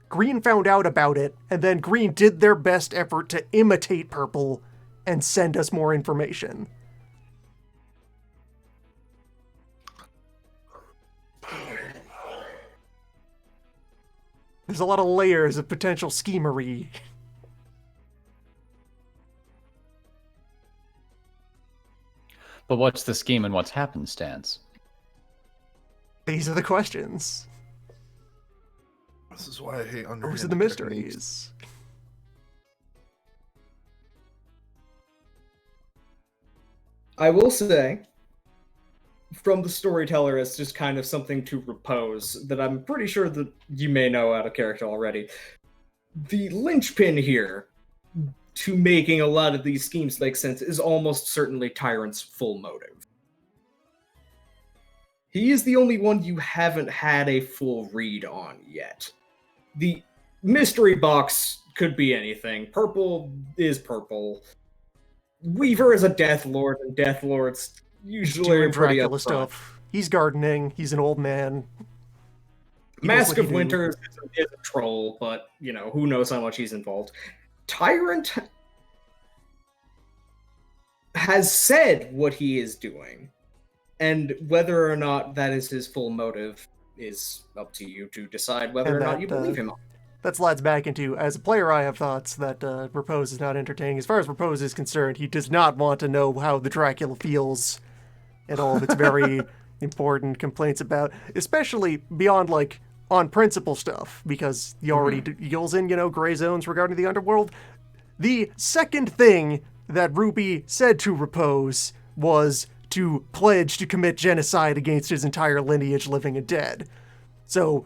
Green found out about it, and then Green did their best effort to imitate Purple and send us more information. There's a lot of layers of potential schemery. But what's the scheme and what's happenstance? These are the questions. This is why I hate underhanded Those are the techniques. mysteries. I will say, from the storyteller, it's just kind of something to repose that I'm pretty sure that you may know out of character already. The linchpin here to making a lot of these schemes make sense is almost certainly Tyrant's full motive. He is the only one you haven't had a full read on yet. The mystery box could be anything. Purple is purple. Weaver is a Death Lord, and Death Lords usually Doing are pretty Dracula upfront. stuff. He's gardening. He's an old man. He does Mask what he of do. Winter is a troll, but, who knows how much he's involved. Tyrant has said what he is doing, and whether or not that is his full motive is up to you to decide whether And or not that, you believe him. That slides back into, as a player, I have thoughts that Repose is not entertaining. As far as Repose is concerned, he does not want to know how the Dracula feels and all of its very important complaints about, especially beyond, on principle stuff, because he already deals in, gray zones regarding the underworld. The second thing that Ruby said to Repose was to pledge to commit genocide against his entire lineage, living and dead. So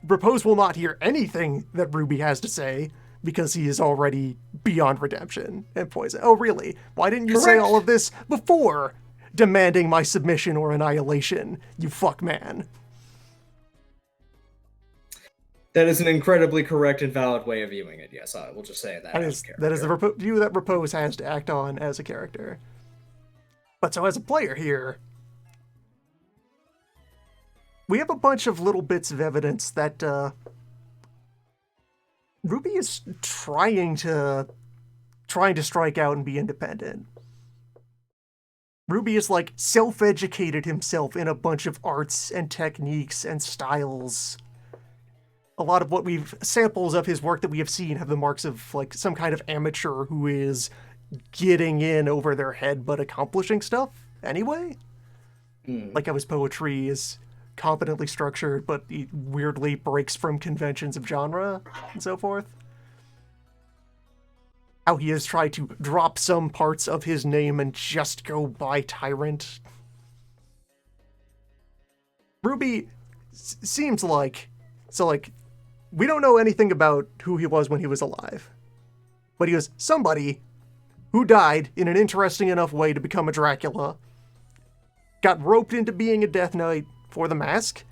Repose will not hear anything that Ruby has to say because he is already beyond redemption and poison. Oh, really? Why didn't you say Correct. all of this before demanding my submission or annihilation, you fuck man? That is an incredibly correct and valid way of viewing it, yes, I will just say that. That as is, a that is character. the view that Repose has to act on as a character. But so as a player here, we have a bunch of little bits of evidence that Ruby is trying to strike out and be independent. Ruby is self-educated himself in a bunch of arts and techniques and styles. A lot of samples of his work that we have seen have the marks of some kind of amateur who is getting in over their head but accomplishing stuff anyway. Like how his poetry is competently structured, but he weirdly breaks from conventions of genre and so forth. How he has tried to drop some parts of his name and just go by Tyrant Ruby seems like we don't know anything about who he was when he was alive, but he was somebody who died in an interesting enough way to become a Dracula, got roped into being a Death Knight for the mask,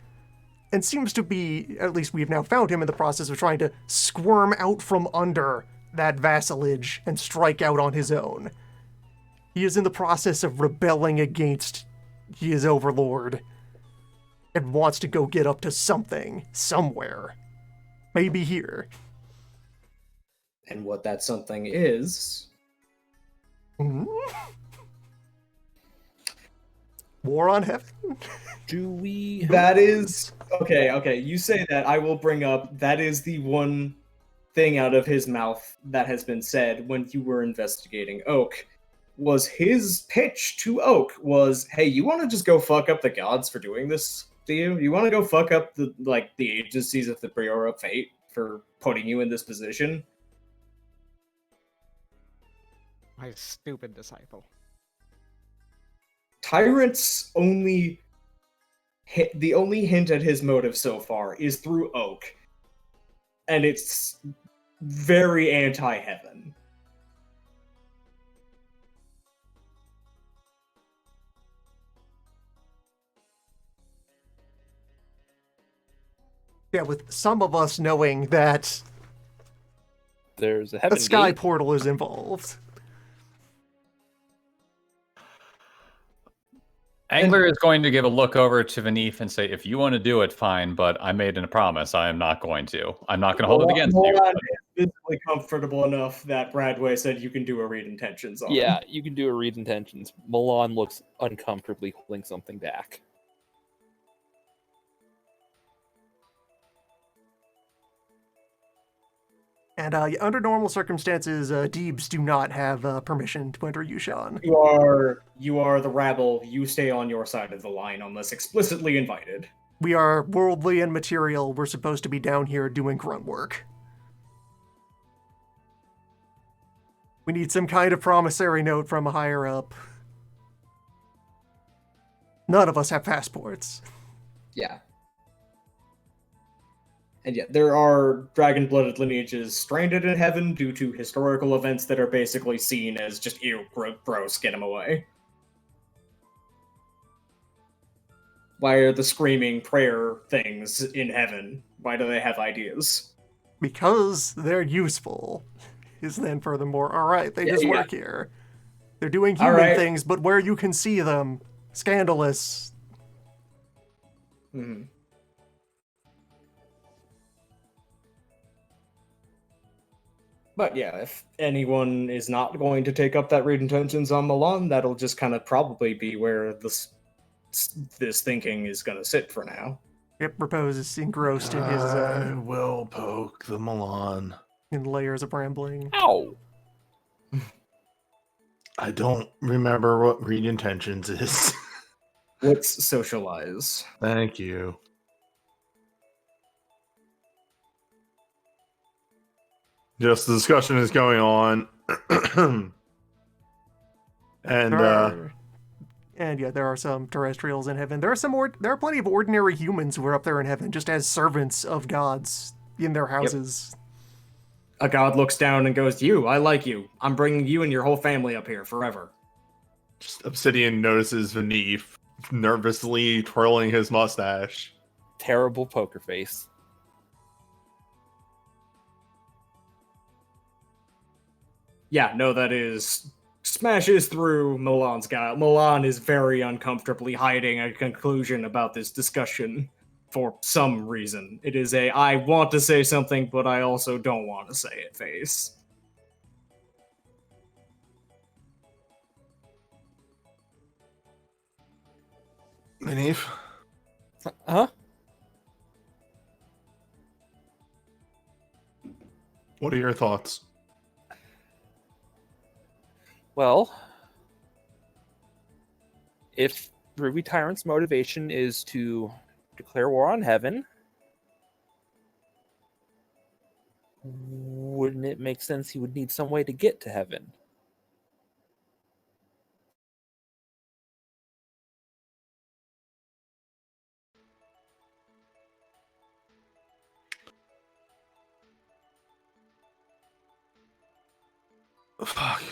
and seems to be, at least we've now found him in the process of trying to squirm out from under that vassalage and strike out on his own. He is in the process of rebelling against his overlord and wants to go get up to something, somewhere. Maybe here. And what that something is... Hmm? War on Heaven? Do we? That is... Okay, you say that, I will bring up, that is the one thing out of his mouth that has been said when you were investigating Oak, was his pitch to Oak was, hey, you want to just go fuck up the gods for doing this to you? You want to go fuck up the agencies of the Prior of Fate for putting you in this position? My stupid disciple. Tyrant's only the only hint at his motive so far is through Oak, and it's very anti-heaven. Yeah, with some of us knowing that There's a heaven a sky gate. portal is involved. Angler is going to give a look over to Vanif and say, if you want to do it, fine, but I made a promise. I am not going to. I'm not going to hold it against you. Molan is visibly comfortable enough that Bradway said you can do a read intentions on Yeah, him. you can do a read intentions. Milan looks uncomfortably holding something back. And under normal circumstances, Deebs do not have permission to enter Yushan. You are the rabble. You stay on your side of the line unless explicitly invited. We are worldly and material. We're supposed to be down here doing grunt work. We need some kind of promissory note from a higher up. None of us have passports. Yeah. And yet, there are dragon-blooded lineages stranded in heaven due to historical events that are basically seen as just, ew, gross, get them away. Why are the screaming prayer things in heaven? Why do they have ideas? Because they're useful. Is then furthermore, alright, they Yeah, just yeah. work here. They're doing human Alright. things, but where you can see them, scandalous. Hmm. But yeah, if anyone is not going to take up that read intentions on Milan, that'll just kind of probably be where this thinking is going to sit for now. Yep, Repose is engrossed in his I will poke the Milan. in layers of rambling. Ow! I don't remember what read intentions is. Let's socialize. Thank you. Just the discussion is going on. And There are some terrestrials in heaven. There are plenty of ordinary humans who are up there in heaven, just as servants of gods in their houses. A god looks down and goes, "You, I like you. I'm bringing you and your whole family up here forever." just Obsidian notices Vanif nervously twirling his mustache. Terrible poker face. Yeah, no, that is smashes through Milan's guy. Milan is very uncomfortably hiding a conclusion about this discussion for some reason. It is a I want to say something, but I also don't want to say it face. Vanif? Huh? What are your thoughts? Well, if Ruby Tyrant's motivation is to declare war on heaven, wouldn't it make sense he would need some way to get to heaven? Fuck.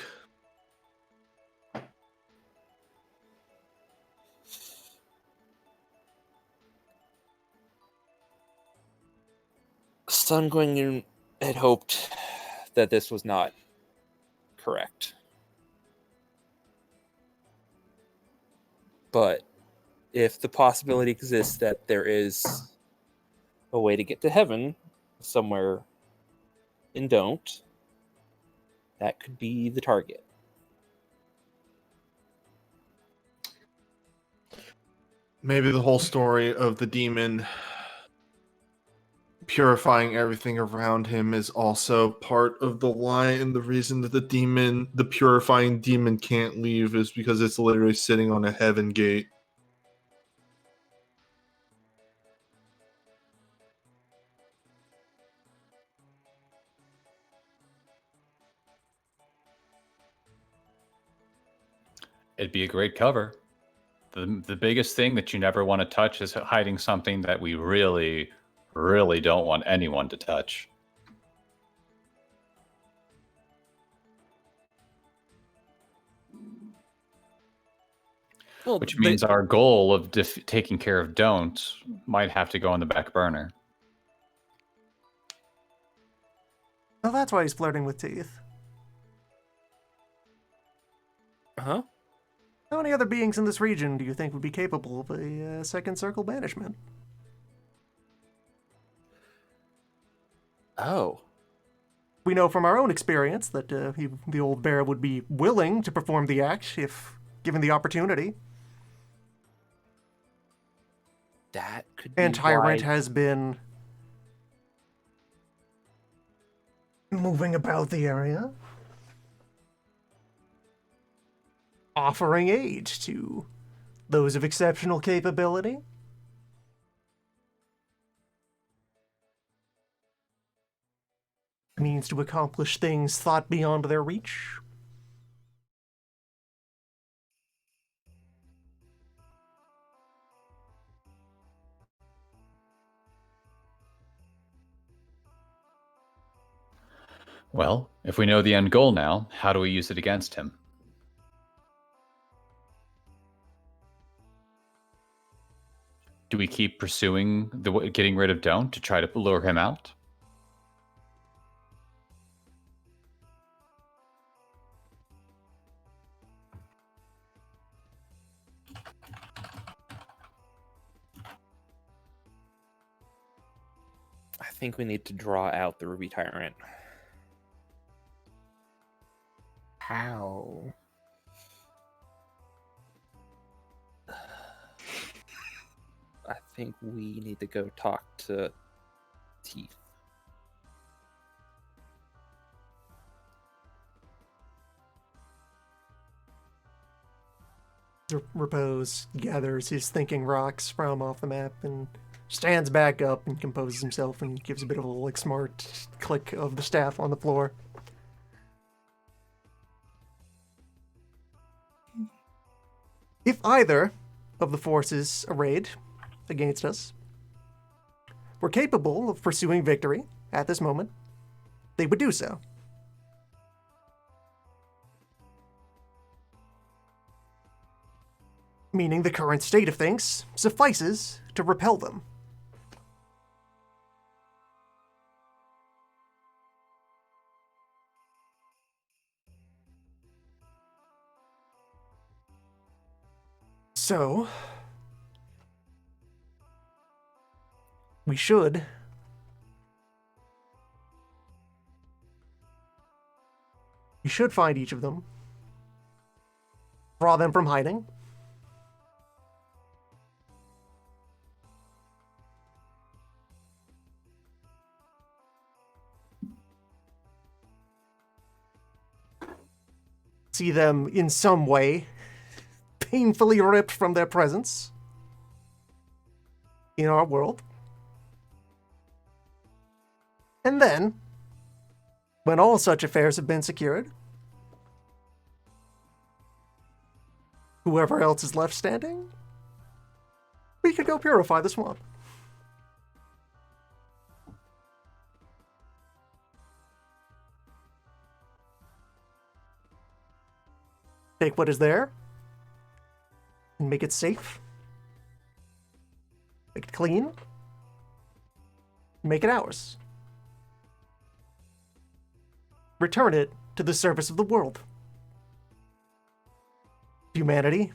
Sun Guangyun had hoped that this was not correct. But if the possibility exists that there is a way to get to heaven somewhere in Don't, that could be the target. Maybe the whole story of the demon purifying everything around him is also part of the lie, and the reason that the purifying demon can't leave is because it's literally sitting on a heaven gate. It'd be a great cover. The biggest thing that you never want to touch is hiding something that we really, really don't want anyone to touch. Well, Which means our goal of taking care of Don't might have to go on the back burner. Well, that's why he's flirting with Teeth. huh? How many other beings in this region do you think would be capable of a second circle banishment? Oh. We know from our own experience that the old bear would be willing to perform the act if given the opportunity. That could be And Tyrant why... has been moving about the area, offering aid to those of exceptional capability. Means to accomplish things thought beyond their reach. Well, if we know the end goal now, how do we use it against him? Do we keep pursuing getting rid of Don't to try to lure him out? I think we need to draw out the Ruby Tyrant. How? I think we need to go talk to Teeth. Repose gathers his thinking rocks from off the map and stands back up and composes himself and gives a bit of a like smart click of the staff on the floor. If either of the forces arrayed against us were capable of pursuing victory at this moment, they would do so. Meaning the current state of things suffices to repel them. So, we should find each of them, draw them from hiding, see them in some way painfully ripped from their presence in our world. And then, when all such affairs have been secured, whoever else is left standing, we could go purify the swamp. take what is there and make it safe, make it clean, make it ours. Return it to the service of the world, humanity,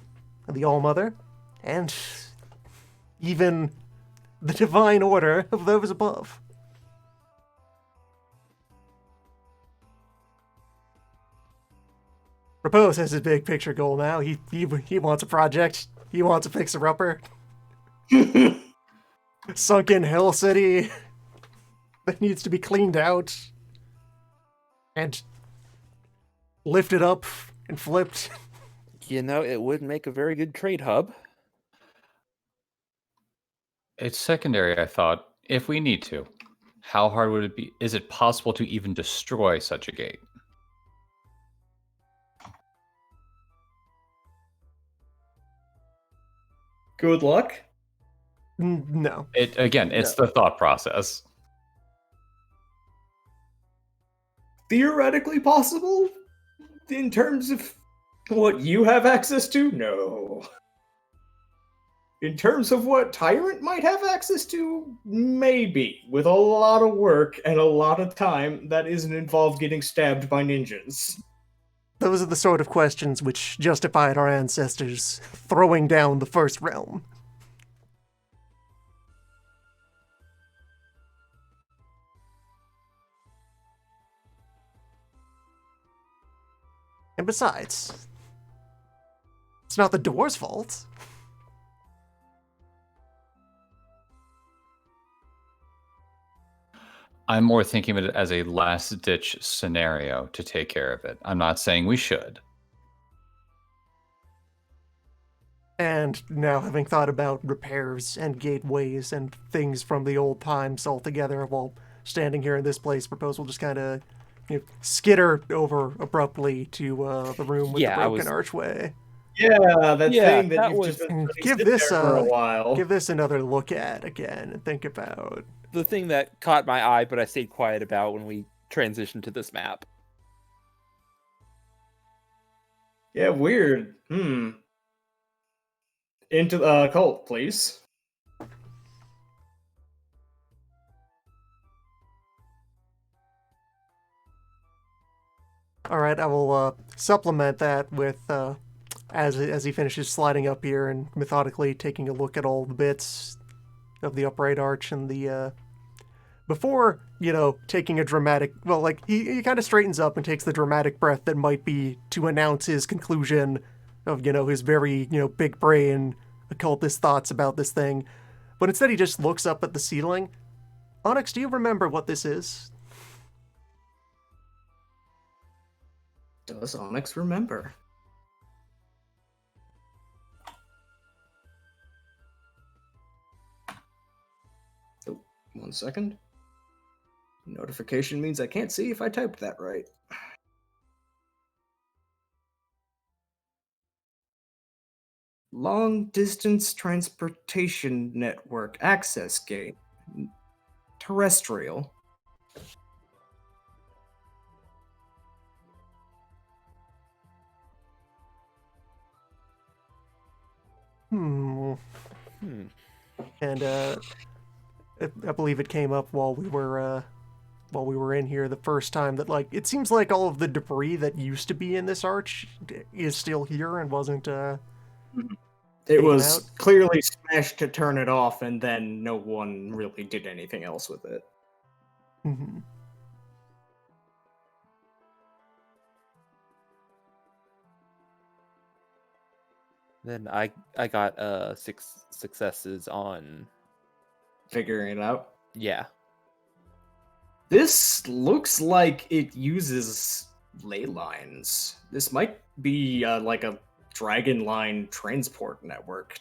and the All-Mother, and even the divine order of those above. Repose has his big picture goal now. He wants a project. He wants a fixer-upper. Sunken Hill City that needs to be cleaned out and lifted up and flipped. You know, it would make a very good trade hub. It's secondary, I thought. If we need to, how hard would it be? Is it possible to even destroy such a gate? Good luck. No. It's the thought process. Theoretically possible? In terms of what you have access to? No. In terms of what Tyrant might have access to? Maybe. With a lot of work and a lot of time that isn't involved getting stabbed by ninjas. Those are the sort of questions which justified our ancestors throwing down the first realm. And besides, it's not the door's fault. I'm more thinking of it as a last-ditch scenario to take care of it. I'm not saying we should. And now, having thought about repairs and gateways and things from the old times altogether, while standing here in this place, Propose will just kind of skitter over abruptly to the room with the broken archway. Yeah, that thing that you've was- just been letting Give sit this there for a while. give this another look at again and think about. The thing that caught my eye, but I stayed quiet about when we transitioned to this map. Yeah, weird. Into the cult, please. All right, I will supplement that with as he finishes sliding up here and methodically taking a look at all the bits of the upright arch and the before taking a dramatic he kind of straightens up and takes the dramatic breath that might be to announce his conclusion of his very big brain occultist thoughts about this thing, but instead he just looks up at the ceiling. Onyx, do you remember what this is? Does Onyx remember? Oh, 1 second. Notification means I can't see if I typed that right. Long distance transportation network access gate. Terrestrial. And I believe it came up while we were in here the first time that it seems like all of the debris that used to be in this arch is still here and wasn't It was out. clearly smashed to turn it off, and then no one really did anything else with it. Mm-hmm. Then I got 6 successes on. Figuring it out. Yeah. This looks like it uses ley lines. This might be like a dragon line transport network.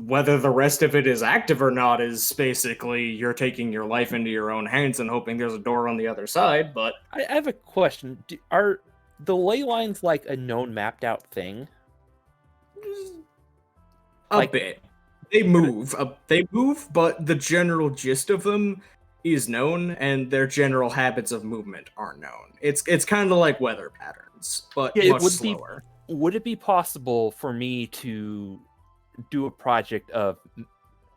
Whether the rest of it is active or not is basically you're taking your life into your own hands and hoping there's a door on the other side, but... I have a question. Are the ley lines like a known mapped out thing? A Like- bit. They move. But the general gist of them is known, and their general habits of movement are known. It's kind of like weather patterns, but Yeah, it much would be- slower. would it be possible for me to do a project of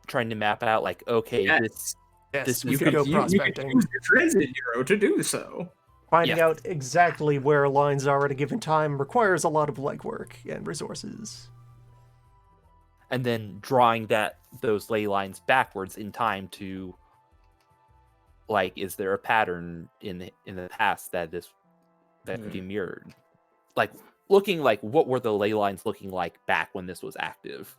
trying to map out, like, okay, Yes. Yes, This you is could go you could prospecting, use your transit hero to do so. finding Yes. out exactly where lines are at a given time requires a lot of legwork and resources. and then drawing those ley lines backwards in time to, like, is there a pattern in the past that could be mirrored? Like, looking like, what were the ley lines looking like back when this was active?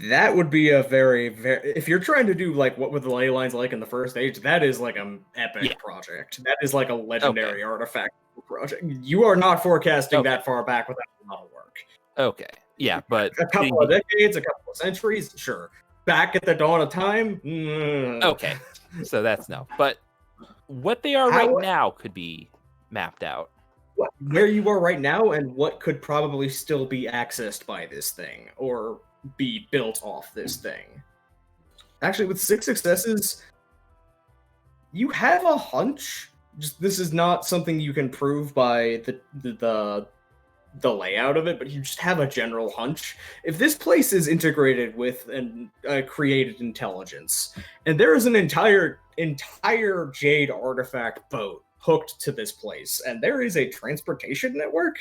That would be a very, very. If you're trying to do like what were the ley lines like in the first age, that is like an epic Yeah. project. That is like a legendary artifact project. You are not forecasting Okay. that far back without a lot of work. Okay, yeah, but A couple of decades, a couple of centuries, sure. Back at the dawn of time, okay, so that's no. But what they are How- right now could be mapped out. Where you are right now, and what could probably still be accessed by this thing or be built off this thing. Actually, with 6 successes, you have a hunch. Just this is not something you can prove by the layout of it, but you just have a general hunch. If this place is integrated with an created intelligence, and there is an entire Jade artifact boat hooked to this place, and there is a transportation network,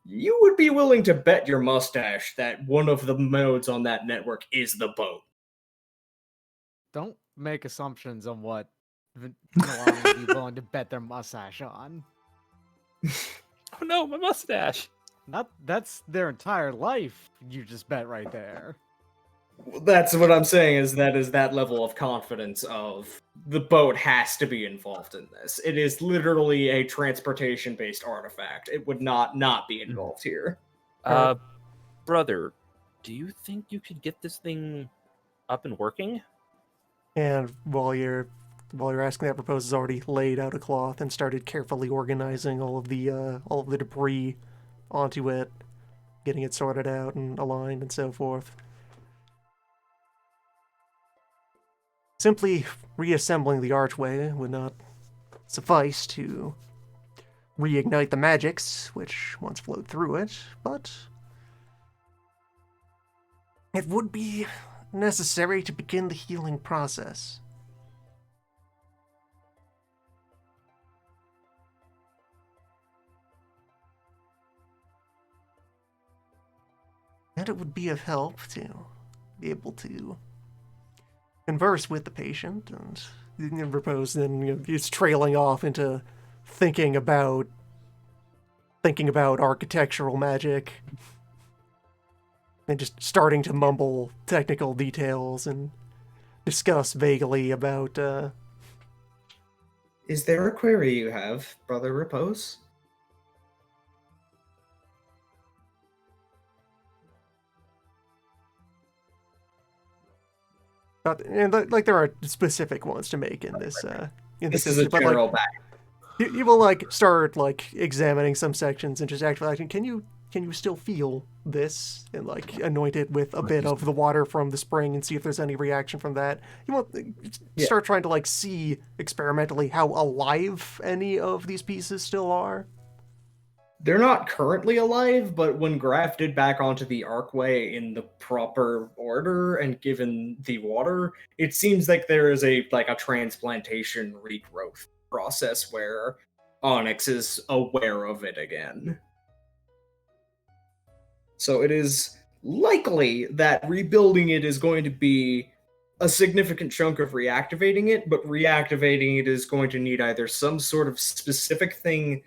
you would be willing to bet your mustache that one of the nodes on that network is the boat. Don't make assumptions on what Milan would be willing to bet their mustache on. Oh no, my mustache! That's their entire life. You just bet right there. That's what I'm saying, is that level of confidence of the boat has to be involved in this. It is literally a transportation-based artifact. It would not be involved here. Brother, do you think you could get this thing up and working? And while you're asking that, Propose has already laid out a cloth and started carefully organizing all of the debris onto it, getting it sorted out and aligned and so forth. Simply reassembling the archway would not suffice to reignite the magics which once flowed through it, but it would be necessary to begin the healing process. And it would be of help to be able to converse with the patient, and Repose then he's trailing off into thinking about architectural magic and just starting to mumble technical details and discuss vaguely about Is there a query you have, Brother Repose? and like there are specific ones to make in this This is a but, general like, back. you will like start like examining some sections and just actually like, can you still feel this, and like anoint it with a bit of the water from the spring and see if there's any reaction from that. You want start trying to like see experimentally how alive any of these pieces still are. They're not currently alive, but when grafted back onto the archway in the proper order and given the water, it seems like there is a transplantation regrowth process where Onyx is aware of it again. So it is likely that rebuilding it is going to be a significant chunk of reactivating it, but reactivating it is going to need either some sort of specific thing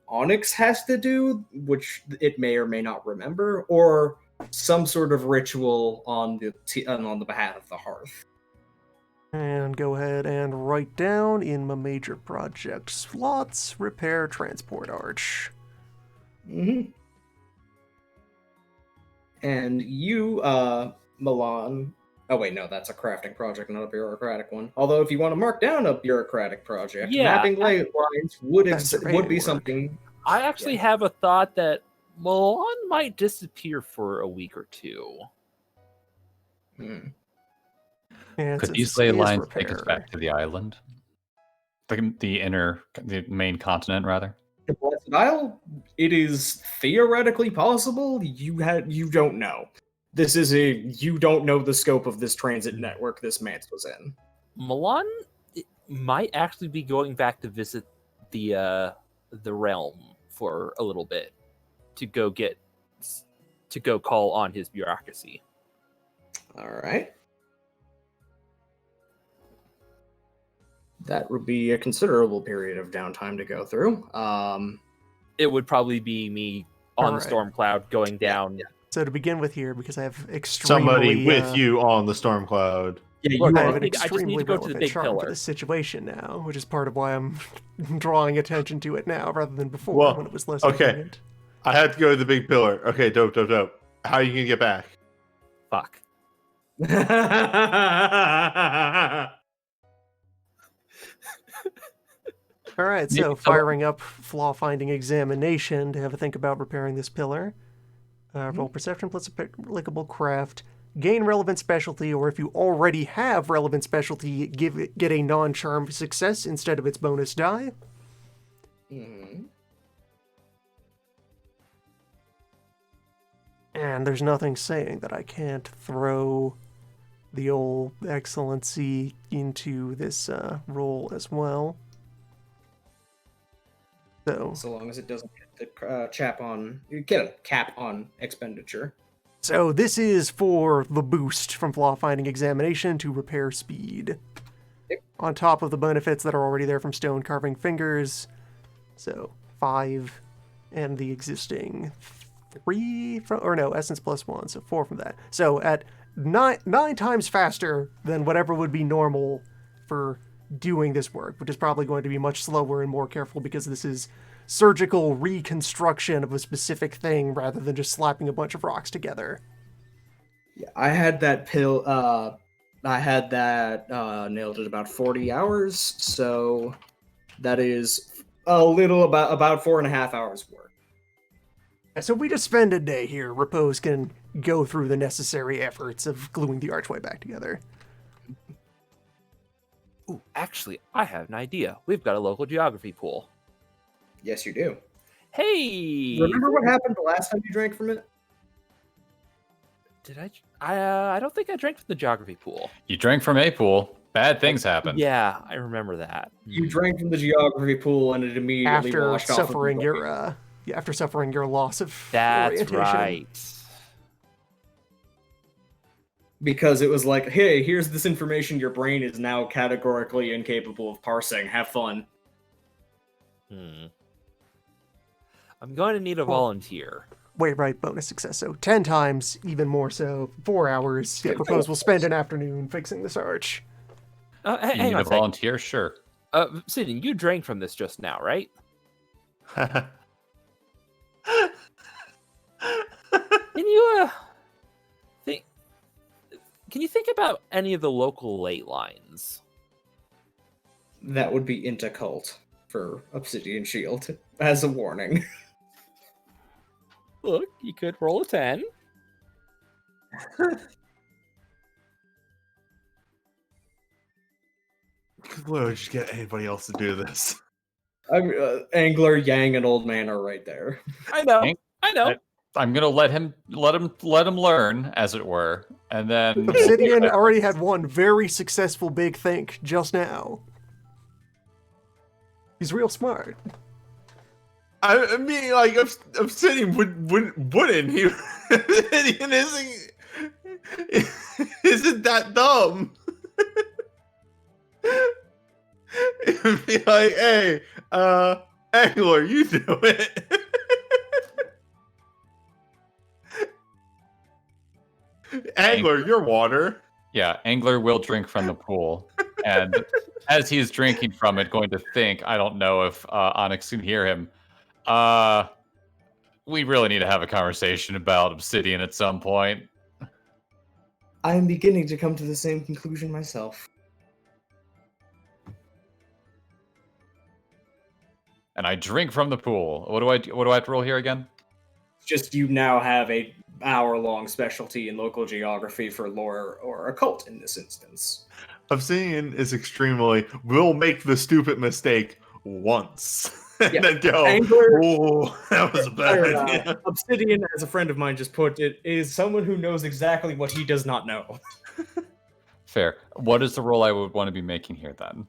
Onyx has to do, which it may or may not remember, or some sort of ritual on the behalf of the hearth. And go ahead and write down in my major project slots, repair transport arch. Mm-hmm. And you, Milan. Oh wait, no, that's a crafting project, not a bureaucratic one. Although, if you want to mark down a bureaucratic project, mapping ley lines would be something. I actually have a thought that Milan might disappear for a week or two. And Could these ley lines take us back to the island? The main continent, rather? The Blessed Isle, it is theoretically possible. You don't know. This is you don't know the scope of this transit network this man's was in. Milan might actually be going back to visit the realm for a little bit to go call on his bureaucracy. All right. That would be a considerable period of downtime to go through. It would probably be me on the Alright. storm cloud going down. So to begin with here, because I have Somebody extremely with you on the storm cloud. Yeah, Look, I I have an just need extremely to go to the relevant big charm for pillar. this situation now, which is part of why I'm drawing attention to it now rather than before Well, when it was less okay. convenient. I had to go to the big pillar. Okay, dope. How are you gonna get back? Fuck. All right, so firing up flaw-finding examination to have a think about repairing this pillar. Roll perception plus applicable craft. Gain relevant specialty, or if you already have relevant specialty, get a non-charm success instead of its bonus die. Mhm. And there's nothing saying that I can't throw the old excellency into this roll as well. So long as it doesn't get the get a cap on expenditure. So this is for the boost from flaw finding examination to repair speed. Yep. On top of the benefits that are already there from stone carving fingers. So 5 and the existing 3 from, or no, essence plus 1, so 4 from that. So at 9 times faster than whatever would be normal for doing this work, which is probably going to be much slower and more careful because this is surgical reconstruction of a specific thing rather than just slapping a bunch of rocks together. Yeah, I had that nailed at about 40 hours, so that is a little about 4.5 hours work. So we just spend a day here. Repose can go through the necessary efforts of gluing the archway back together. Ooh, actually, I have an idea. We've got a local geography pool. Yes, you do. Hey! Remember what happened the last time you drank from it? Did I don't think I drank from the geography pool. You drank from a pool. Bad things happen. Yeah, I remember that. You drank from the geography pool and it immediately After washed off. suffering after suffering your loss of That's orientation. right. Because it was like, hey, here's this information your brain is now categorically incapable of parsing. Have fun. I'm going to need a volunteer. Wait, right, bonus success. So 10 times, even more so, 4 hours. Yeah, Propose will spend an afternoon fixing this arch. You Hang need on a a second. volunteer? Sure. Sidney, you drank from this just now, right? Can you think about any of the local ley lines? That would be into cult for Obsidian Shield as a warning. Look, you could roll a 10. Could literally just get anybody else to do this. Angler, Yang, and Old Man are right there. I know. Hank? I know. I'm gonna let him learn, as it were, and then Obsidian already had one very successful big think just now. He's real smart. I mean, like, Obsidian wouldn't. He Obsidian isn't that dumb. It would be like, hey, Angler, you do it. Angler, your water. yeah, Angler will drink from the pool, and as he's drinking from it, going to think, I don't know if Onyx can hear him. We really need to have a conversation about Obsidian at some point. I'm beginning to come to the same conclusion myself. And I drink from the pool. What do I have to roll here again? Just you now have a hour-long specialty in local geography for lore or occult in this instance. Obsidian is extremely. We'll make the stupid mistake once. and Yeah. then go, Angler- oh, that was a bad idea. Obsidian, as a friend of mine just put it, is someone who knows exactly what he does not know. Fair. What is the role I would want to be making here then?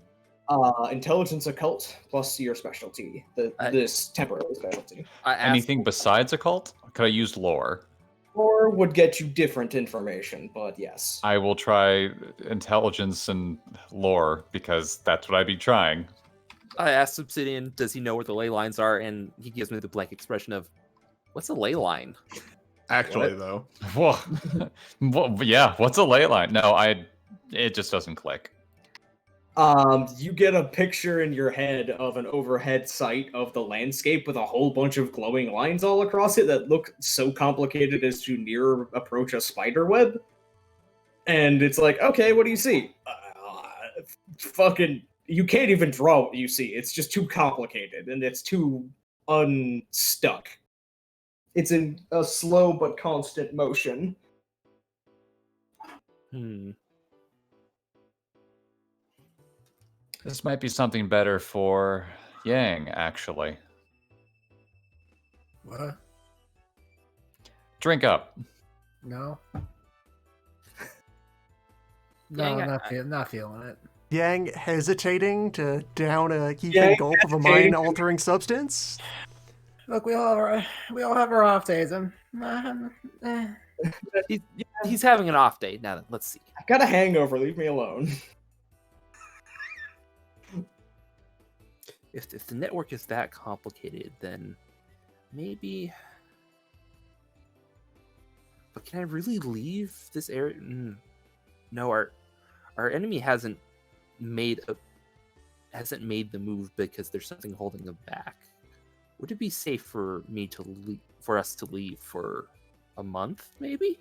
Intelligence occult plus your specialty. This temporary specialty. I asked, Anything besides occult? Could I use lore? Or would get you different information, but yes. I will try intelligence and lore because that's what I'd be trying. I asked Obsidian, does he know where the ley lines are? And he gives me the blank expression of, what's a ley line? Actually, though. Well, yeah, what's a ley line? No, it just doesn't click. You get a picture in your head of an overhead sight of the landscape with a whole bunch of glowing lines all across it that look so complicated as to near approach a spider web. And it's like, okay, what do you see? Fucking, you can't even draw what you see. It's just too complicated and it's too unstuck. It's in a slow but constant motion. This might be something better for Yang, actually. What? Drink up. No. Yang, No, not feeling it. Yang hesitating to down a heaping Yang gulp of a hesitating. mind-altering substance. Look, we all have our off days. He's having an off day. Now, let's see. I've got a hangover, leave me alone. If the network is that complicated, then maybe. But can I really leave this area? No, our enemy hasn't made the move because there's something holding them back. Would it be safe for us to leave for a month, maybe?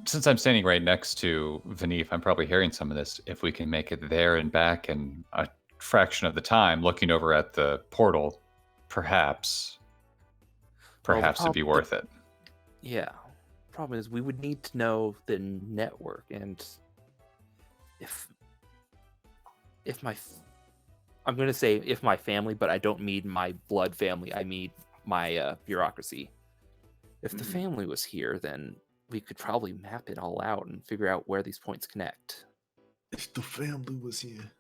Since I'm standing right next to Vanif, I'm probably hearing some of this. If we can make it there and back in a fraction of the time, looking over at the portal, perhaps it'd be worth it. Yeah. Problem is, we would need to know the network, and I'm going to say if my family, but I don't mean my blood family. I mean my bureaucracy. If the family was here, then we could probably map it all out and figure out where these points connect. If the family was here.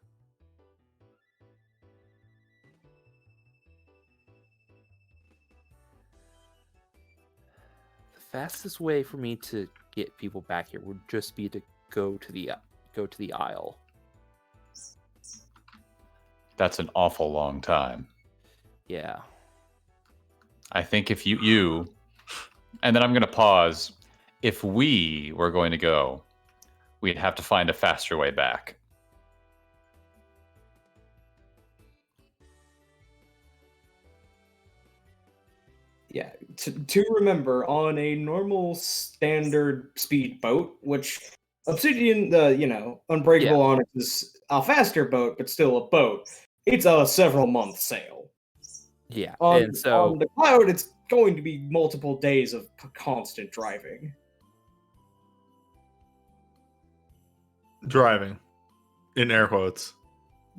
The fastest way for me to get people back here would just be to go to the Isle. That's an awful long time. Yeah. I think if you, and then I'm going to pause. If we were going to go, we'd have to find a faster way back. Yeah, to remember, on a normal standard speed boat, which Obsidian, Unbreakable Onyx is a faster boat, but still a boat. It's a several-month sail. Yeah, On the Cloud, it's going to be multiple days of constant driving. Driving. In air quotes.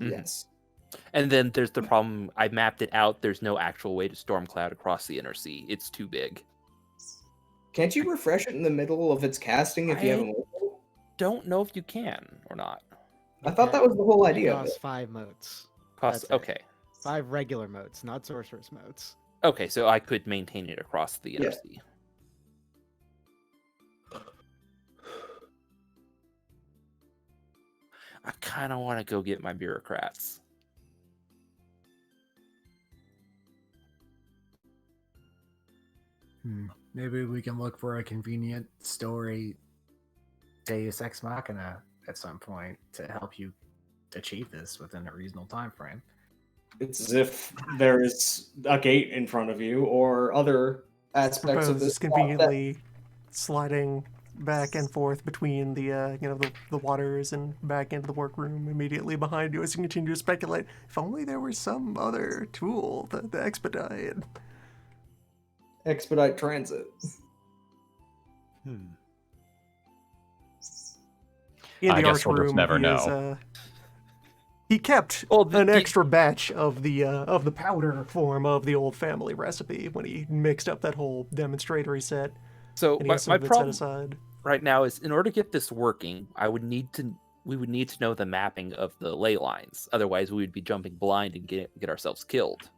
Yes. And then there's the problem. I mapped it out. There's no actual way to storm cloud across the inner sea. It's too big. Can't you refresh it in the middle of its casting if you haven't? Don't know if you can or not. I thought that was the whole idea. It Of it. costs 5 motes. Cost That's it. okay. 5 regular motes, not sorceress motes. Okay, so I could maintain it across the inner Yeah. sea. I kind of want to go get my bureaucrats. Maybe we can look for a convenient story, Deus Ex Machina, at some point to help you achieve this within a reasonable time frame. It's as if there is a gate in front of you, or other aspects of this Propose conveniently sliding back and forth between the the waters and back into the workroom immediately behind you as you continue to speculate. If only there was some other tool to expedite. expedite transit. In I the guess we'll just archroom, never he is, know. he kept Well, an extra batch of the powder form of the old family recipe when he mixed up that whole demonstrator he set. So And he my, has some my of it set problem aside. right now is, in order to get this working, we would need to know the mapping of the ley lines. Otherwise, we would be jumping blind and get ourselves killed.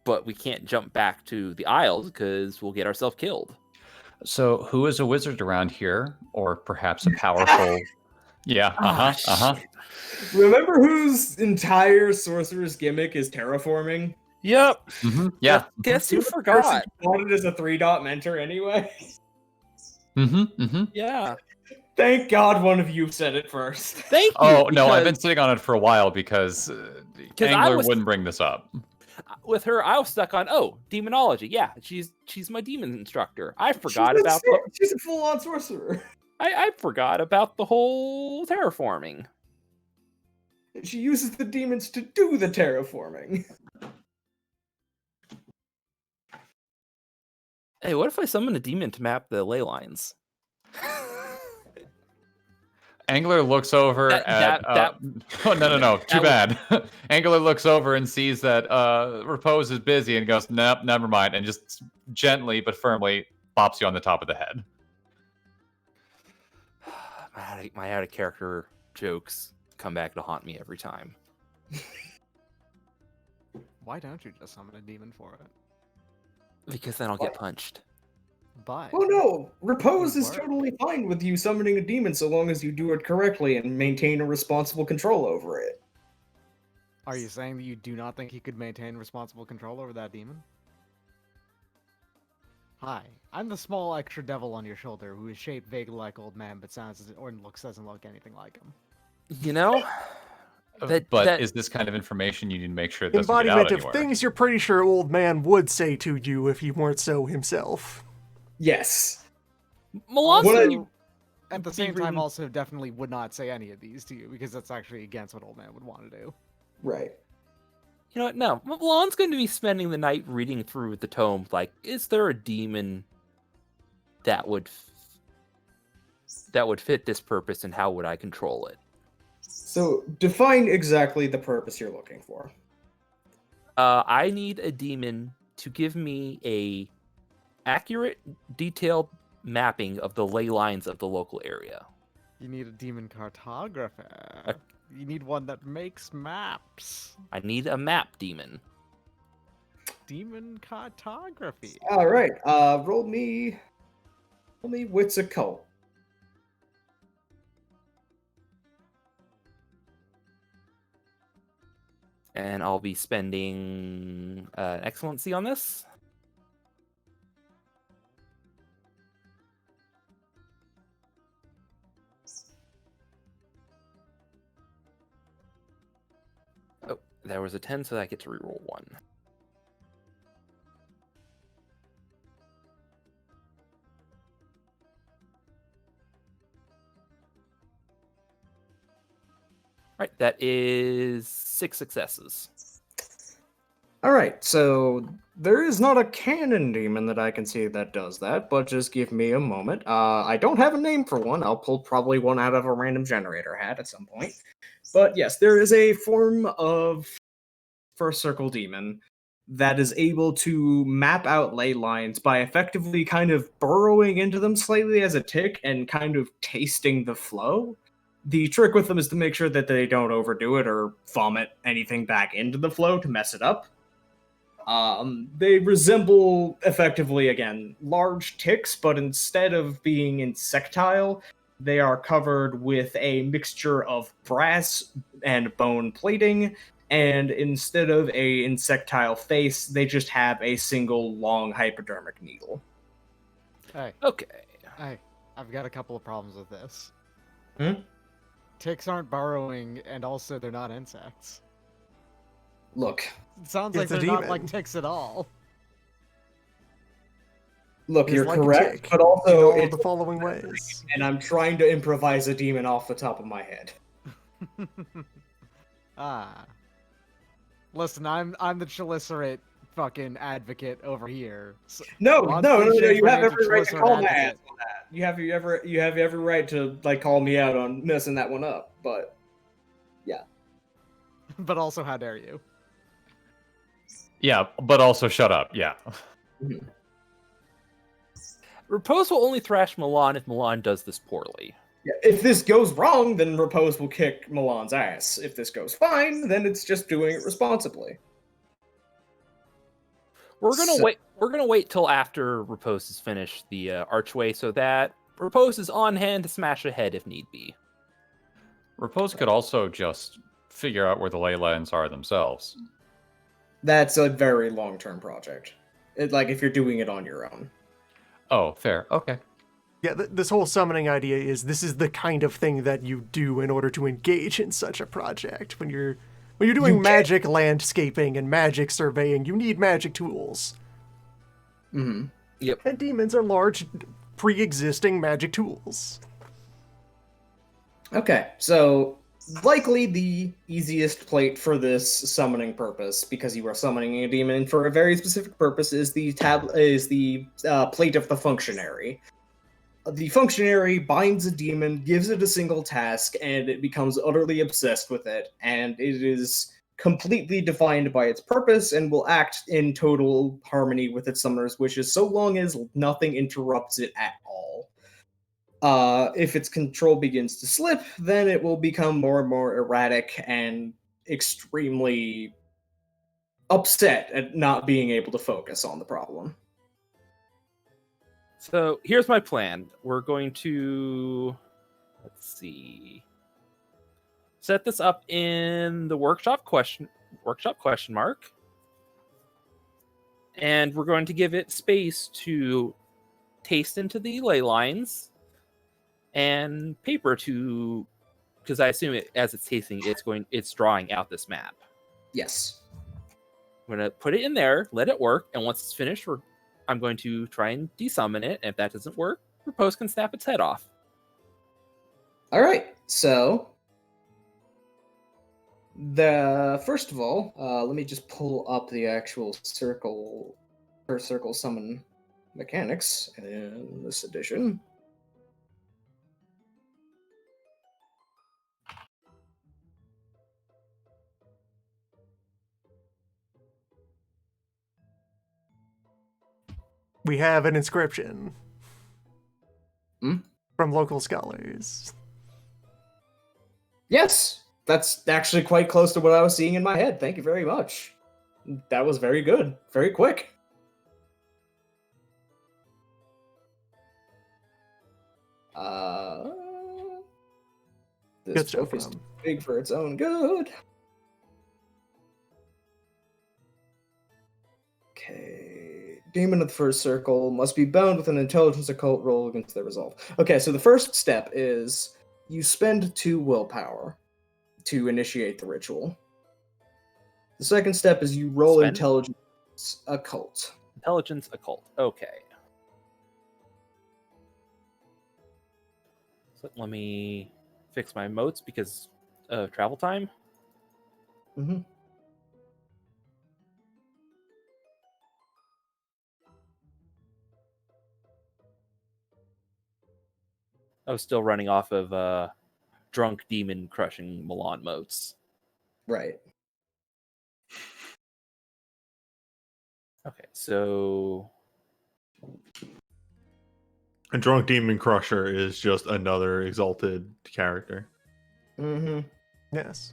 But we can't jump back to the Isles because we'll get ourselves killed. So, who is a wizard around here, or perhaps a powerful? Yeah. Shit. Remember whose entire sorcerer's gimmick is terraforming? Yep. Yeah. Guess who You're the person forgot? who wanted as a 3-dot mentor anyway. Yeah. Thank God one of you said it first. Thank you. Oh no, I've been because sitting on it for a while because I Angler was- wouldn't bring this up. with her, I was stuck on demonology. Yeah, she's my demon instructor. I forgot She's a about she's a full-on sorcerer. I forgot about the whole terraforming. She uses the demons to do the terraforming. Hey, what if I summon a demon to map the ley lines? Angler looks over That- oh, no. Too bad. Angler looks over and sees that Repose is busy and goes, nope, never mind, and just gently but firmly pops you on the top of the head. My out of character jokes come back to haunt me every time. Why don't you just summon a demon for it? Because then I'll get punched. But Oh no, Repose Would is work. totally fine with you summoning a demon so long as you do it correctly and maintain a responsible control over it. are you saying that you do not think he could maintain responsible control over that demon? Hi, I'm the small extra devil on your shoulder who is shaped vaguely like old man, but doesn't look anything like him. You know, But is this kind of information you need to make sure it doesn't get out Embodiment of anywhere? things you're pretty sure old man would say to you if he weren't so himself. Yes. Milan's What are Also, you- at the be same time, reading- also definitely would not say any of these to you because that's actually against what old man would want to do. Right. You know what? No, Milan's going to be spending the night reading through the tome. Like, is there a demon that would fit this purpose, and how would I control it? So define exactly the purpose you're looking for. I need a demon to give me a accurate, detailed mapping of the ley lines of the local area. You need a demon cartographer. You need one that makes maps. I need a map demon. Demon cartography. All right. Roll me wits occult. And I'll be spending excellency on this. Oh, there was a 10, so I get to reroll 1. Right, that is 6 successes. All right. So there is not a canon demon that I can see that does that, but just give me a moment. I don't have a name for one. I'll pull probably one out of a random generator hat at some point. But yes, there is a form of first circle demon that is able to map out ley lines by effectively kind of burrowing into them slightly as a tick and kind of tasting the flow. The trick with them is to make sure that they don't overdo it or vomit anything back into the flow to mess it up. They resemble, effectively, again, large ticks, but instead of being insectile, they are covered with a mixture of brass and bone plating, and instead of a insectile face, they just have a single long hypodermic needle. Hey, Okay. I've got a couple of problems with this. Hmm? Ticks aren't burrowing, and also they're not insects. Look, It sounds like It's a they're not demon. like ticks at all. look, It's you're like a correct, tick but in also, all of it's, the following ways. and I'm trying to improvise a demon off the top of my head. Ah. Listen, I'm the Chalicerate fucking advocate over here. So, No, Ron's no, pretty no, sure you have he's every right to Chalicerate call my ass advocate. on that. You have every right to like call me out on messing that one up. But but also how dare you? Yeah, but also shut up. Yeah. Repose will only thrash Milan if Milan does this poorly. Yeah, if this goes wrong, then Repose will kick Milan's ass. If this goes fine, then it's just doing it responsibly. We're gonna So- wait. We're gonna wait till after Repose has finished the archway, so that Repose is on hand to smash ahead if need be. Repose could also just figure out where the ley lines are themselves. That's a very long-term project. Like if you're doing it on your own. Oh, fair. Okay. Yeah, this whole summoning idea is this is the kind of thing that you do in order to engage in such a project. When you're doing magic landscaping and magic surveying, you need magic tools. Mm-hmm. Yep. And demons are large, pre-existing magic tools. Okay, so likely the easiest plate for this summoning purpose, because you are summoning a demon for a very specific purpose, is the plate of the functionary. The functionary binds a demon, gives it a single task, and it becomes utterly obsessed with it, and it is completely defined by its purpose and will act in total harmony with its summoner's wishes so long as nothing interrupts it at all. If its control begins to slip, then it will become more and more erratic and extremely upset at not being able to focus on the problem. So here's my plan. We're going to, let's see, set this up in the workshop question mark, and we're going to give it space to taste into the ley lines and paper to, because I assume as it's tasting, it's drawing out this map. Yes. I'm gonna put it in there, let it work, and once it's finished, I'm going to try and desummon it. And if that doesn't work, Repose can snap its head off. All right. So, first of all, let me just pull up the actual circle summon mechanics in this edition. We have an inscription Hmm? from local scholars. Yes, that's actually quite close to what I was seeing in my head. Thank you very much. That was very good. Very quick. This Good stuff, book is Rob. big for its own good. Okay. Demon of the first circle must be bound with an intelligence occult roll against their resolve. Okay, so the first step is you spend 2 willpower to initiate the ritual. The second step is you roll Spend? intelligence occult. Intelligence occult. Okay. So let me fix my motes because of travel time. Mm-hmm. I was still running off of drunk demon crushing Milan motes. Right. Okay, so A drunk demon crusher is just another exalted character. Mm-hmm. Yes.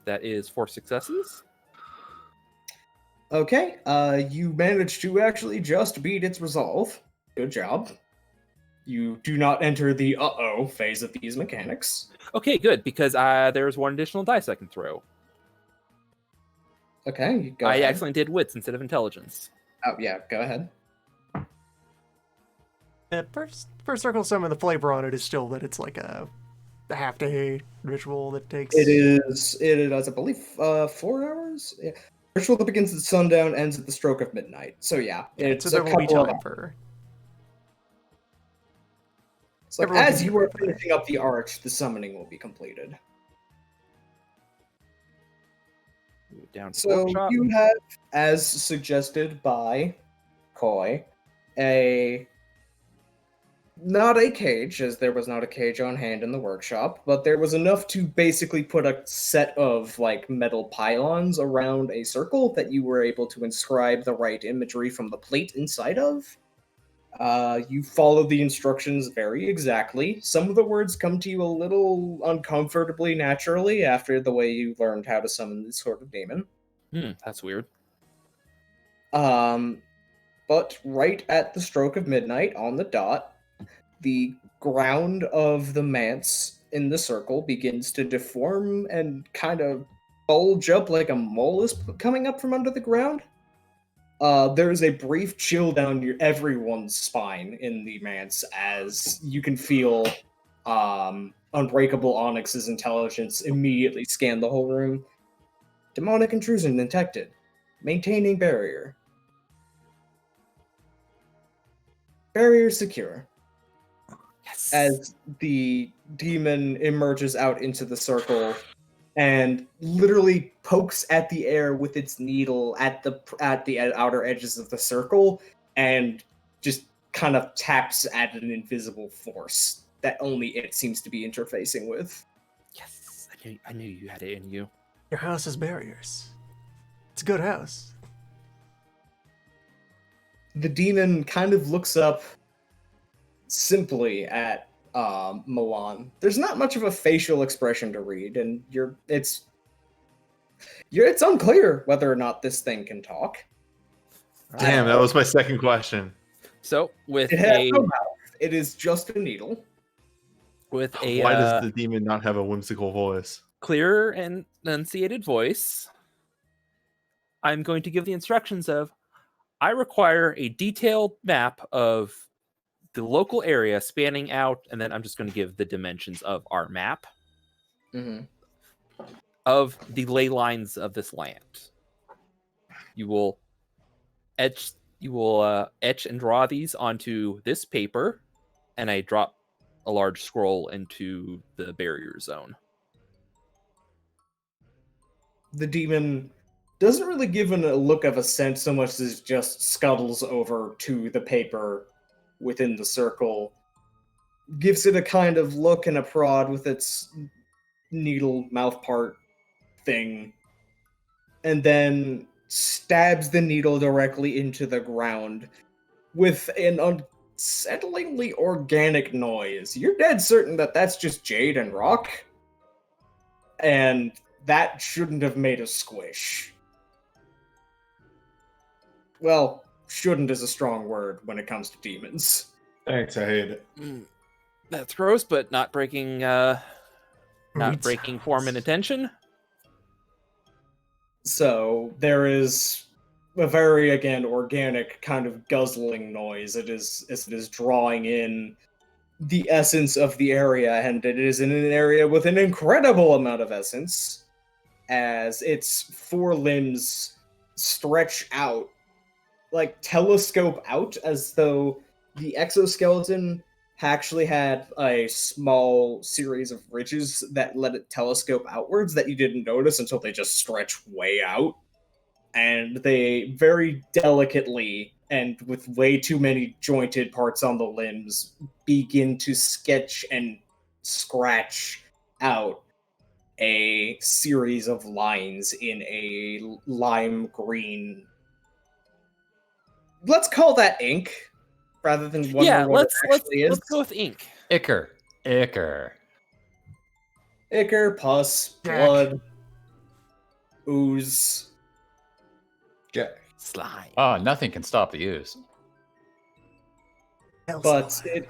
that is 4 successes. Okay, you managed to actually just beat its resolve. Good job. You do not enter the uh-oh phase of these mechanics. Okay, good, because there's 1 additional dice I can throw. Okay, you go I ahead. accidentally did wits instead of intelligence. Oh, yeah, go ahead. At first circle summon, the flavor on it is still that it's like a half-day ritual that takes... It is, I believe, 4 hours? Yeah. Ritual that begins at sundown, ends at the stroke of midnight. So yeah, it's so there a will be couple of time hours. for... So everyone as can you get are ready for that. finishing up the arch, the summoning will be completed. Move down to So workshop. you have, as suggested by Koi, a not a cage, as there was not a cage on hand in the workshop, but there was enough to basically put a set of like metal pylons around a circle that you were able to inscribe the right imagery from the plate inside of. You follow the instructions very exactly. Some of the words come to you a little uncomfortably naturally after the way you learned how to summon this sort of demon. That's weird. But right at the stroke of midnight on the dot, the ground of the manse in the circle begins to deform and kind of bulge up like a mole is coming up from under the ground. There is a brief chill down everyone's spine in the manse as you can feel Unbreakable Onyx's intelligence immediately scan the whole room. Demonic intrusion detected. Maintaining barrier. Barrier secure. Yes. As the demon emerges out into the circle and literally pokes at the air with its needle at the outer edges of the circle and just kind of taps at an invisible force that only it seems to be interfacing with. Yes. I knew you had it in you. Your house has barriers. It's a good house. The demon kind of looks up simply at Milan. There's not much of a facial expression to read, and it's unclear whether or not this thing can talk. Damn, that was my second question. So with It has no mouth. It is just a needle. with a Why does the demon not have a whimsical voice? clear and enunciated voice, I'm going to give the instructions of, I require a detailed map of the local area spanning out, and then I'm just going to give the dimensions of our map of the ley lines of this land. You will etch and draw these onto this paper, and I drop a large scroll into the barrier zone. The demon doesn't really give it a look of assent so much as just scuttles over to the paper within the circle, gives it a kind of look and a prod with its needle mouth part thing, and then stabs the needle directly into the ground with an unsettlingly organic noise. You're dead certain that that's just jade and rock, and that shouldn't have made a squish. Well, shouldn't is a strong word when it comes to demons. Thanks, I hate it. That's gross, but not breaking breaking form and attention. So there is a very, again, organic kind of guzzling noise. It is drawing in the essence of the area, and it is in an area with an incredible amount of essence, as its four limbs stretch out, like telescope out, as though the exoskeleton actually had a small series of ridges that let it telescope outwards that you didn't notice until they just stretch way out. And they very delicately, and with way too many jointed parts on the limbs, begin to sketch and scratch out a series of lines in a lime green. Let's call that ink, rather than wondering what it actually is. Let's go with ink. Ichor. Ichor, pus, blood, ooze. Slime. Oh, nothing can stop the ooze. But it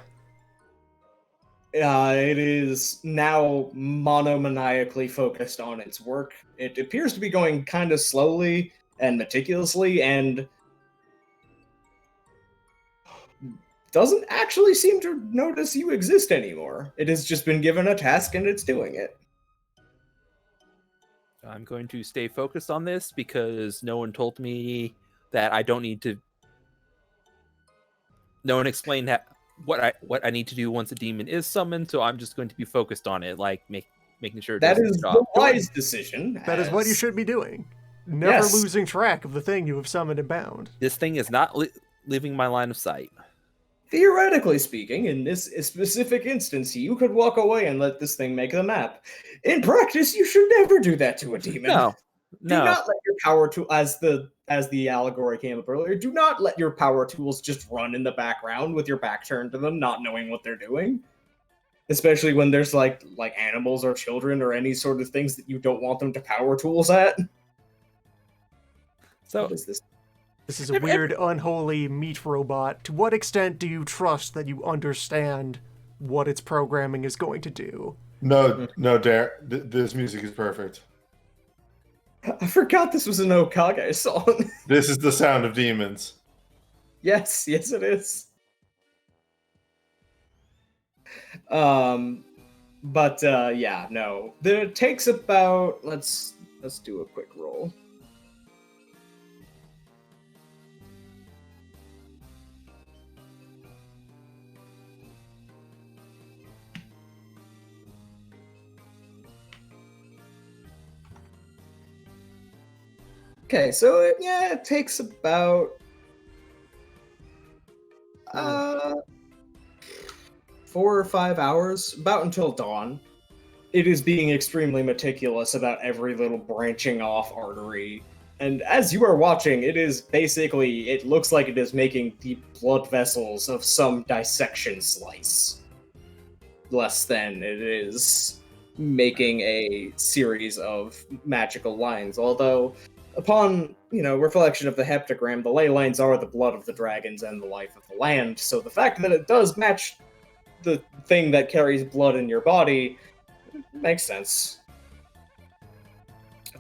is now monomaniacally focused on its work. It appears to be going kind of slowly and meticulously, and doesn't actually seem to notice you exist anymore. It has just been given a task and it's doing it. I'm going to stay focused on this because no one told me that I don't need to. No one explained what I need to do once a demon is summoned, so I'm just going to be focused on it, like making sure it That does is its job. the wise decision. That is what you should be doing. Never Yes. losing track of the thing you have summoned and bound. This thing is not leaving my line of sight. theoretically speaking, in this specific instance, you could walk away and let this thing make the map. In practice, you should never do that to a demon. No, Do no. not let your power tool, as the allegory came up earlier, do not let your power tools just run in the background with your back turned to them, not knowing what they're doing. Especially when there's like animals or children or any sort of things that you don't want them to power tools at. So What is this? This is a weird, unholy meat robot. To what extent do you trust that you understand what its programming is going to do? No, Dare. This music is perfect. I forgot this was an Okage song. This is the sound of demons. Yes, it is. Yeah, no. It takes about let's do a quick roll. Okay, so it takes about 4 or 5 hours, about until dawn. It is being extremely meticulous about every little branching off artery. And as you are watching, it looks like it is making the blood vessels of some dissection slice. Less than it is making a series of magical lines, although upon, reflection of the heptagram, the ley lines are the blood of the dragons and the life of the land, so the fact that it does match the thing that carries blood in your body makes sense.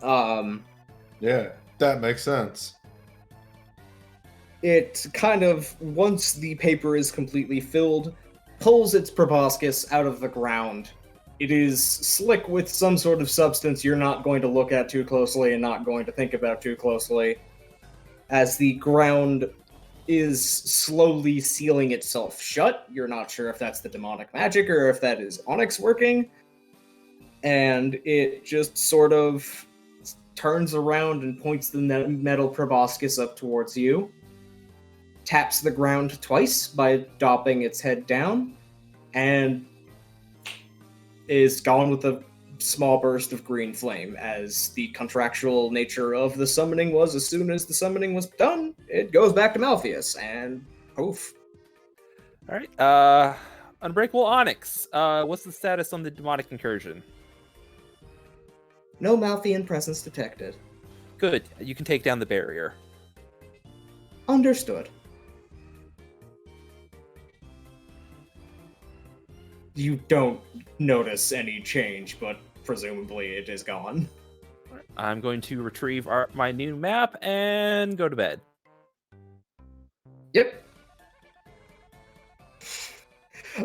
Yeah, that makes sense. It kind of, once the paper is completely filled, pulls its proboscis out of the ground. It is slick with some sort of substance you're not going to look at too closely and not going to think about too closely, as the ground is slowly sealing itself shut. You're not sure if that's the demonic magic or if that is Onyx working. And it just sort of turns around and points the metal proboscis up towards you, taps the ground twice by dropping its head down, and is gone with a small burst of green flame, as the contractual nature of the summoning was as soon as the summoning was done, it goes back to Malpheus, and poof. All right. Unbreakable Onyx. What's the status on the demonic incursion? No Malphean presence detected. Good. You can take down the barrier. Understood. You don't notice any change, but presumably it is gone. I'm going to retrieve my new map and go to bed. Yep.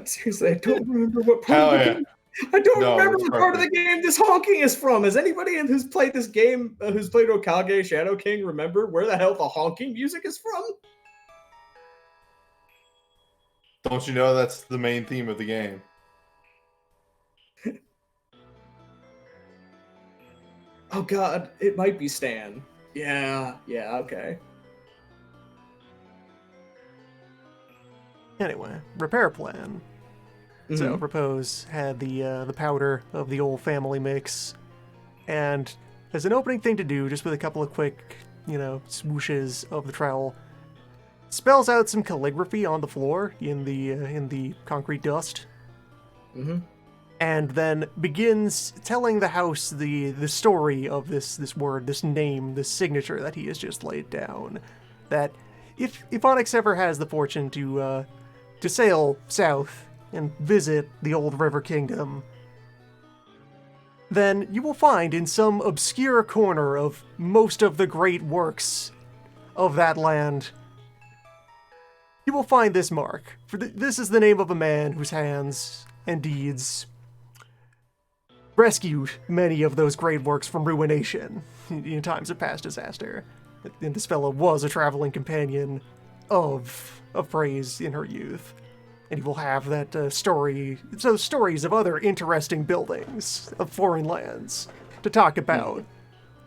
Seriously, I don't remember what part Hell of the yeah. game. I don't No, remember it's what part of the perfect. game this honking is from. Has anybody who's played this game, who's played Okage Shadow King, remember where the hell the honking music is from? Don't you know that's the main theme of the game? Oh god, it might be Stan. Yeah, okay. Anyway, repair plan. So Propose had the powder of the old family mix, and as an opening thing to do, just with a couple of quick, swooshes of the trowel, spells out some calligraphy on the floor in the concrete dust, and then begins telling the house the story of this word, this name, this signature that he has just laid down. That if Onyx ever has the fortune to sail south and visit the old River Kingdom, then you will find in some obscure corner of most of the great works of that land, you will find this mark. For this is the name of a man whose hands and deeds rescued many of those great works from ruination in times of past disaster. And this fellow was a traveling companion of praise in her youth. And he will have that stories of other interesting buildings of foreign lands to talk about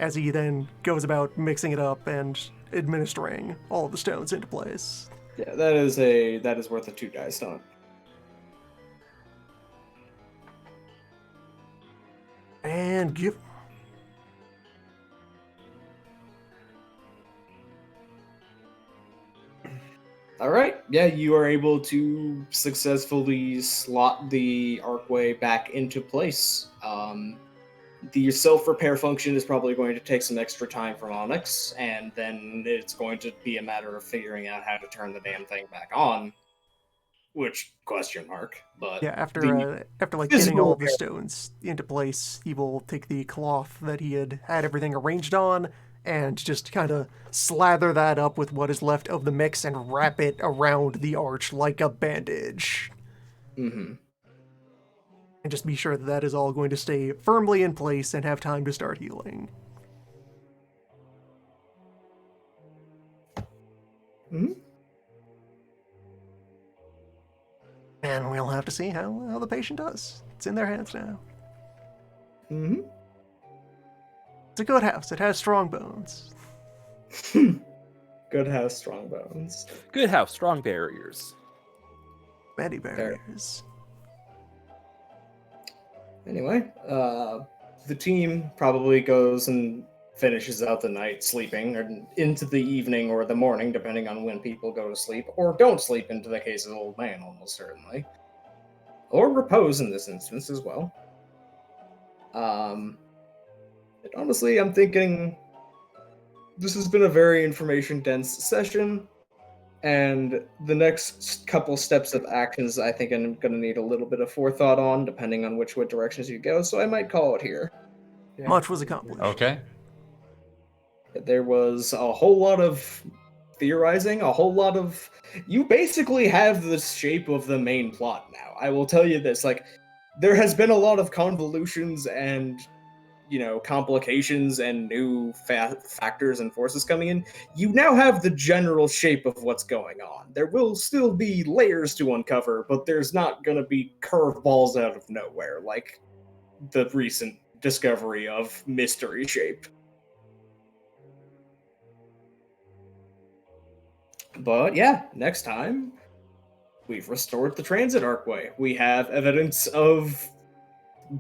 as he then goes about mixing it up and administering all of the stones into place. Yeah, that is worth a 2 dice, don't. And give. All right. Yeah, you are able to successfully slot the archway back into place. The self-repair function is probably going to take some extra time from Onyx, and then it's going to be a matter of figuring out how to turn the damn thing back on. Which question mark? But Yeah, after like getting physical all of the repair- stones into place, he will take the cloth that he had everything arranged on and just kind of slather that up with what is left of the mix and wrap it around the arch like a bandage. Mhm. And just be sure that that is all going to stay firmly in place and have time to start healing. Mhm. And we'll have to see how the patient does. It's in their hands now. Mhm. It's a good house. It has strong bones. Good house, strong bones. Good house, strong barriers. Many barriers. Anyway, the team probably goes and finishes out the night sleeping, or into the evening or the morning, depending on when people go to sleep, or don't sleep into the case of Old Man, almost certainly. Or repose in this instance as well. And honestly, I'm thinking this has been a very information-dense session, and the next couple steps of actions I think I'm going to need a little bit of forethought on, depending on which directions you go, so I might call it here. Yeah. Much was accomplished. Okay. There was a whole lot of theorizing, a whole lot of... You basically have the shape of the main plot now. I will tell you this, like, there has been a lot of convolutions and, complications and new factors and forces coming in. You now have the general shape of what's going on. There will still be layers to uncover, but there's not gonna be curveballs out of nowhere, like the recent discovery of Mystery Shape. But yeah, next time, we've restored the transit archway. We have evidence of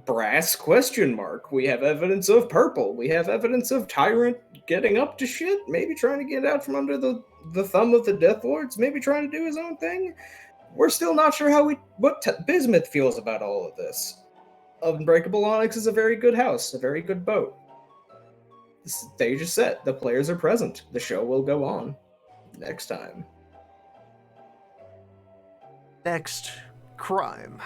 brass question mark. We have evidence of purple. We have evidence of Tyrant getting up to shit, maybe trying to get out from under the thumb of the Death Lords, maybe trying to do his own thing. We're still not sure what Bismuth feels about all of this. Unbreakable Onyx is a very good house, a very good boat. The stage is set. The players are present. The show will go on next time. Next, crime.